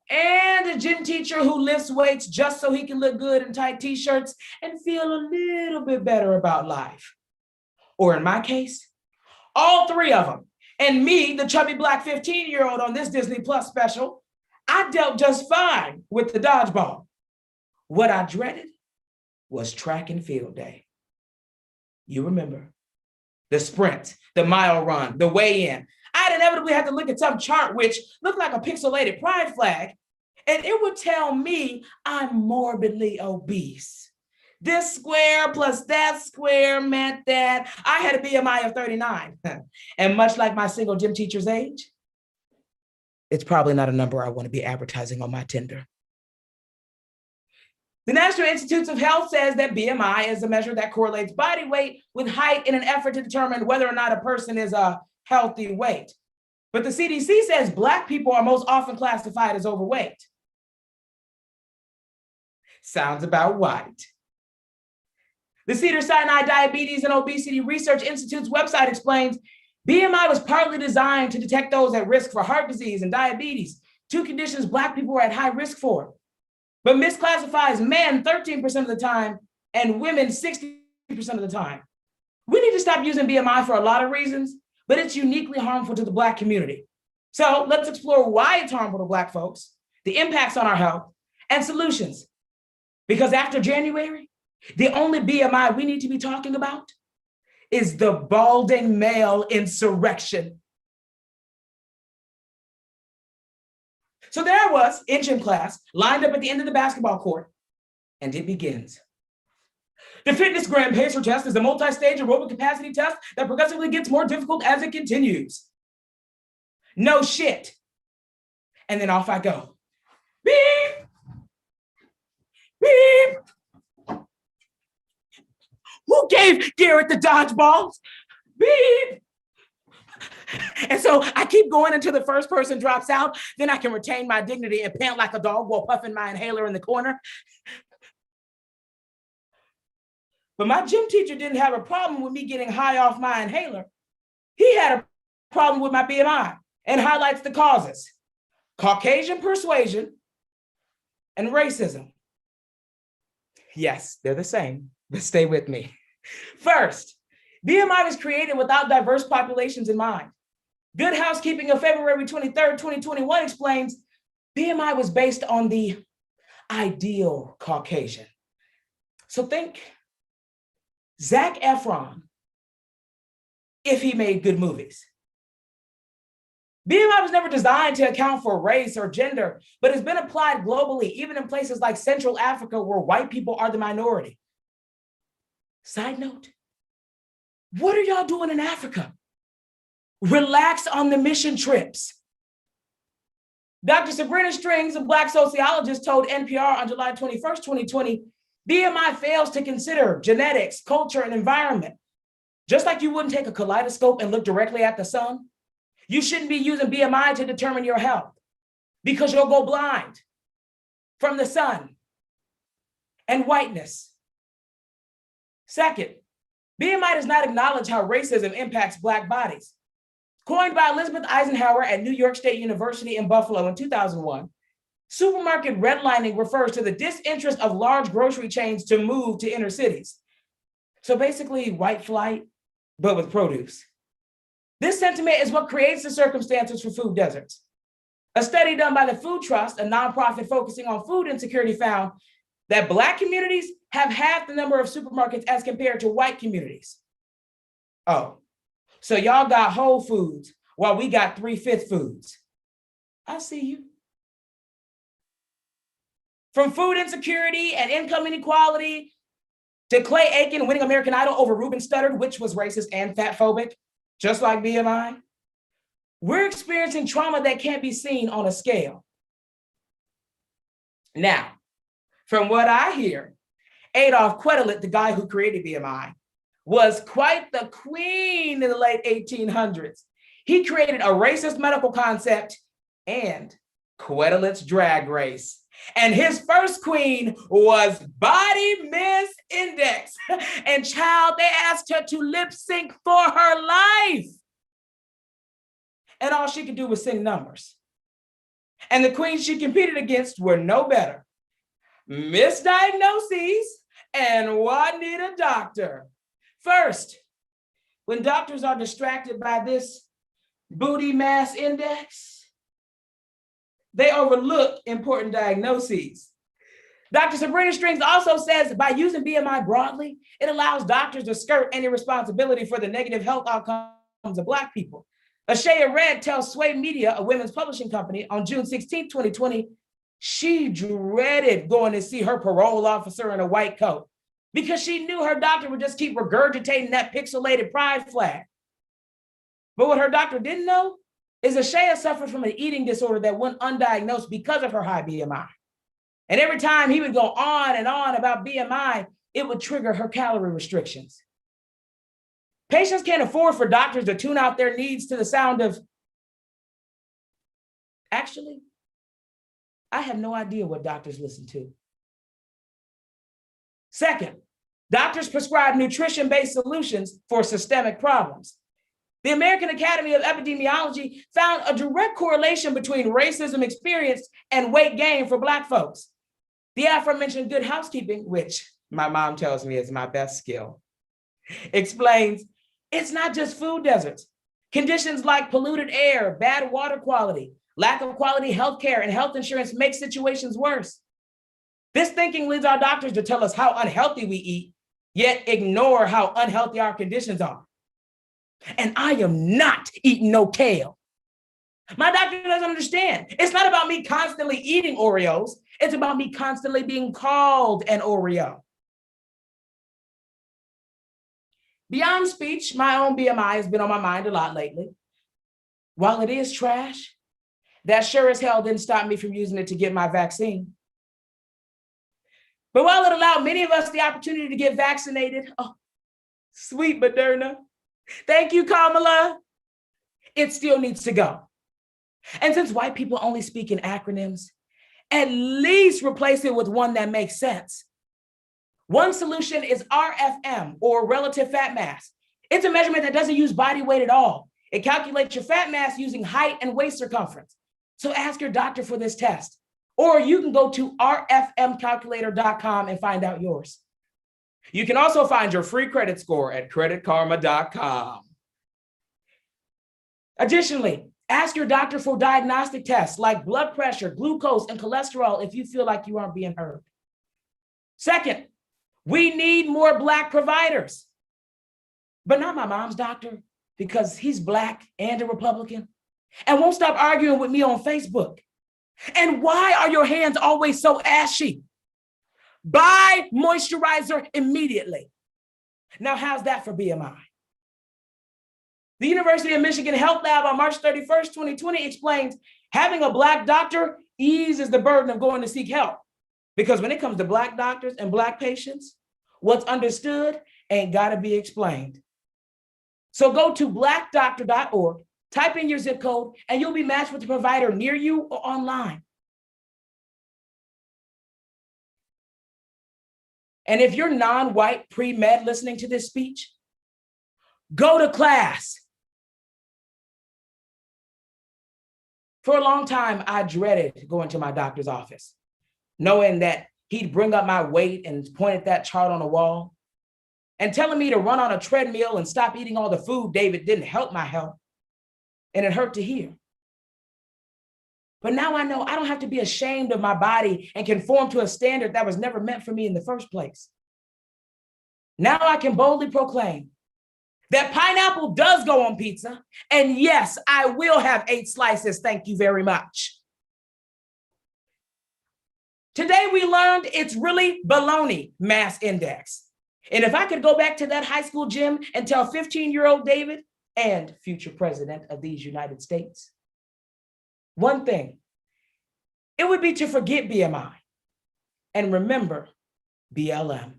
And a gym teacher who lifts weights just so he can look good in tight t-shirts and feel a little bit better about life. Or in my case, all three of them. And me, the chubby black 15-year-old on this Disney Plus special, I dealt just fine with the dodgeball. What I dreaded was track and field day. You remember, the sprint, the mile run, the weigh-in. I'd inevitably have to look at some chart which looked like a pixelated pride flag, and it would tell me I'm morbidly obese. This square plus that square meant that I had a BMI of 39. And much like my single gym teacher's age, it's probably not a number I want to be advertising on my Tinder. The National Institutes of Health says that BMI is a measure that correlates body weight with height in an effort to determine whether or not a person is a healthy weight. But the CDC says Black people are most often classified as overweight. Sounds about right. The Cedars-Sinai Diabetes and Obesity Research Institute's website explains BMI was partly designed to detect those at risk for heart disease and diabetes, two conditions Black people are at high risk for, but misclassifies men 13% of the time and women 60% of the time. We need to stop using BMI for a lot of reasons, but it's uniquely harmful to the Black community. So let's explore why it's harmful to Black folks, the impacts on our health, and solutions. Because after January, the only BMI we need to be talking about is the balding male insurrection. So there I was in gym class, lined up at the end of the basketball court, and it begins. The Fitness Gram Pacer test is a multi-stage aerobic capacity test that progressively gets more difficult as it continues. No shit. And then off I go. Beep! Beep! Who gave Garrett the dodgeballs? Beep! And so I keep going until the first person drops out. Then I can retain my dignity and pant like a dog while puffing my inhaler in the corner. But my gym teacher didn't have a problem with me getting high off my inhaler. He had a problem with my BMI and highlights the causes: Caucasian persuasion and racism. Yes, they're the same, but stay with me. First, BMI was created without diverse populations in mind. Good Housekeeping of February 23rd, 2021 explains BMI was based on the ideal Caucasian. So think Zac Efron if he made good movies. BMI was never designed to account for race or gender, but has been applied globally, even in places like Central Africa where white people are the minority. Side note, what are y'all doing in Africa? Relax on the mission trips. Dr. Sabrina Strings, a Black sociologist, told NPR on July 21st, 2020, BMI fails to consider genetics, culture, and environment. Just like you wouldn't take a kaleidoscope and look directly at the sun, you shouldn't be using BMI to determine your health because you'll go blind from the sun and whiteness. Second, BMI does not acknowledge how racism impacts Black bodies. Coined by Elizabeth Eisenhower at New York State University in Buffalo in 2001, supermarket redlining refers to the disinterest of large grocery chains to move to inner cities. So basically, white flight, but with produce. This sentiment is what creates the circumstances for food deserts. A study done by the Food Trust, a nonprofit focusing on food insecurity, found that Black communities have half the number of supermarkets as compared to white communities. Oh, so y'all got Whole Foods while we got 3/5 foods. I see you. From food insecurity and income inequality to Clay Aiken winning American Idol over Ruben Studdard, which was racist and fatphobic, just like BMI, we're experiencing trauma that can't be seen on a scale. Now, from what I hear, Adolf Quetelet, the guy who created BMI, was quite the queen in the late 1800s. He created a racist medical concept and Quetelet's drag race. And his first queen was Body Miss Index. And child, they asked her to lip sync for her life. And all she could do was sing numbers. And the queens she competed against were no better. Misdiagnoses and Juanita Doctor. First, when doctors are distracted by this booty mass index, they overlook important diagnoses. Dr. Sabrina Strings also says by using BMI broadly, it allows doctors to skirt any responsibility for the negative health outcomes of Black people. Ashaya Red tells Sway Media, a women's publishing company, on June 16, 2020, she dreaded going to see her parole officer in a white coat because she knew her doctor would just keep regurgitating that pixelated pride flag. But what her doctor didn't know is Ashaya suffered from an eating disorder that went undiagnosed because of her high BMI. And every time he would go on and on about BMI, it would trigger her calorie restrictions. Patients can't afford for doctors to tune out their needs to the sound of, actually, I have no idea what doctors listen to. Second, doctors prescribe nutrition-based solutions for systemic problems. The American Academy of Epidemiology found a direct correlation between racism experienced and weight gain for Black folks. The aforementioned Good Housekeeping, which my mom tells me is my best skill, explains it's not just food deserts. Conditions like polluted air, bad water quality, lack of quality healthcare, and health insurance make situations worse. This thinking leads our doctors to tell us how unhealthy we eat, yet ignore how unhealthy our conditions are. And I am not eating no kale. My doctor doesn't understand. It's not about me constantly eating Oreos. It's about me constantly being called an Oreo. Beyond speech, my own BMI has been on my mind a lot lately. While it is trash, that sure as hell didn't stop me from using it to get my vaccine. But while it allowed many of us the opportunity to get vaccinated, oh, sweet Moderna, thank you, Kamala, it still needs to go. And since white people only speak in acronyms, at least replace it with one that makes sense. One solution is RFM, or relative fat mass. It's a measurement that doesn't use body weight at all. It calculates your fat mass using height and waist circumference. So ask your doctor for this test. Or you can go to rfmcalculator.com and find out yours. You can also find your free credit score at creditkarma.com. Additionally, ask your doctor for diagnostic tests like blood pressure, glucose, and cholesterol if you feel like you aren't being heard. Second, we need more Black providers, but not my mom's doctor because he's Black and a Republican and won't stop arguing with me on Facebook. And why are your hands always so ashy? Buy moisturizer immediately. Now, how's that for BMI? The University of Michigan Health Lab on March 31st, 2020 explains having a Black doctor eases the burden of going to seek help. Because when it comes to Black doctors and Black patients, what's understood ain't gotta be explained. So go to blackdoctor.org, type in your zip code, and you'll be matched with a provider near you or online. And if you're non-white pre-med listening to this speech, go to class. For a long time, I dreaded going to my doctor's office, knowing that he'd bring up my weight and point at that chart on the wall, and telling me to run on a treadmill and stop eating all the food David didn't help my health, and it hurt to hear. But now I know I don't have to be ashamed of my body and conform to a standard that was never meant for me in the first place. Now I can boldly proclaim that pineapple does go on pizza, and yes, I will have 8 slices, thank you very much. Today we learned it's really baloney mass index. And if I could go back to that high school gym and tell 15-year-old David and future president of these United States one thing, it would be to forget BMI and remember BLM.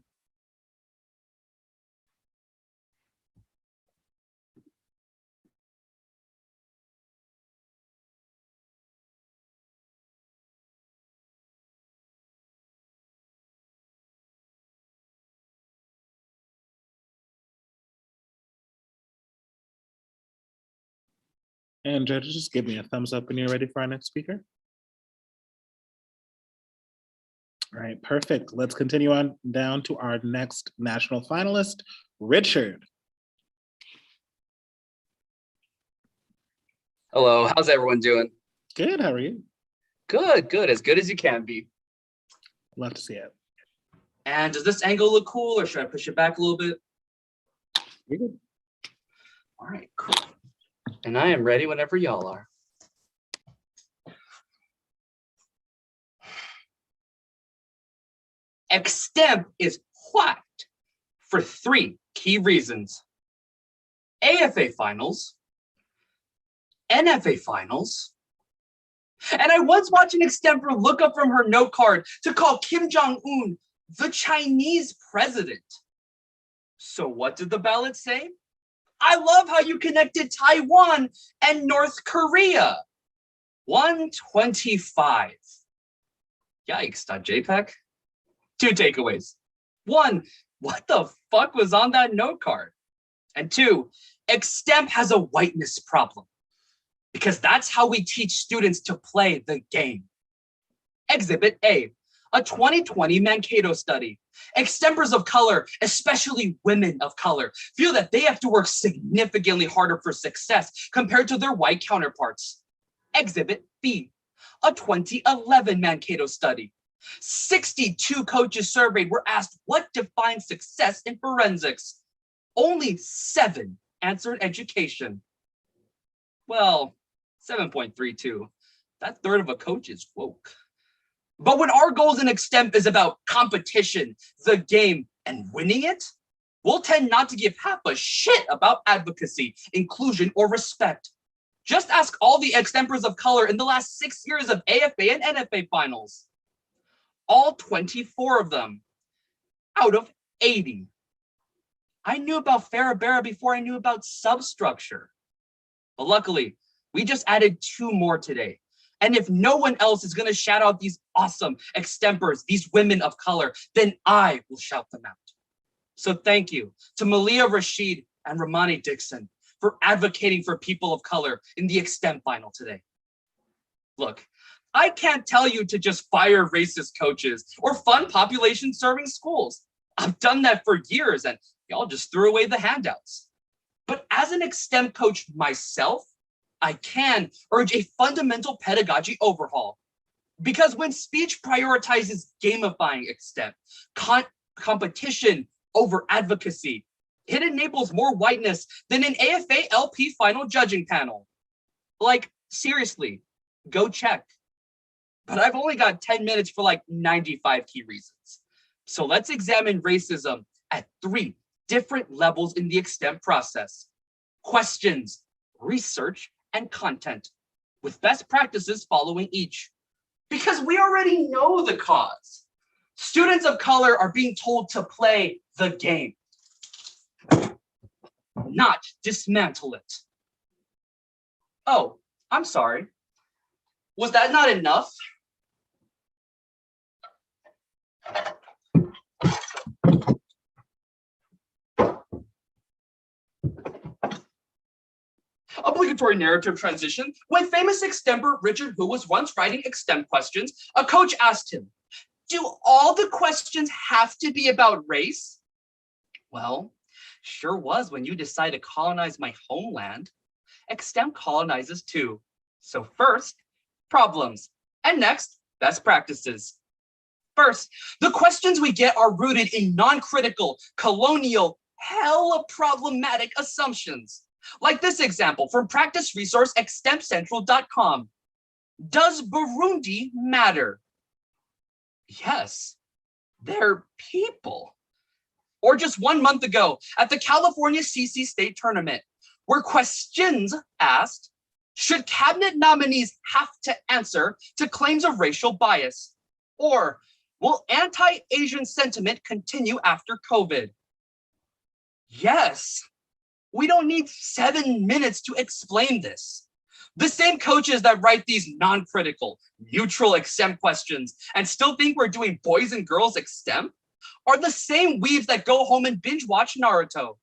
And judges, just give me a thumbs up when you're ready for our next speaker. All right, perfect. Let's continue on down to our next national finalist, Richard.
Hello, how's everyone doing?
Good, how are you?
Good, as good as you can be.
Love to see it.
And does this angle look cool, or should I push it back a little bit?
You're good.
All right, cool. And I am ready whenever y'all are. Extemp is whacked for 3 key reasons. AFA finals, NFA finals, and I once watched an extemper look up from her note card to call Kim Jong-un the Chinese president. So what did the ballot say? I love how you connected Taiwan and North Korea. 125. Yikes.jpg. 2 takeaways. 1, what the fuck was on that note card? And 2, extemp has a whiteness problem, because that's how we teach students to play the game. Exhibit A, a 2020 Mankato study. Extempers of color, especially women of color, feel that they have to work significantly harder for success compared to their white counterparts. Exhibit B, a 2011 Mankato study. 62 coaches surveyed were asked what defines success in forensics. Only 7 answered education. Well, 7.32. That third of a coach is woke. But when our goals in extemp is about competition, the game, and winning it, we'll tend not to give half a shit about advocacy, inclusion, or respect. Just ask all the extempers of color in the last 6 years of AFA and NFA finals. All 24 of them out of 80. I knew about Farabera before I knew about substructure. But luckily, we just added 2 more today. And if no one else is gonna shout out these awesome extempers, these women of color, then I will shout them out. So thank you to Malia Rashid and Ramani Dixon for advocating for people of color in the extemp final today. Look, I can't tell you to just fire racist coaches or fund population serving schools. I've done that for years and y'all just threw away the handouts. But as an extemp coach myself, I can urge a fundamental pedagogy overhaul. Because when speech prioritizes gamifying extemp, competition over advocacy, it enables more whiteness than an AFA LP final judging panel. Like, seriously, go check. But I've only got 10 minutes for like 95 key reasons. So let's examine racism at 3 different levels in the extent process: questions, research, and content, with best practices following each. Because we already know the cause. Students of color are being told to play the game, not dismantle it. Oh, I'm sorry. Was that not enough? Obligatory narrative transition. When famous extemper Richard Hu was once writing extemp questions, a coach asked him, "Do all the questions have to be about race?" Well, sure was when you decide to colonize my homeland. Extemp colonizes too. So first, problems, and next, best practices. First, the questions we get are rooted in non-critical, colonial, hella problematic assumptions. Like this example from practice resource extempcentral.com. Does Burundi matter? Yes, they're people. Or just 1 month ago at the California CC State Tournament, where questions asked, should cabinet nominees have to answer to claims of racial bias? Or will anti-Asian sentiment continue after COVID? Yes. We don't need 7 minutes to explain this. The same coaches that write these non-critical, neutral extemp questions and still think we're doing boys and girls extemp are the same weebs that go home and binge watch Naruto.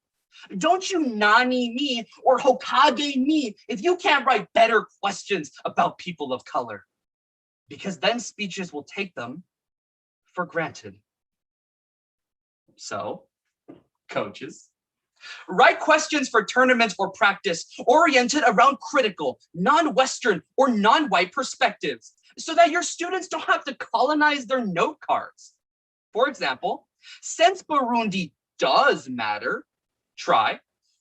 Don't you Nani me or Hokage me if you can't write better questions about people of color, because then speeches will take them for granted. So, coaches, write questions for tournaments or practice oriented around critical, non-Western, or non-white perspectives so that your students don't have to colonize their note cards. For example, since Burundi does matter, try,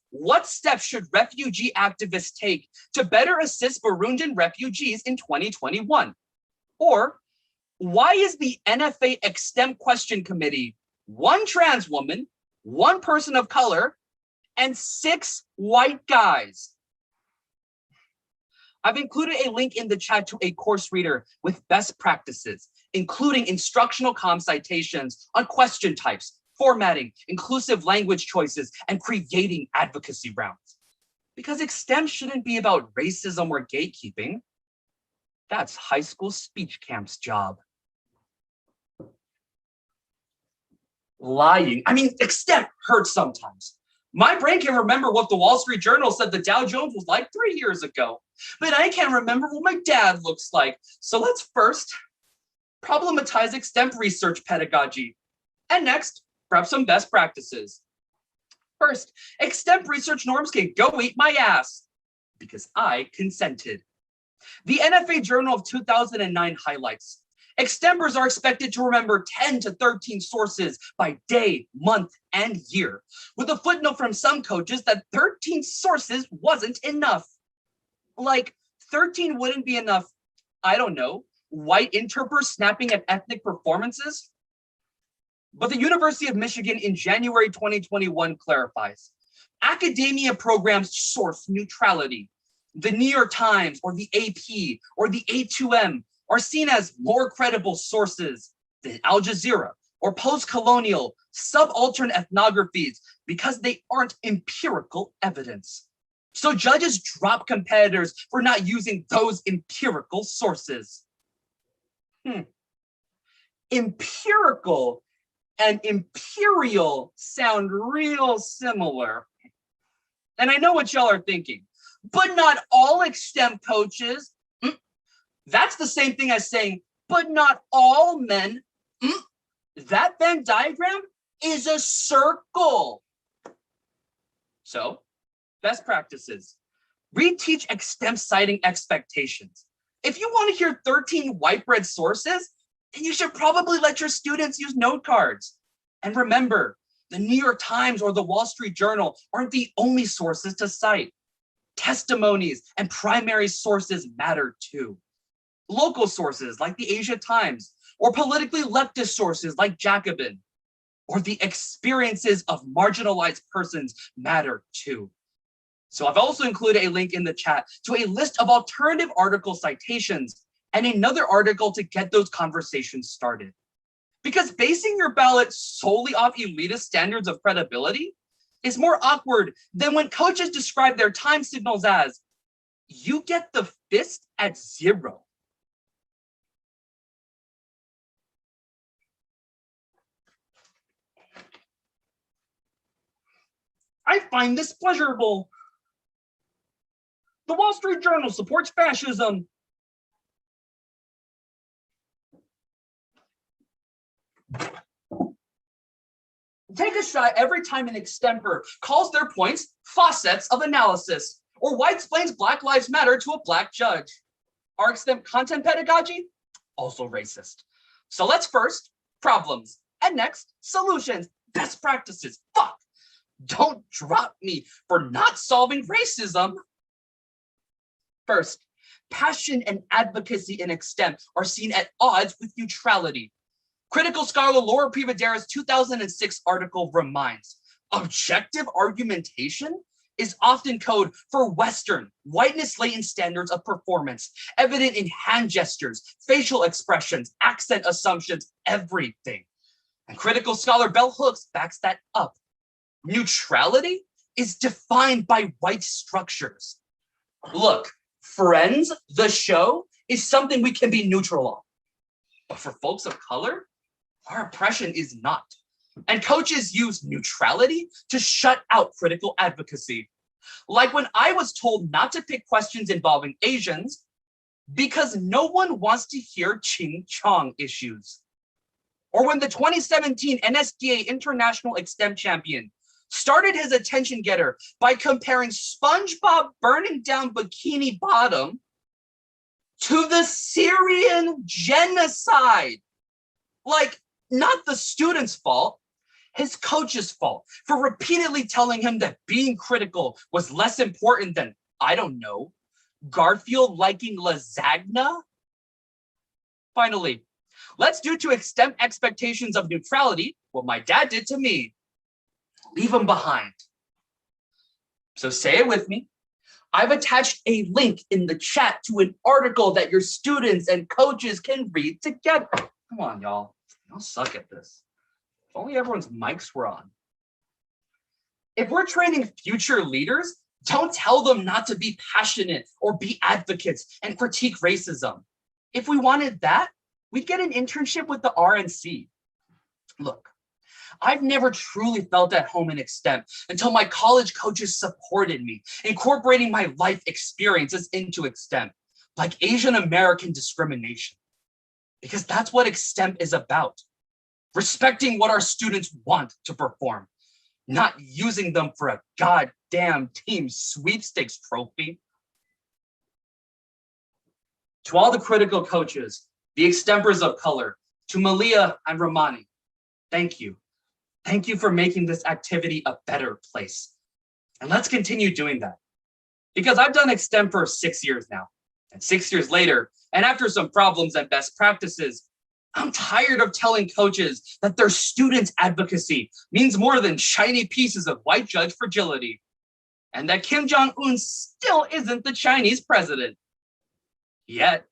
what steps should refugee activists take to better assist Burundian refugees in 2021? Or, why is the NFA Extemp Question Committee 1 trans woman, 1 person of color, and 6 white guys? I've included a link in the chat to a course reader with best practices, including instructional comm citations on question types, formatting, inclusive language choices, and creating advocacy rounds. Because extemp shouldn't be about racism or gatekeeping. That's high school speech camp's job. Lying. I mean, extemp hurts sometimes. My brain can remember what the Wall Street Journal said the Dow Jones was like 3 years ago, but I can't remember what my dad looks like. So let's first problematize extemp research pedagogy. And next, grab some best practices. First, extemp research norms can go eat my ass, because I consented. The NFA Journal of 2009 highlights, extempers are expected to remember 10 to 13 sources by day, month, and year, with a footnote from some coaches that 13 sources wasn't enough. Like, 13 wouldn't be enough, I don't know, white interpreters snapping at ethnic performances? But the University of Michigan in January 2021 clarifies, academia programs source neutrality. The New York Times or the AP or the A2M are seen as more credible sources than Al Jazeera or post-colonial subaltern ethnographies because they aren't empirical evidence. So judges drop competitors for not using those empirical sources. Empirical and imperial sound real similar. And I know what y'all are thinking, but not all extemp coaches. That's the same thing as saying, but not all men. That Venn diagram is a circle. So, best practices. Reteach extemp citing expectations. If you want to hear 13 white bread sources, then you should probably let your students use note cards. And remember, the New York Times or the Wall Street Journal aren't the only sources to cite. Testimonies and primary sources matter too. Local sources like the Asia Times or politically leftist sources like Jacobin. or the experiences of marginalized persons matter too. So I've also included a link in the chat to a list of alternative article citations and another article to get those conversations started. Because basing your ballot solely off elitist standards of credibility is more awkward than when coaches describe their time signals as, you get the fist at 0. I find this pleasurable. The Wall Street Journal supports fascism. Take a shot every time an extemper calls their points faucets of analysis or white explains Black Lives Matter to a Black judge. Our extemp content pedagogy, also racist. So let's first, problems, and next, solutions, best practices. Fuck, don't drop me for not solving racism. First, passion and advocacy in extemp are seen at odds with neutrality. Critical scholar Laura Privadera's 2006 article reminds, objective argumentation is often code for Western, whiteness-latent standards of performance, evident in hand gestures, facial expressions, accent assumptions, everything. And critical scholar Bell Hooks backs that up. Neutrality is defined by white structures. Look, Friends, the show, is something we can be neutral on. But for folks of color, our oppression is not. And coaches use neutrality to shut out critical advocacy. Like when I was told not to pick questions involving Asians because no one wants to hear Ching Chong issues. Or when the 2017 NSDA International Extemp Champion started his attention getter by comparing SpongeBob burning down Bikini Bottom to the Syrian genocide. Like, not the student's fault, his coach's fault for repeatedly telling him that being critical was less important than, I don't know, Garfield liking lasagna? Finally, let's do to extemp expectations of neutrality what my dad did to me. Leave them behind. So say it with me. I've attached a link in the chat to an article that your students and coaches can read together. Come on, y'all. Y'all suck at this. If only everyone's mics were on. If we're training future leaders, don't tell them not to be passionate or be advocates and critique racism. If we wanted that, we'd get an internship with the RNC. Look, I've never truly felt at home in extemp until my college coaches supported me, incorporating my life experiences into extemp, like Asian American discrimination. Because that's what extemp is about. Respecting what our students want to perform, not using them for a goddamn team sweepstakes trophy. To all the critical coaches, the extempers of color, to Malia and Romani, thank you. Thank you for making this activity a better place. And let's continue doing that. Because I've done extemp for 6 years now. And 6 years later, and after some problems and best practices, I'm tired of telling coaches that their students' advocacy means more than shiny pieces of white judge fragility. And that Kim Jong-un still isn't the Chinese president. Yet.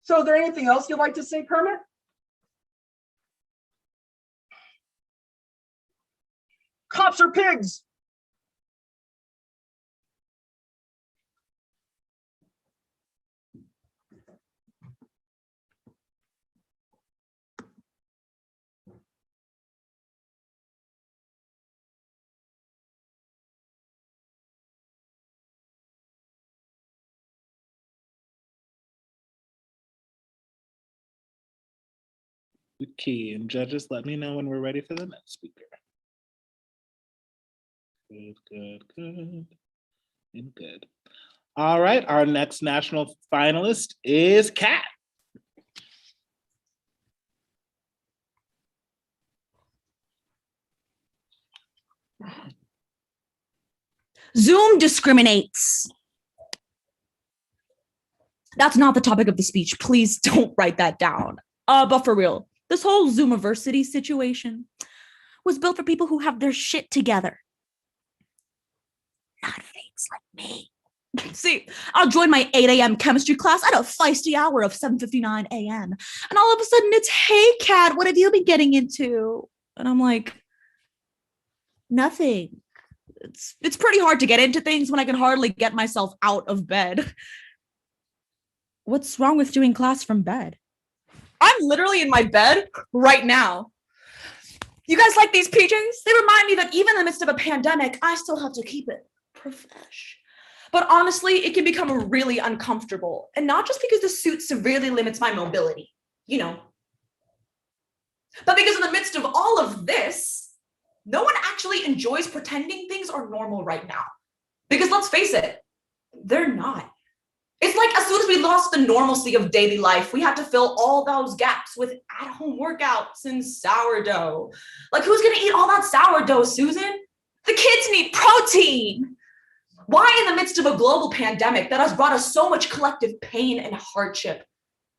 So is there anything else you'd like to say, Kermit? Cops are pigs.
Okay, and judges, let me know when we're ready for the next speaker. Good, good, good, and good. All right, our next national finalist is Kat.
Zoom discriminates. That's not the topic of the speech. Please don't write that down. But for real, This whole Zoomiversity situation was built for people who have their shit together. Not fakes like me. See, I'll join my 8 a.m. chemistry class at a feisty hour of 7:59 a.m. And all of a sudden it's, hey, Kat, what have you been getting into? And I'm like, nothing. It's pretty hard to get into things when I can hardly get myself out of bed. What's wrong with doing class from bed? I'm literally in my bed right now. You guys like these PJs? They remind me that even in the midst of a pandemic, I still have to keep it profesh. But honestly, it can become really uncomfortable. And not just because the suit severely limits my mobility, you know, but because in the midst of all of this, no one actually enjoys pretending things are normal right now. Because let's face it, they're not. It's like as soon as we lost the normalcy of daily life, we had to fill all those gaps with at-home workouts and sourdough. Like, who's gonna eat all that sourdough, Susan? The kids need protein. Why, in the midst of a global pandemic that has brought us so much collective pain and hardship,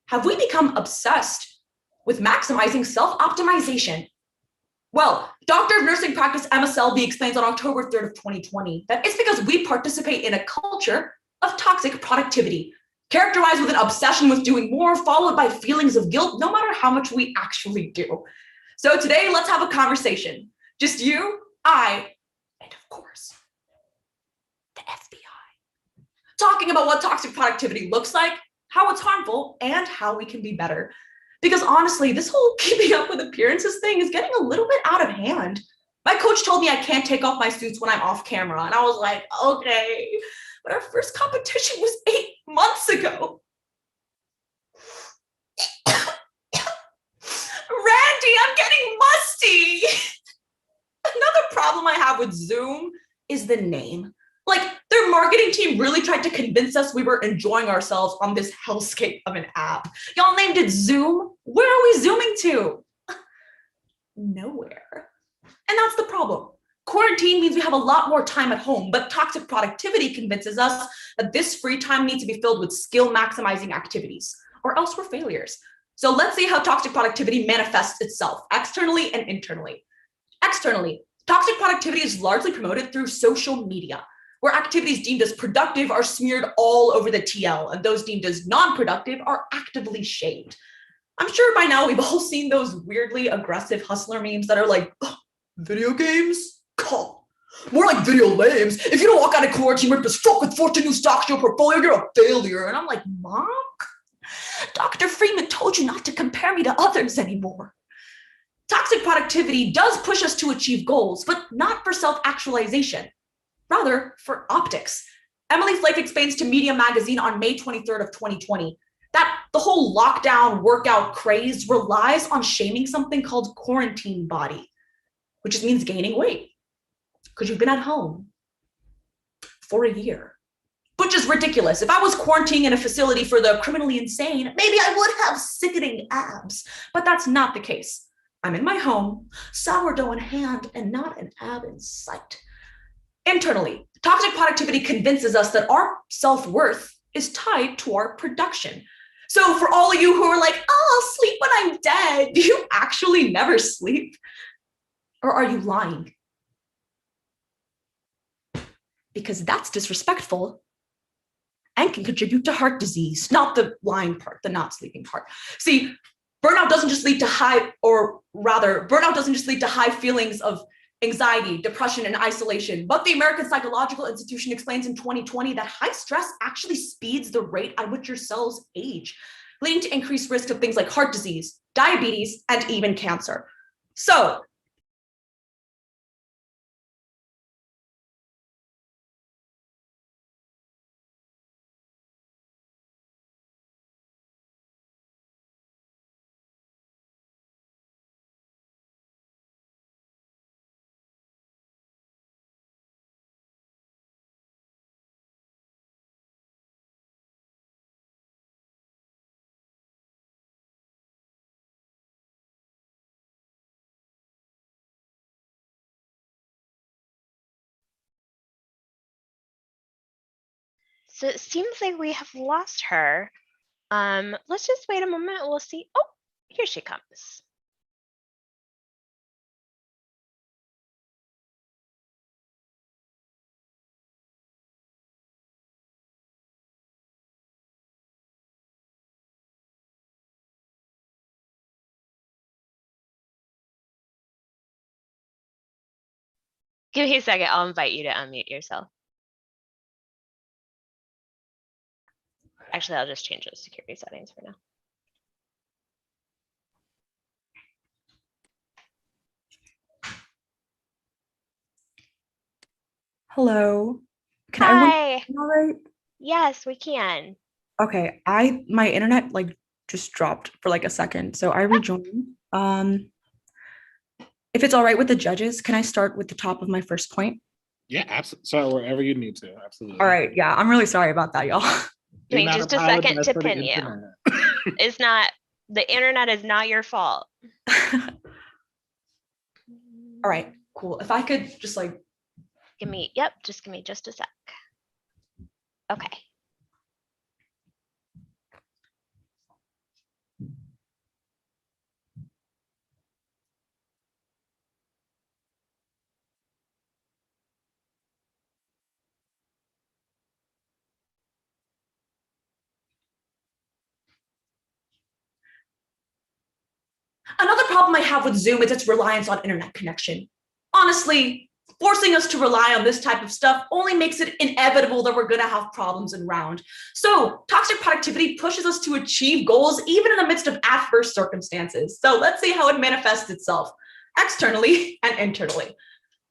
have we become obsessed with maximizing self-optimization? Well, Doctor of Nursing Practice Emma Selby explains on October 3rd of 2020 that it's because we participate in a culture of toxic productivity, characterized with an obsession with doing more, followed by feelings of guilt, no matter how much we actually do. So today, let's have a conversation. Just you, I, and of course, the FBI. Talking about what toxic productivity looks like, how it's harmful, and how we can be better. Because honestly, this whole keeping up with appearances thing is getting a little bit out of hand. My coach told me I can't take off my suits when I'm off camera, and I was like, okay. But our first competition was 8 months ago. Randy, I'm getting musty. Another problem I have with Zoom is the name. Like, their marketing team really tried to convince us we were enjoying ourselves on this hellscape of an app. Y'all named it Zoom. Where are we zooming to? Nowhere. And that's the problem. Quarantine means we have a lot more time at home, but toxic productivity convinces us that this free time needs to be filled with skill maximizing activities, or else we're failures. So let's see how toxic productivity manifests itself externally and internally. Externally, toxic productivity is largely promoted through social media, where activities deemed as productive are smeared all over the TL, and those deemed as non-productive are actively shamed. I'm sure by now we've all seen those weirdly aggressive hustler memes that are like, oh, video games? Call. More like video lames. If you don't walk out of quarantine with the stroke with 14 new stocks in your portfolio, you're a failure. And I'm like, Mom, Dr. Freeman told you not to compare me to others anymore. Toxic productivity does push us to achieve goals, but not for self-actualization, rather for optics. Emily Flake explains to Media Magazine on May 23rd of 2020 that the whole lockdown workout craze relies on shaming something called quarantine body, which just means gaining weight because you've been at home for a year, which is ridiculous. If I was quarantining in a facility for the criminally insane, maybe I would have sickening abs, but that's not the case. I'm in my home, sourdough in hand, and not an ab in sight. Internally, toxic productivity convinces us that our self-worth is tied to our production. So for all of you who are like, oh, I'll sleep when I'm dead, do you actually never sleep? Or are you lying? Because that's disrespectful and can contribute to heart disease, not the lying part, the not sleeping part. See, burnout doesn't just lead to burnout doesn't just lead to high feelings of anxiety, depression, and isolation. But the American Psychological Institution explains in 2020 that high stress actually speeds the rate at which your cells age, leading to increased risk of things like heart disease, diabetes, and even cancer. So,
So it seems like we have lost her. Let's just wait a moment. We'll see. Oh, here she comes. Give me a second. I'll invite you to unmute yourself. Actually, I'll just change those security settings for now.
Hello. Can
Hi.
all right?
Yes, we can.
Okay, my internet like just dropped for like a second, so I rejoined. If it's all right with the judges, can I start with the top of my first point?
Yeah, absolutely. So wherever you need to, absolutely.
All right, yeah, I'm really sorry about that, y'all.
Give me just a second to pin you. It's not, the internet is not your fault.
All right, cool. If I could just like
just give me just a sec. Okay.
Another problem I have with Zoom is its reliance on internet connection. Honestly, forcing us to rely on this type of stuff only makes it inevitable that we're gonna have problems in round. So toxic productivity pushes us to achieve goals even in the midst of adverse circumstances. So let's see how it manifests itself externally and internally.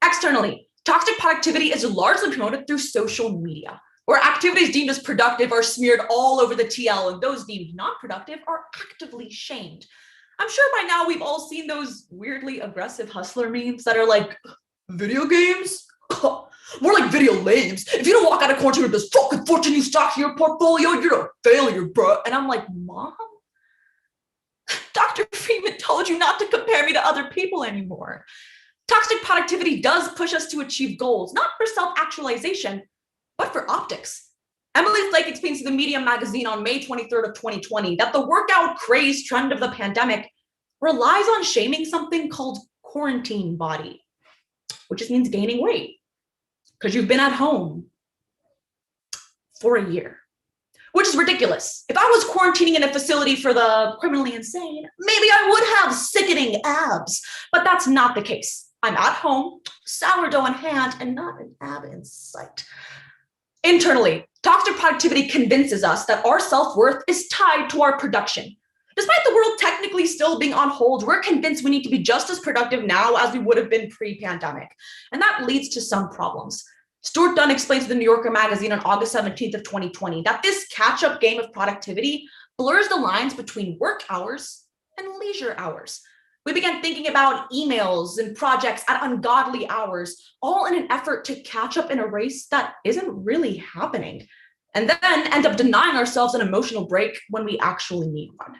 Externally, toxic productivity is largely promoted through social media, where activities deemed as productive are smeared all over the TL and those deemed not productive are actively shamed. I'm sure by now we've all seen those weirdly aggressive hustler memes that are like, video games? More like video lames. If you don't walk out of quarantine with this fucking fortune you stock in your portfolio, you're a failure, bro. And I'm like, Mom? Dr. Freeman told you not to compare me to other people anymore. Toxic productivity does push us to achieve goals, not for self-actualization, but for optics. Emily Flake explains to the Medium magazine on May 23rd of 2020 that the workout craze trend of the pandemic relies on shaming something called quarantine body, which just means gaining weight because you've been at home for a year, which is ridiculous. If I was quarantining in a facility for the criminally insane, maybe I would have sickening abs, but that's not the case. I'm at home, sourdough in hand, and not an ab in sight. Internally, toxic productivity convinces us that our self-worth is tied to our production. Despite the world technically still being on hold, we're convinced we need to be just as productive now as we would have been pre-pandemic. And that leads to some problems. Stuart Dunn explains to the New Yorker magazine on August 17th of 2020 that this catch-up game of productivity blurs the lines between work hours and leisure hours. We began thinking about emails and projects at ungodly hours, all in an effort to catch up in a race that isn't really happening, and then end up denying ourselves an emotional break when we actually need one.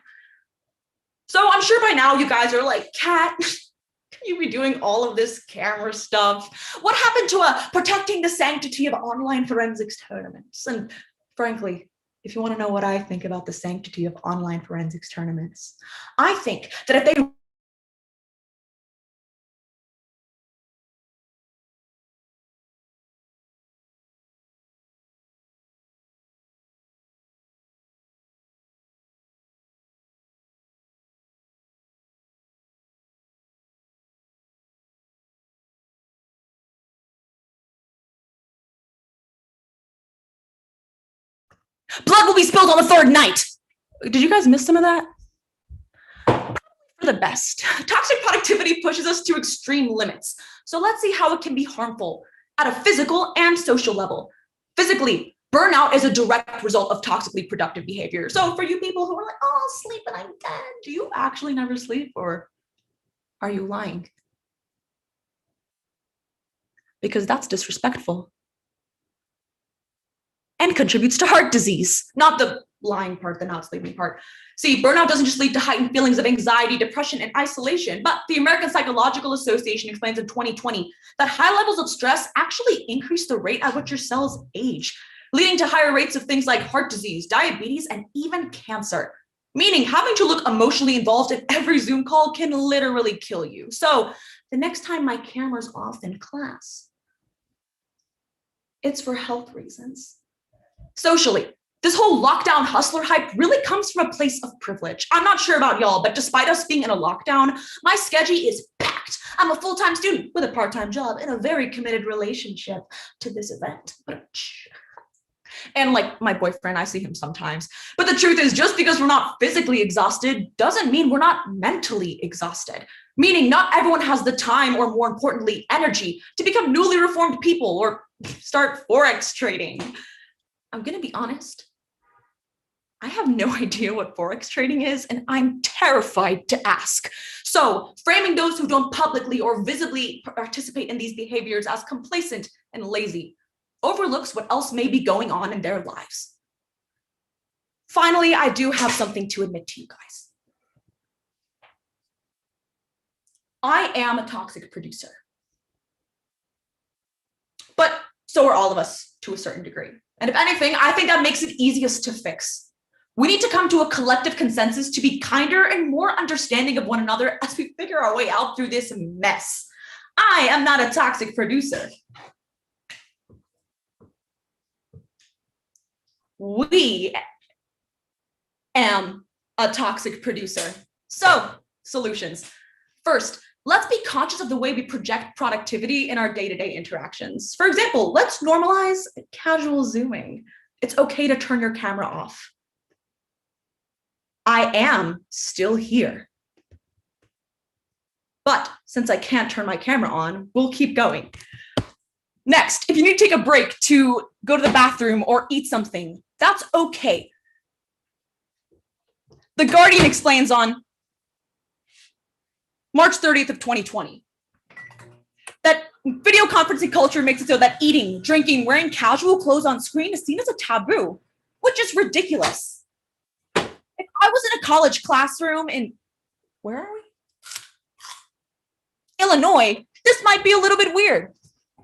So I'm sure by now you guys are like, Kat, can you be doing all of this camera stuff? What happened to protecting the sanctity of online forensics tournaments? And frankly, if you want to know what I think about the sanctity of online forensics tournaments, I think that if they blood will be spilled on the third night. Did you guys miss some of that? For the best. Toxic productivity pushes us to extreme limits. So let's see how it can be harmful at a physical and social level. Physically, burnout is a direct result of toxically productive behavior. So for you people who are like, oh, I'll sleep and I'm dead, do you actually never sleep or are you lying? Because that's disrespectful. And contributes to heart disease, not the lying part, the not sleeping part. See, burnout doesn't just lead to heightened feelings of anxiety, depression, and isolation, but the American Psychological Association explains in 2020 that high levels of stress actually increase the rate at which your cells age, leading to higher rates of things like heart disease, diabetes, and even cancer. Meaning having to look emotionally involved in every Zoom call can literally kill you. So the next time my camera's off in class, it's for health reasons. Socially, this whole lockdown hustler hype really comes from a place of privilege. I'm not sure about y'all, but despite us being in a lockdown, my schedule is packed. I'm a full-time student with a part-time job and a very committed relationship to this event. And like my boyfriend, I see him sometimes. But the truth is, just because we're not physically exhausted doesn't mean we're not mentally exhausted. Meaning not everyone has the time, or more importantly, energy to become newly reformed people or start Forex trading. I'm gonna be honest. I have no idea what Forex trading is, and I'm terrified to ask. So framing those who don't publicly or visibly participate in these behaviors as complacent and lazy overlooks what else may be going on in their lives. Finally, I do have something to admit to you guys. I am a toxic producer. But so are all of us to a certain degree. And if anything, I think that makes it easiest to fix. We need to come to a collective consensus to be kinder and more understanding of one another as we figure our way out through this mess. I am not a toxic producer. We am a toxic producer. So, solutions. First, let's be conscious of the way we project productivity in our day-to-day interactions. For example, let's normalize casual Zooming. It's okay to turn your camera off. I am still here. But since I can't turn my camera on, we'll keep going. Next, if you need to take a break to go to the bathroom or eat something, that's okay. The Guardian explains on March 30th of 2020 that video conferencing culture makes it so that eating, drinking, wearing casual clothes on screen is seen as a taboo, which is ridiculous. If I was in a college classroom in, where are we? Illinois, this might be a little bit weird,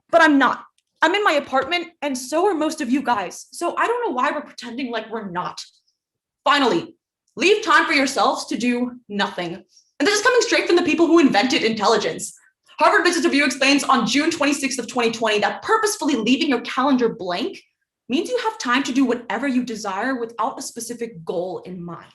but I'm not. I'm in my apartment, and so are most of you guys. So I don't know why we're pretending like we're not. Finally, leave time for yourselves to do nothing. And this is coming straight from the people who invented intelligence. Harvard Business Review explains on June 26th of 2020 that purposefully leaving your calendar blank means you have time to do whatever you desire without a specific goal in mind.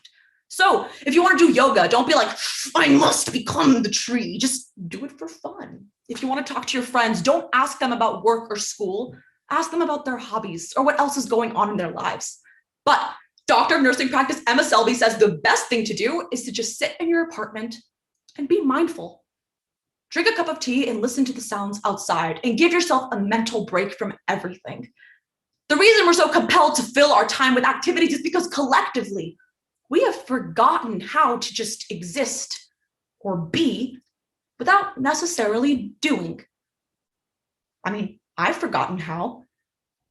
So if you want to do yoga, don't be like, I must become the tree. Just do it for fun. If you want to talk to your friends, don't ask them about work or school. Ask them about their hobbies or what else is going on in their lives. But Doctor of Nursing Practice Emma Selby says the best thing to do is to just sit in your apartment and be mindful. Drink a cup of tea and listen to the sounds outside and give yourself a mental break from everything. The reason we're so compelled to fill our time with activities is because collectively, we have forgotten how to just exist or be without necessarily doing. I mean, I've forgotten how.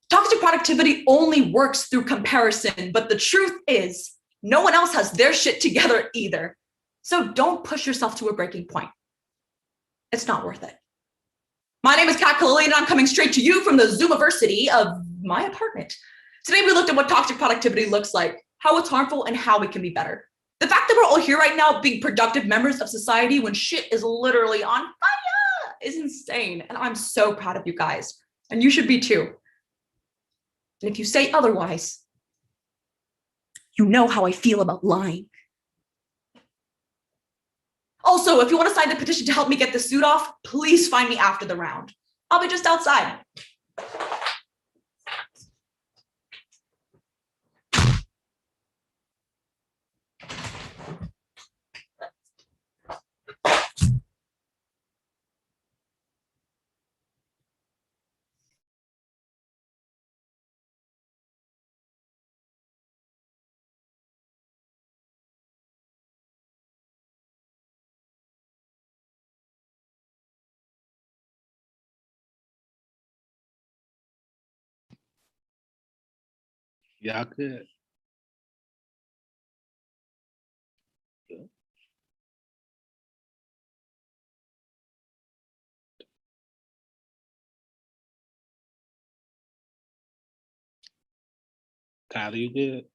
Toxic productivity only works through comparison, but the truth is, no one else has their shit together either. So don't push yourself to a breaking point. It's not worth it. My name is Kat Kalili, and I'm coming straight to you from the Zoomiversity of my apartment. Today, we looked at what toxic productivity looks like, how it's harmful, and how we can be better. The fact that we're all here right now being productive members of society when shit is literally on fire is insane. And I'm so proud of you guys. And you should be too. And if you say otherwise, you know how I feel about lying. Also, if you want to sign the petition to help me get the suit off, please find me after the round. I'll be just outside.
Y'all good. Tyler, you good?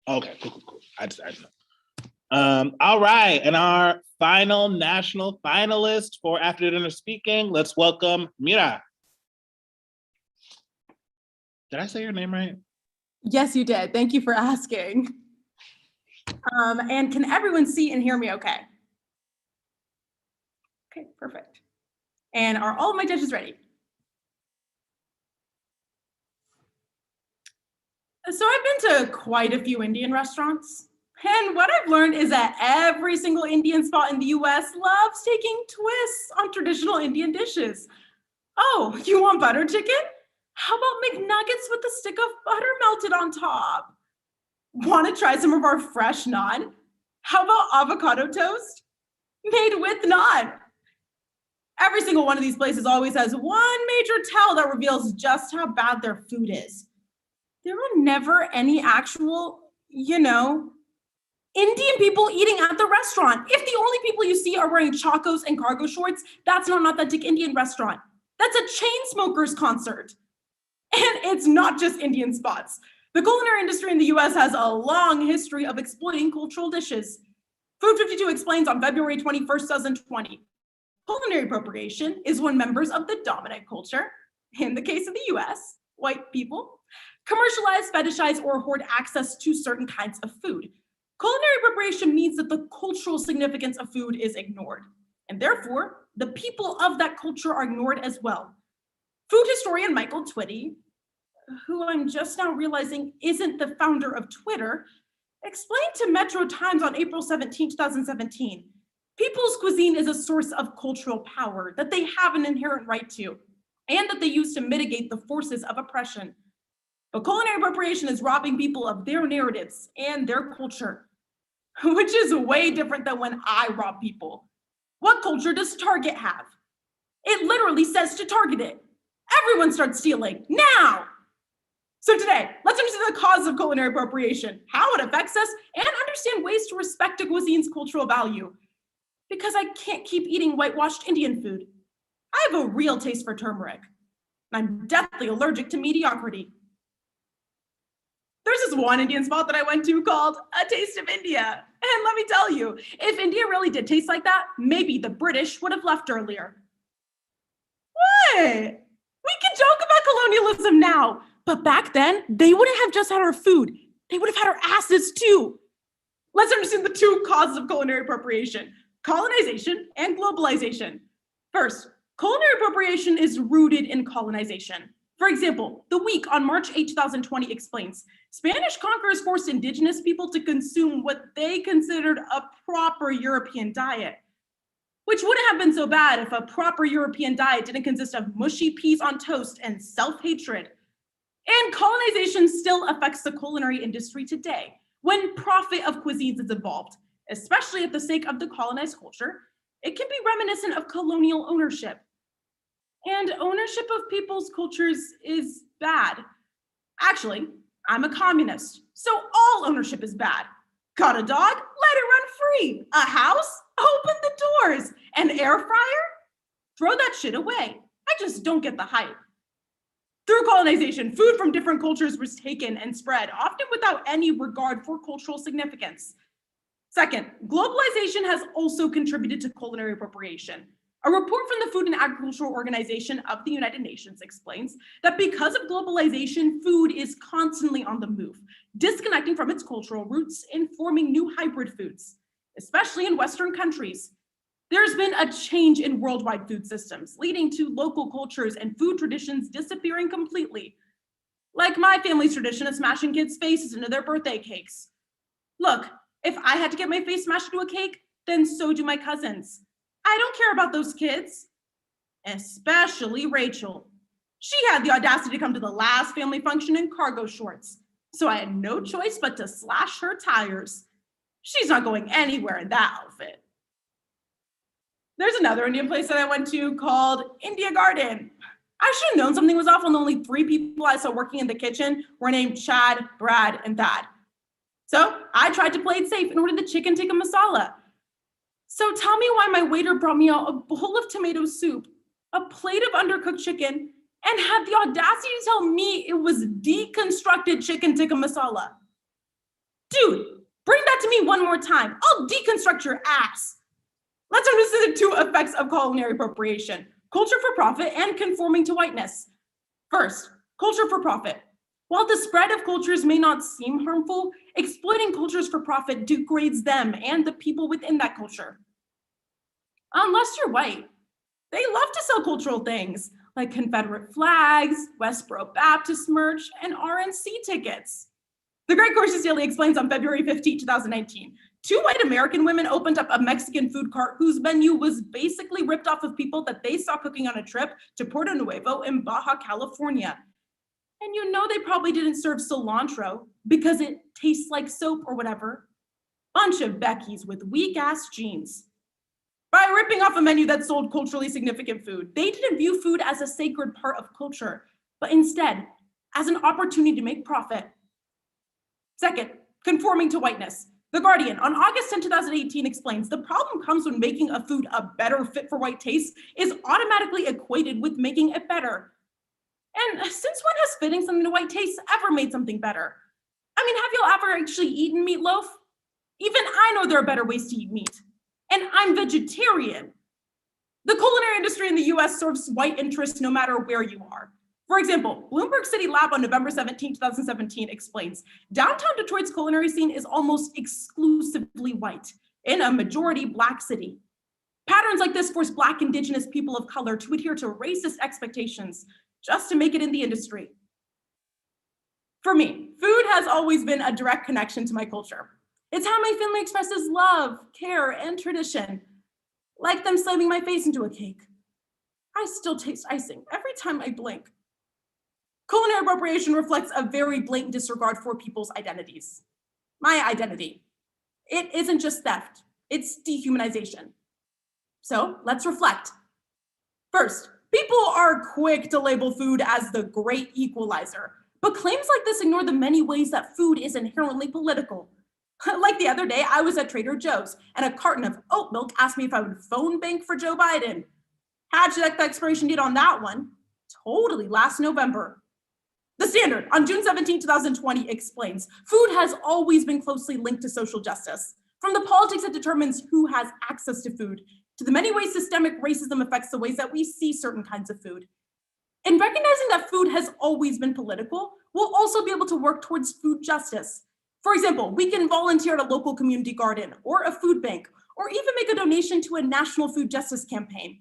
Okay, cool. I just know. All right, and our final national finalist for After Dinner Speaking, let's welcome Mira. Did I say your name right?
Yes, you did. Thank you for asking. And can everyone see and hear me okay? Okay, perfect. And are all of my judges ready? So I've been to quite a few Indian restaurants. And what I've learned is that every single Indian spot in the US loves taking twists on traditional Indian dishes. Oh, you want butter chicken? How about McNuggets with a stick of butter melted on top? Want to try some of our fresh naan? How about avocado toast? Made with naan. Every single one of these places always has one major tell that reveals just how bad their food is. There were never any actual, Indian people eating at the restaurant. If the only people you see are wearing chacos and cargo shorts, that's not an authentic Indian restaurant. That's a chain smokers concert. And it's not just Indian spots. The culinary industry in the US has a long history of exploiting cultural dishes. Food 52 explains on February 21st, 2020. Culinary appropriation is when members of the dominant culture, in the case of the US, white people, commercialize, fetishize, or hoard access to certain kinds of food. Culinary appropriation means that the cultural significance of food is ignored, and therefore, the people of that culture are ignored as well. Food historian Michael Twitty, who I'm just now realizing isn't the founder of Twitter, explained to Metro Times on April 17, 2017, people's cuisine is a source of cultural power that they have an inherent right to, and that they use to mitigate the forces of oppression. But culinary appropriation is robbing people of their narratives and their culture, which is way different than when I rob people. What culture does Target have? It literally says to target it. Everyone starts stealing now. So today, let's understand the cause of culinary appropriation, how it affects us, and understand ways to respect a cuisine's cultural value. Because I can't keep eating whitewashed Indian food. I have a real taste for turmeric. And I'm deathly allergic to mediocrity. There's this one Indian spot that I went to called A Taste of India. And let me tell you, if India really did taste like that, maybe the British would have left earlier. What? We can joke about colonialism now, but back then, they wouldn't have just had our food. They would have had our asses too. Let's understand the two causes of culinary appropriation: colonization and globalization. First, culinary appropriation is rooted in colonization. For example, The Week on March 8, 2020 explains, Spanish conquerors forced indigenous people to consume what they considered a proper European diet, which wouldn't have been so bad if a proper European diet didn't consist of mushy peas on toast and self-hatred. And colonization still affects the culinary industry today, when profit of cuisines is involved, especially at the sake of the colonized culture. It can be reminiscent of colonial ownership. And ownership of people's cultures is bad. Actually, I'm a communist, so all ownership is bad. Got a dog? Let it run free. A house? Open the doors. An air fryer? Throw that shit away. I just don't get the hype. Through colonization, food from different cultures was taken and spread, often without any regard for cultural significance. Second, globalization has also contributed to culinary appropriation. A report from the Food and Agricultural Organization of the United Nations explains that because of globalization, food is constantly on the move, disconnecting from its cultural roots and forming new hybrid foods, especially in Western countries. There's been a change in worldwide food systems, leading to local cultures and food traditions disappearing completely. Like my family's tradition of smashing kids' faces into their birthday cakes. Look, if I had to get my face smashed into a cake, then so do my cousins. I don't care about those kids, especially Rachel. She had the audacity to come to the last family function in cargo shorts, so I had no choice but to slash her tires. She's not going anywhere in that outfit. There's another Indian place that I went to called India Garden. I should have known something was off when the only 3 people I saw working in the kitchen were named Chad, Brad, and Thad. So I tried to play it safe and ordered the chicken tikka masala. So tell me why my waiter brought me out a bowl of tomato soup, a plate of undercooked chicken, and had the audacity to tell me it was deconstructed chicken tikka masala. Dude, bring that to me one more time. I'll deconstruct your ass. Let's understand the 2 effects of culinary appropriation: culture for profit and conforming to whiteness. First, culture for profit. While the spread of cultures may not seem harmful, exploiting cultures for profit degrades them and the people within that culture. Unless you're white. They love to sell cultural things like Confederate flags, Westboro Baptist merch, and RNC tickets. The Great Courses Daily explains on February 15, 2019, 2 white American women opened up a Mexican food cart whose menu was basically ripped off of people that they saw cooking on a trip to Puerto Nuevo in Baja California. And you know they probably didn't serve cilantro because it tastes like soap or whatever. Bunch of Beckies with weak-ass genes. By ripping off a menu that sold culturally significant food, they didn't view food as a sacred part of culture, but instead as an opportunity to make profit. Second, conforming to whiteness. The Guardian on August 10, 2018 explains the problem comes when making a food a better fit for white taste is automatically equated with making it better. And since when has fitting something to white taste ever made something better? I mean, have y'all ever actually eaten meatloaf? Even I know there are better ways to eat meat. And I'm vegetarian. The culinary industry in the US serves white interests no matter where you are. For example, Bloomberg City Lab on November 17, 2017 explains, downtown Detroit's culinary scene is almost exclusively white in a majority Black city. Patterns like this force Black, Indigenous people of color to adhere to racist expectations just to make it in the industry. For me, food has always been a direct connection to my culture. It's how my family expresses love, care, and tradition. Like them slamming my face into a cake. I still taste icing every time I blink. Culinary appropriation reflects a very blatant disregard for people's identities. My identity. It isn't just theft, it's dehumanization. So let's reflect. First, people are quick to label food as the great equalizer, but claims like this ignore the many ways that food is inherently political. Like the other day, I was at Trader Joe's and a carton of oat milk asked me if I would phone bank for Joe Biden. Had to check the expiration date on that one. Totally last November. The Standard on June 17, 2020 explains, food has always been closely linked to social justice. From the politics that determines who has access to food, to the many ways systemic racism affects the ways that we see certain kinds of food. In recognizing that food has always been political, we'll also be able to work towards food justice. For example, we can volunteer at a local community garden or a food bank, or even make a donation to a national food justice campaign.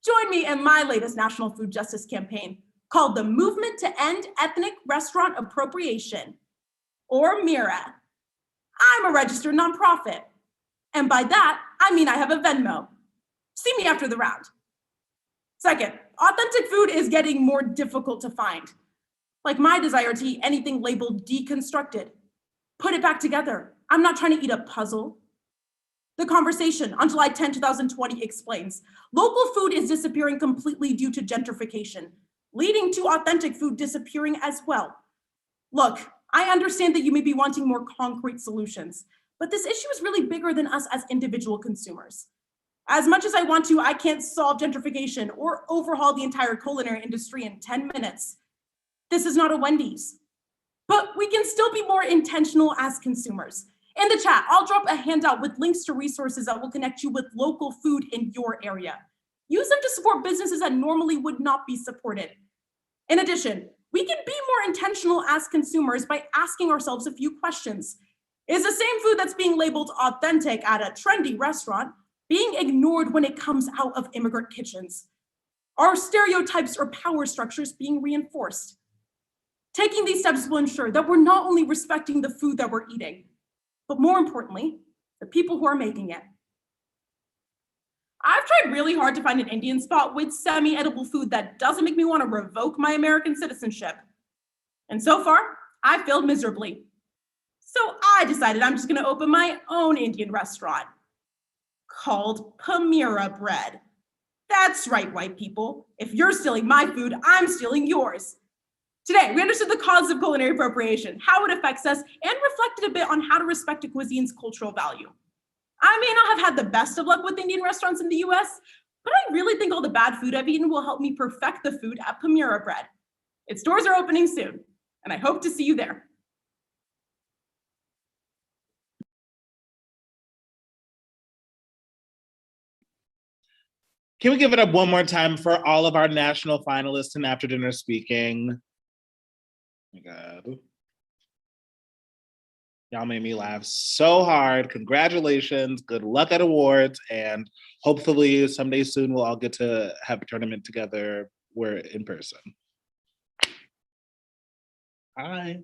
Join me in my latest national food justice campaign called the Movement to End Ethnic Restaurant Appropriation, or MIRA. I'm a registered nonprofit. And by that, I mean I have a Venmo. See me after the round. Second, authentic food is getting more difficult to find. Like my desire to eat anything labeled deconstructed. Put it back together. I'm not trying to eat a puzzle. The Conversation on July 10, 2020 explains, local food is disappearing completely due to gentrification, leading to authentic food disappearing as well. Look, I understand that you may be wanting more concrete solutions, but this issue is really bigger than us as individual consumers. As much as I want to, I can't solve gentrification or overhaul the entire culinary industry in 10 minutes. This is not a Wendy's. But we can still be more intentional as consumers. In the chat, I'll drop a handout with links to resources that will connect you with local food in your area. Use them to support businesses that normally would not be supported. In addition, we can be more intentional as consumers by asking ourselves a few questions. Is the same food that's being labeled authentic at a trendy restaurant being ignored when it comes out of immigrant kitchens? Are stereotypes or power structures being reinforced? Taking these steps will ensure that we're not only respecting the food that we're eating, but more importantly, the people who are making it. I've tried really hard to find an Indian spot with semi-edible food that doesn't make me want to revoke my American citizenship. And so far, I failed miserably. So I decided I'm just gonna open my own Indian restaurant called Pamira Bread. That's right, white people. If you're stealing my food, I'm stealing yours. Today, we understood the cause of culinary appropriation, how it affects us, and reflected a bit on how to respect a cuisine's cultural value. I may not have had the best of luck with Indian restaurants in the US, but I really think all the bad food I've eaten will help me perfect the food at Pamira Bread. Its doors are opening soon, and I hope to see you there.
Can we give it up one more time for all of our national finalists and after dinner speaking? Oh my God. Y'all made me laugh so hard. Congratulations. Good luck at awards. And hopefully someday soon we'll all get to have a tournament together. We're in person. Bye.